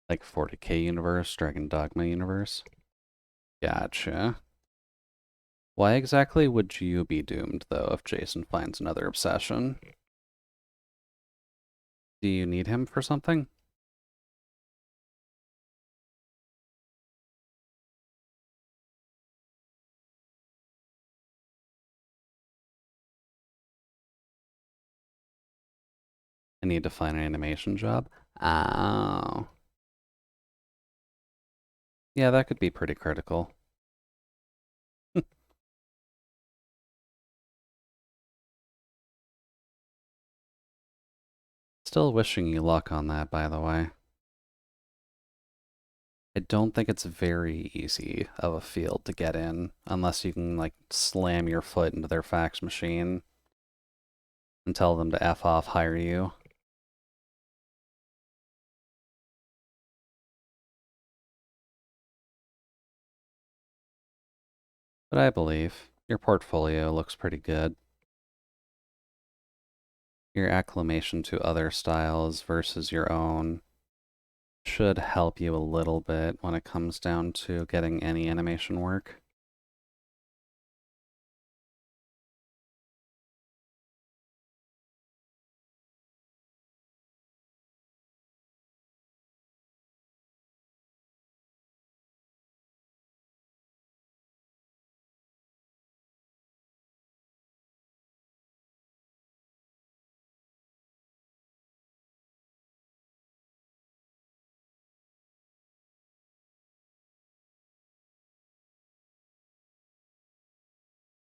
Like 40k universe, Dragon Dogma universe. Gotcha. Why exactly would you be doomed, though, if Jason finds another obsession? Do you need him for something? I need to find an animation job? Oh. Yeah, that could be pretty critical. Still wishing you luck on that, by the way. I don't think it's very easy of a field to get in unless you can, like, slam your foot into their fax machine and tell them to F off, hire you. But I believe your portfolio looks pretty good. Your acclimation to other styles versus your own should help you a little bit when it comes down to getting any animation work.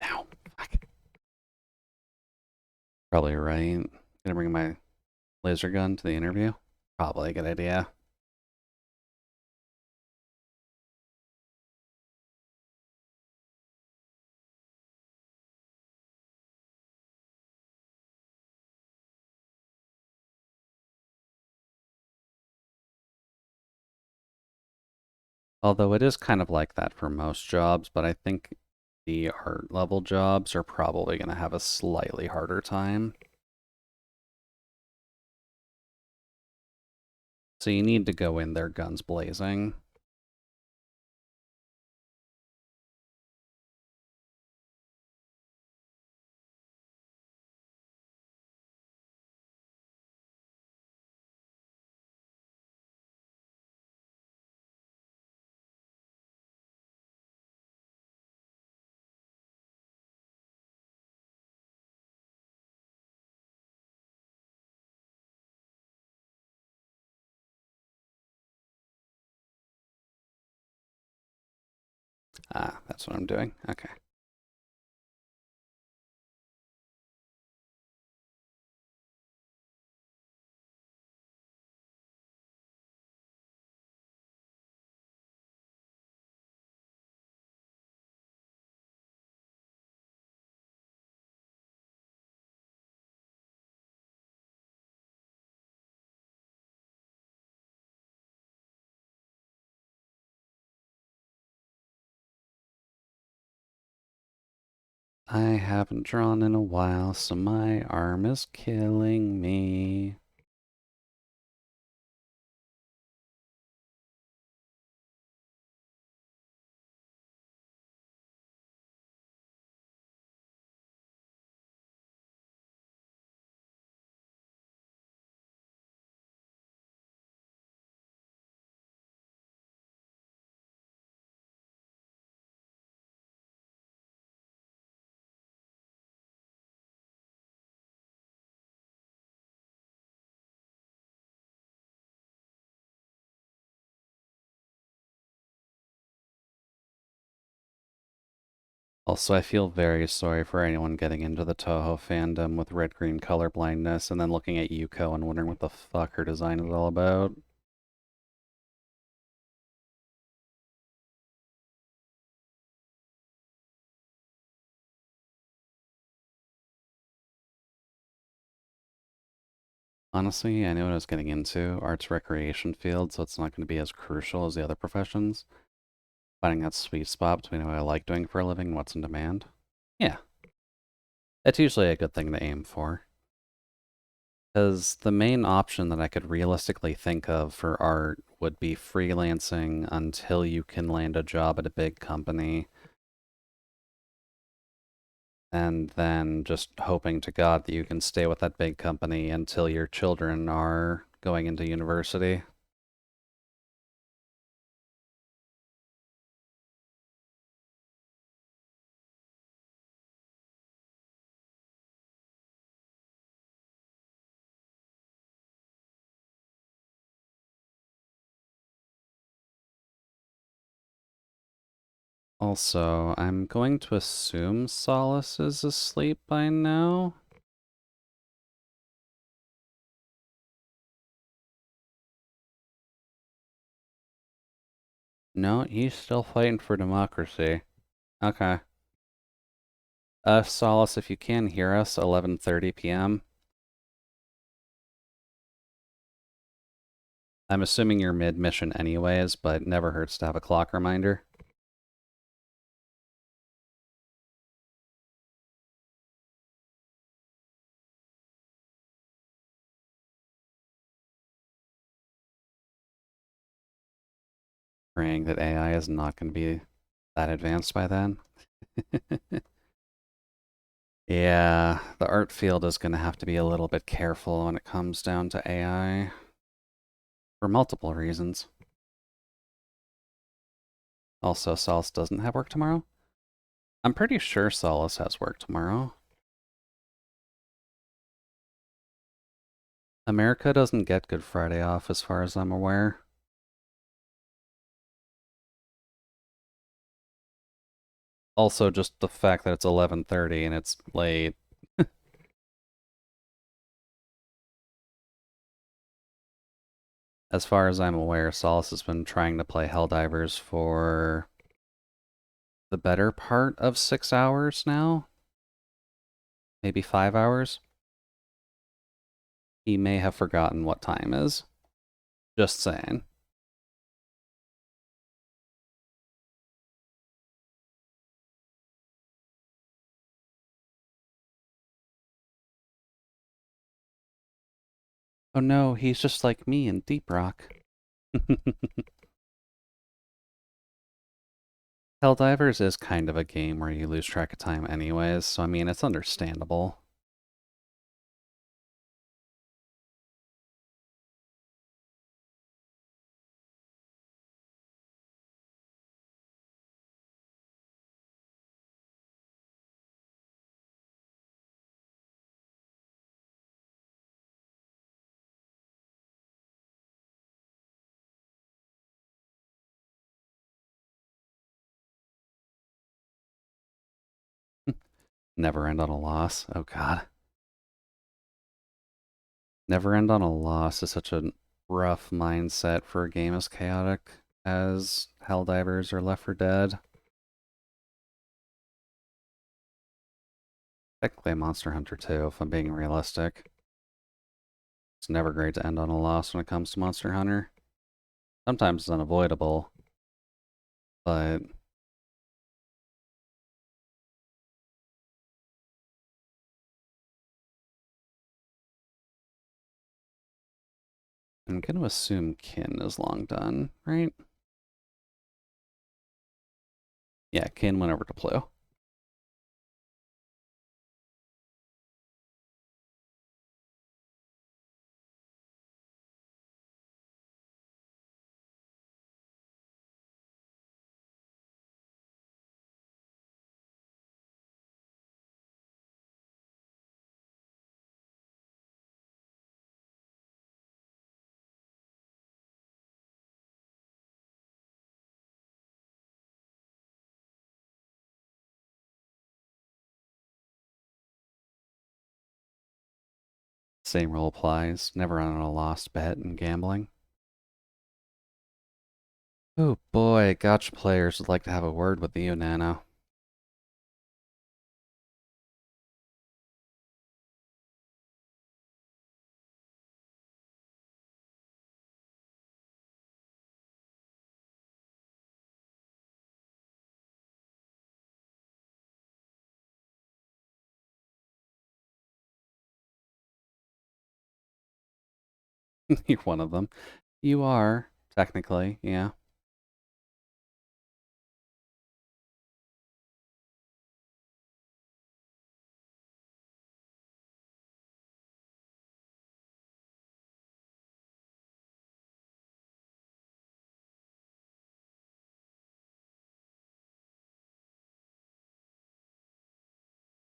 Ow, fuck. Probably right. Gonna bring my laser gun to the interview? Probably a good idea. Although it is kind of like that for most jobs, but I think the art level jobs are probably going to have a slightly harder time. So you need to go in there guns blazing. Ah, that's what I'm doing. Okay. I haven't drawn in a while, so my arm is killing me. Also, I feel very sorry for anyone getting into the Toho fandom with red-green color blindness and then looking at Yuko and wondering what the fuck her design is all about. Honestly, I knew what I was getting into. Arts recreation field, so it's not going to be as crucial as the other professions. Finding that sweet spot between what I like doing for a living and what's in demand. Yeah, it's usually a good thing to aim for. Because the main option that I could realistically think of for art would be freelancing until you can land a job at a big company, and then just hoping to God that you can stay with that big company until your children are going into university. Also, I'm going to assume Solace is asleep by now. No, he's still fighting for democracy. Okay. Solace, if you can hear us, 11:30 p.m. I'm assuming you're mid-mission anyways, but never hurts to have a clock reminder. Praying that AI is not going to be that advanced by then. Yeah, the art field is going to have to be a little bit careful when it comes down to AI. For multiple reasons. Also, Solace doesn't have work tomorrow? I'm pretty sure Solace has work tomorrow. America doesn't get Good Friday off as far as I'm aware. Also, just the fact that it's 11:30 and it's late. As far as I'm aware, Solace has been trying to play Helldivers for the better part of 6 hours now. Maybe 5 hours. He may have forgotten what time is. Just saying. Oh no, he's just like me in Deep Rock. Helldivers is kind of a game where you lose track of time anyways, so I mean, it's understandable. Never end on a loss. Oh god. Never end on a loss is such a rough mindset for a game as chaotic as Helldivers or Left 4 Dead. Technically Monster Hunter too, if I'm being realistic. It's never great to end on a loss when it comes to Monster Hunter. Sometimes it's unavoidable, but I'm going to assume Kin is long done, right? Yeah, Kin went over to Plu. Same rule applies. Never on a lost bet in gambling. Oh boy, gotcha players would like to have a word with you, Nano. You're one of them. You are, technically, yeah.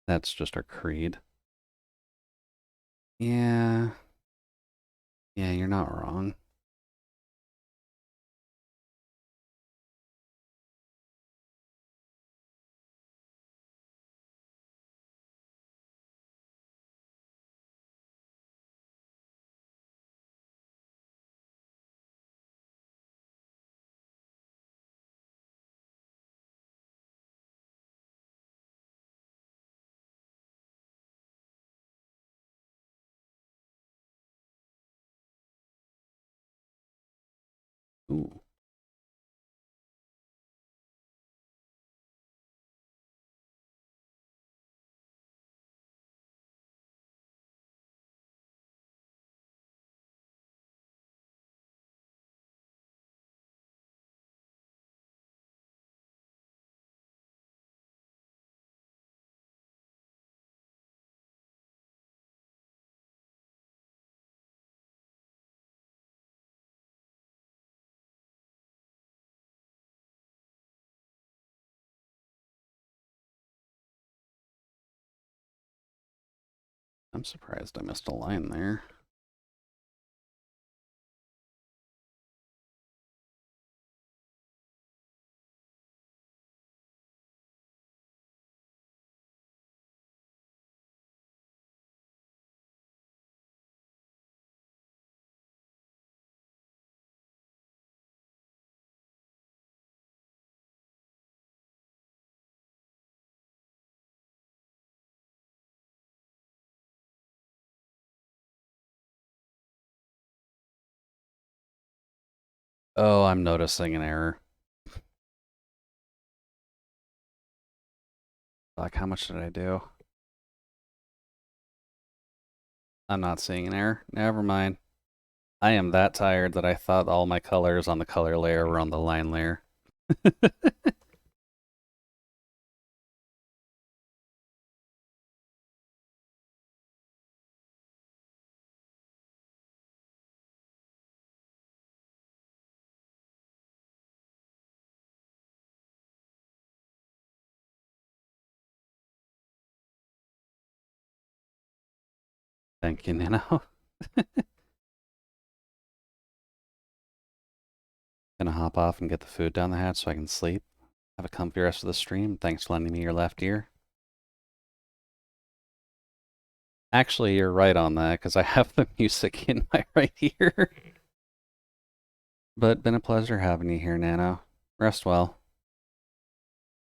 That's just our creed. Yeah. Yeah, you're not wrong. Ooh. I'm surprised I missed a line there. Oh, I'm noticing an error. Fuck, how much did I do? I'm not seeing an error. Never mind. I am that tired that I thought all my colors on the color layer were on the line layer. Thank you, Nano. Gonna hop off and get the food down the hatch so I can sleep. Have a comfy rest of the stream. Thanks for lending me your left ear. Actually, you're right on that, because I have the music in my right ear. But been a pleasure having you here, Nano. Rest well.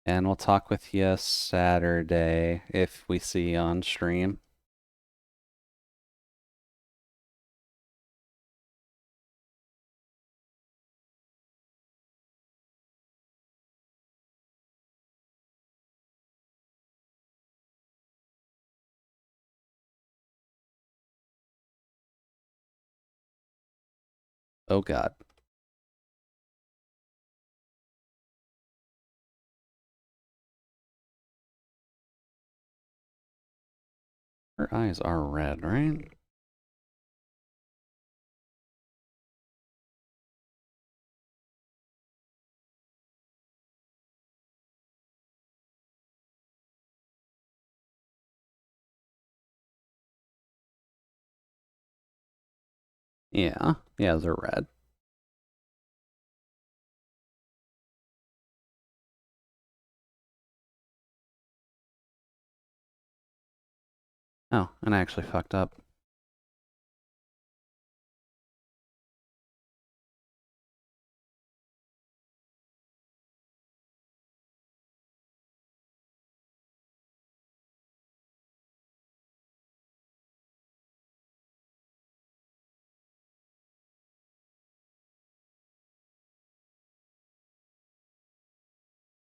And we'll talk with you Saturday if we see you on stream. Oh god. Her eyes are red, right? Yeah. Yeah, they're red. Oh, and I actually fucked up.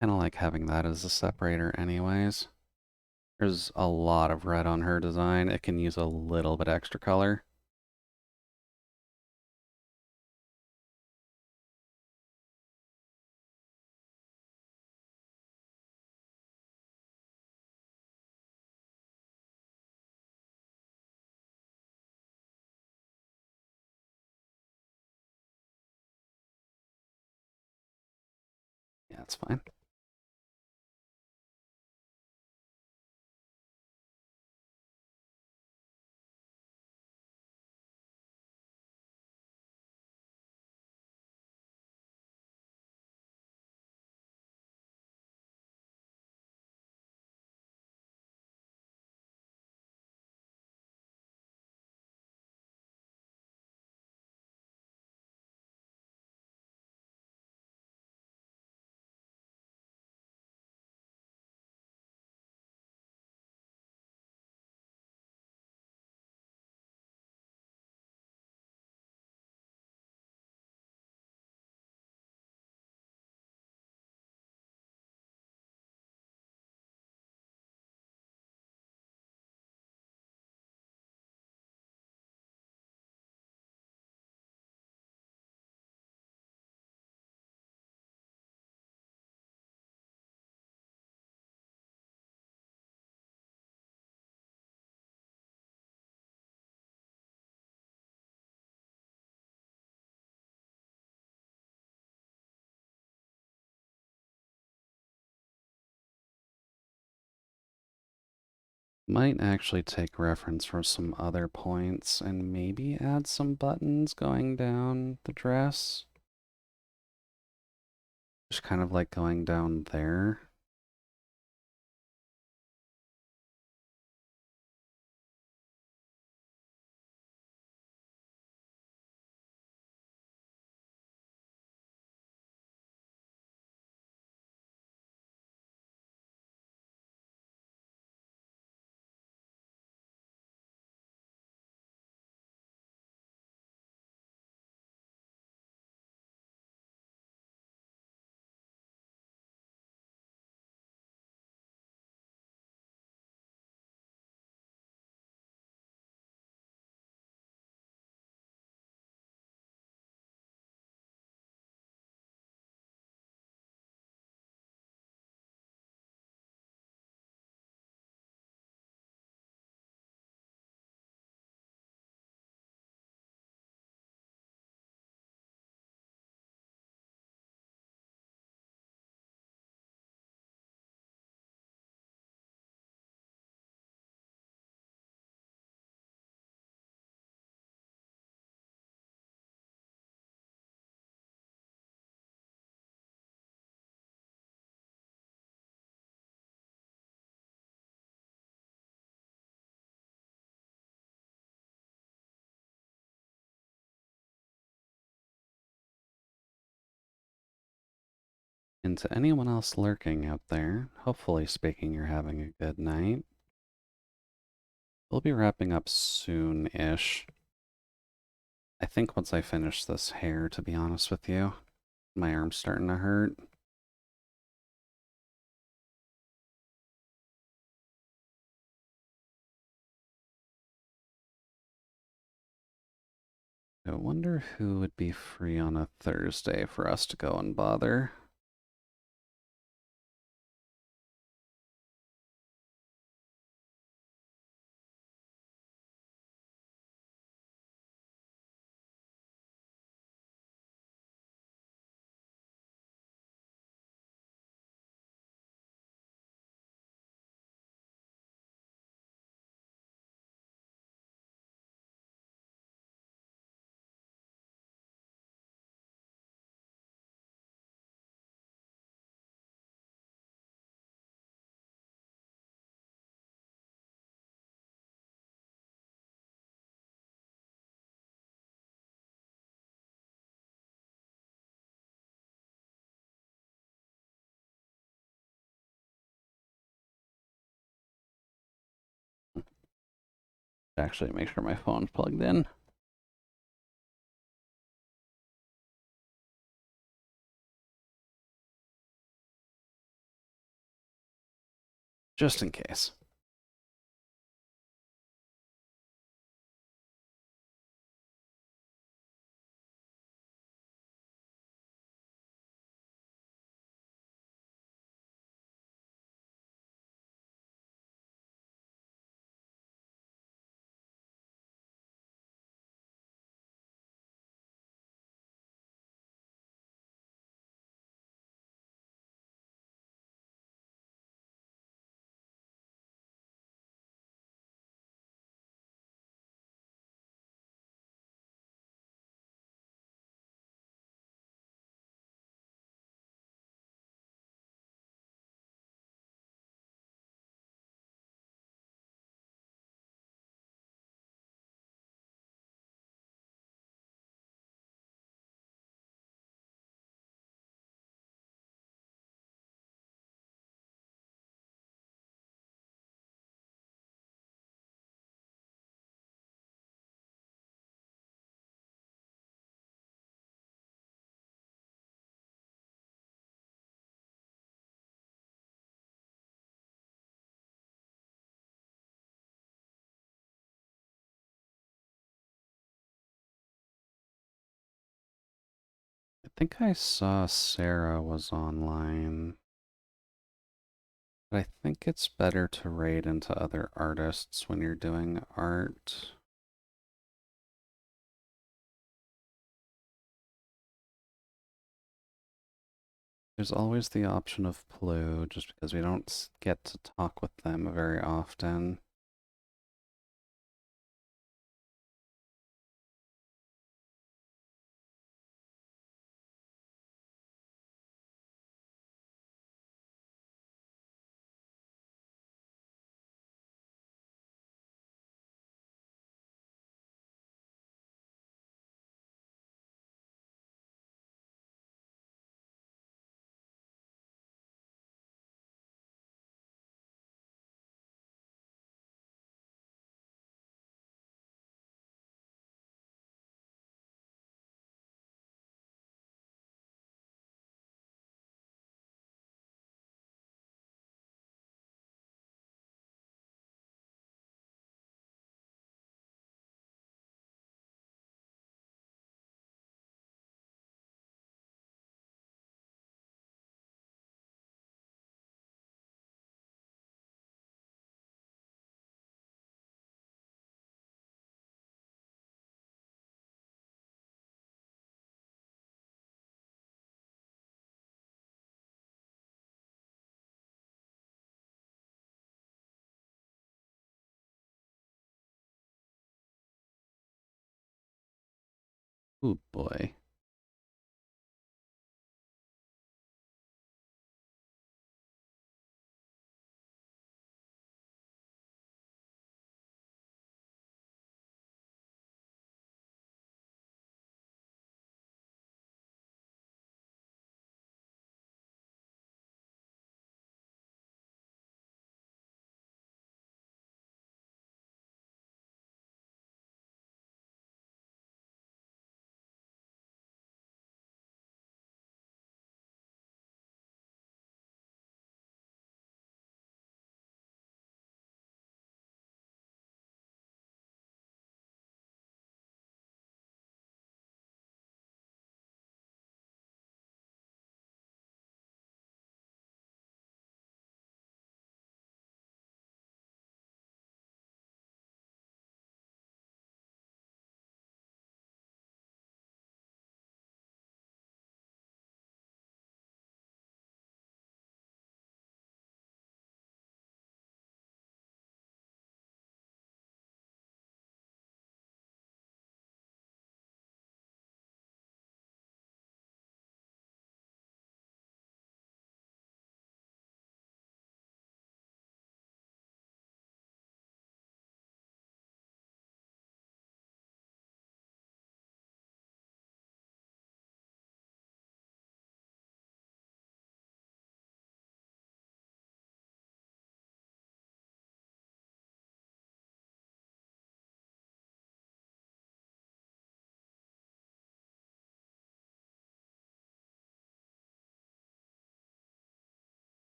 Kind of like having that as a separator anyways. There's a lot of red on her design. It can use a little bit extra color. That's fine. Might actually take reference from some other points and maybe add some buttons going down the dress. Just kind of like going down there. And to anyone else lurking out there, hopefully speaking you're having a good night. We'll be wrapping up soon-ish. I think once I finish this hair, to be honest with you, my arm's starting to hurt. I wonder who would be free on a Thursday for us to go and bother. Actually, make sure my phone's plugged in. Just in case. think I saw Sarah was online. But I think it's better to raid into other artists when you're doing art. There's always the option of Plu, just because we don't get to talk with them very often. Oh boy.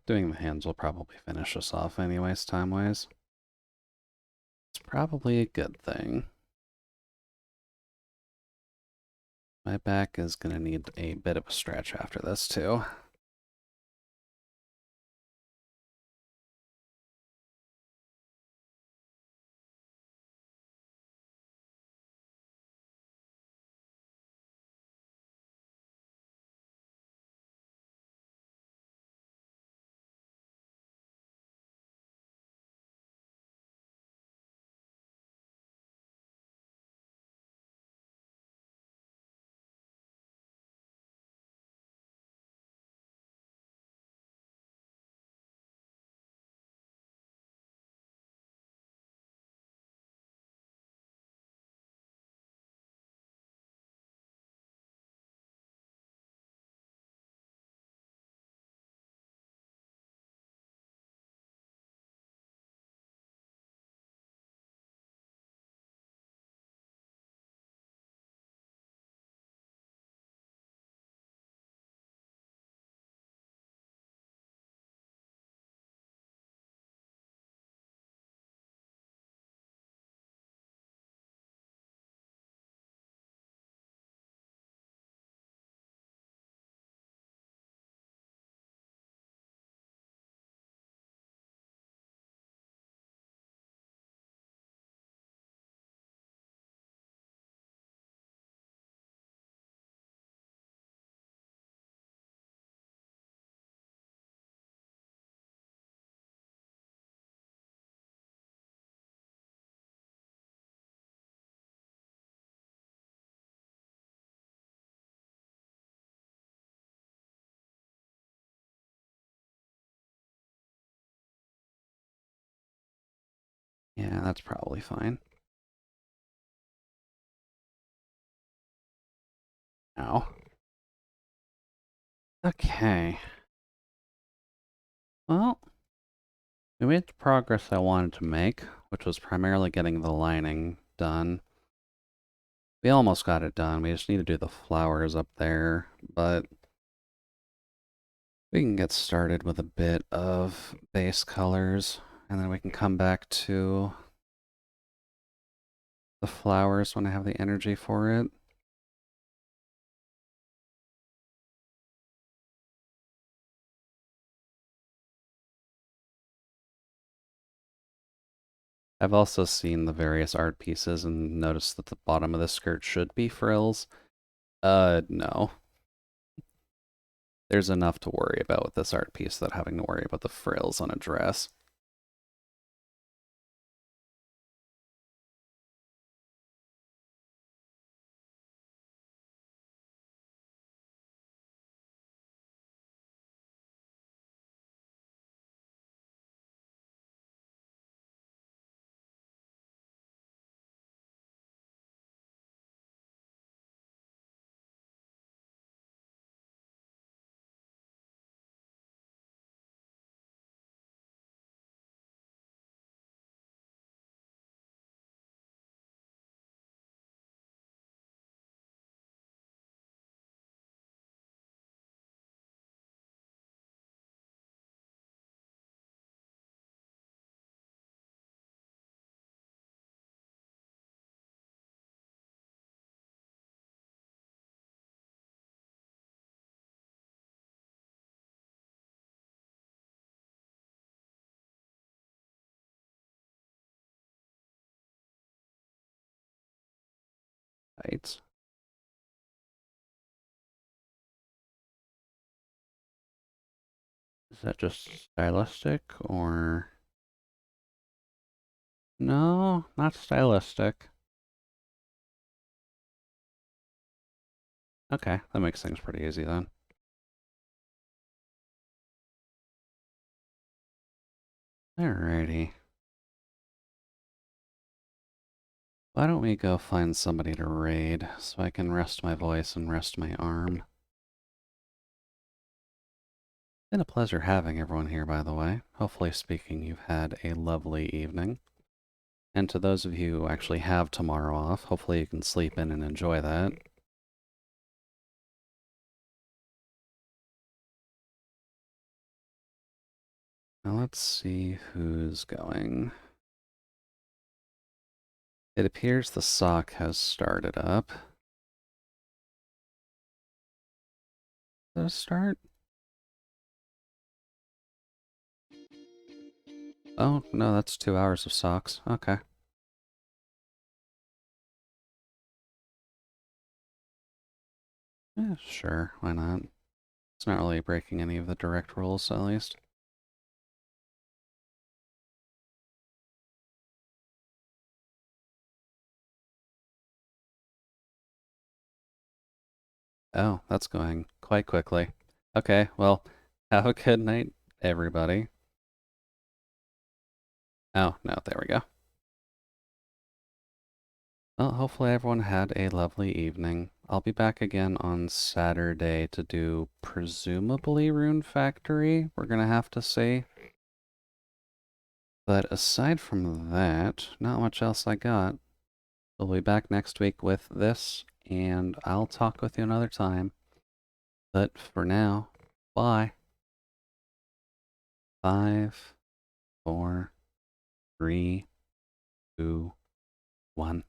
doing the hands will probably finish us off anyways, time-wise. It's probably a good thing. My back is going to need a bit of a stretch after this, too. Yeah, that's probably fine. Ow. Okay. Well, we made the progress I wanted to make, which was primarily getting the lining done. We almost got it done. We just need to do the flowers up there, but we can get started with a bit of base colors, and then we can come back to the flowers when I have the energy for it. I've also seen the various art pieces and noticed that the bottom of the skirt should be frills. No. There's enough to worry about with this art piece without having to worry about the frills on a dress. Right? Is that just stylistic or... No, not stylistic. Okay, that makes things pretty easy then. Alrighty. Why don't we go find somebody to raid so I can rest my voice and rest my arm. Been a pleasure having everyone here, by the way. Hopefully speaking, you've had a lovely evening. And to those of you who actually have tomorrow off, hopefully you can sleep in and enjoy that. Now let's see who's going. It appears the sock has started up. Did it start? Oh, no, that's 2 hours of socks. Okay. Yeah, sure, why not? It's not really breaking any of the direct rules, at least. Oh, that's going quite quickly. Okay, well, have a good night, everybody. Oh, no, there we go. Well, hopefully everyone had a lovely evening. I'll be back again on Saturday to do presumably Rune Factory. We're gonna have to see. But aside from that, not much else I got. We'll be back next week with this, and I'll talk with you another time. But for now, bye. 5, 4, 3, 2, 1.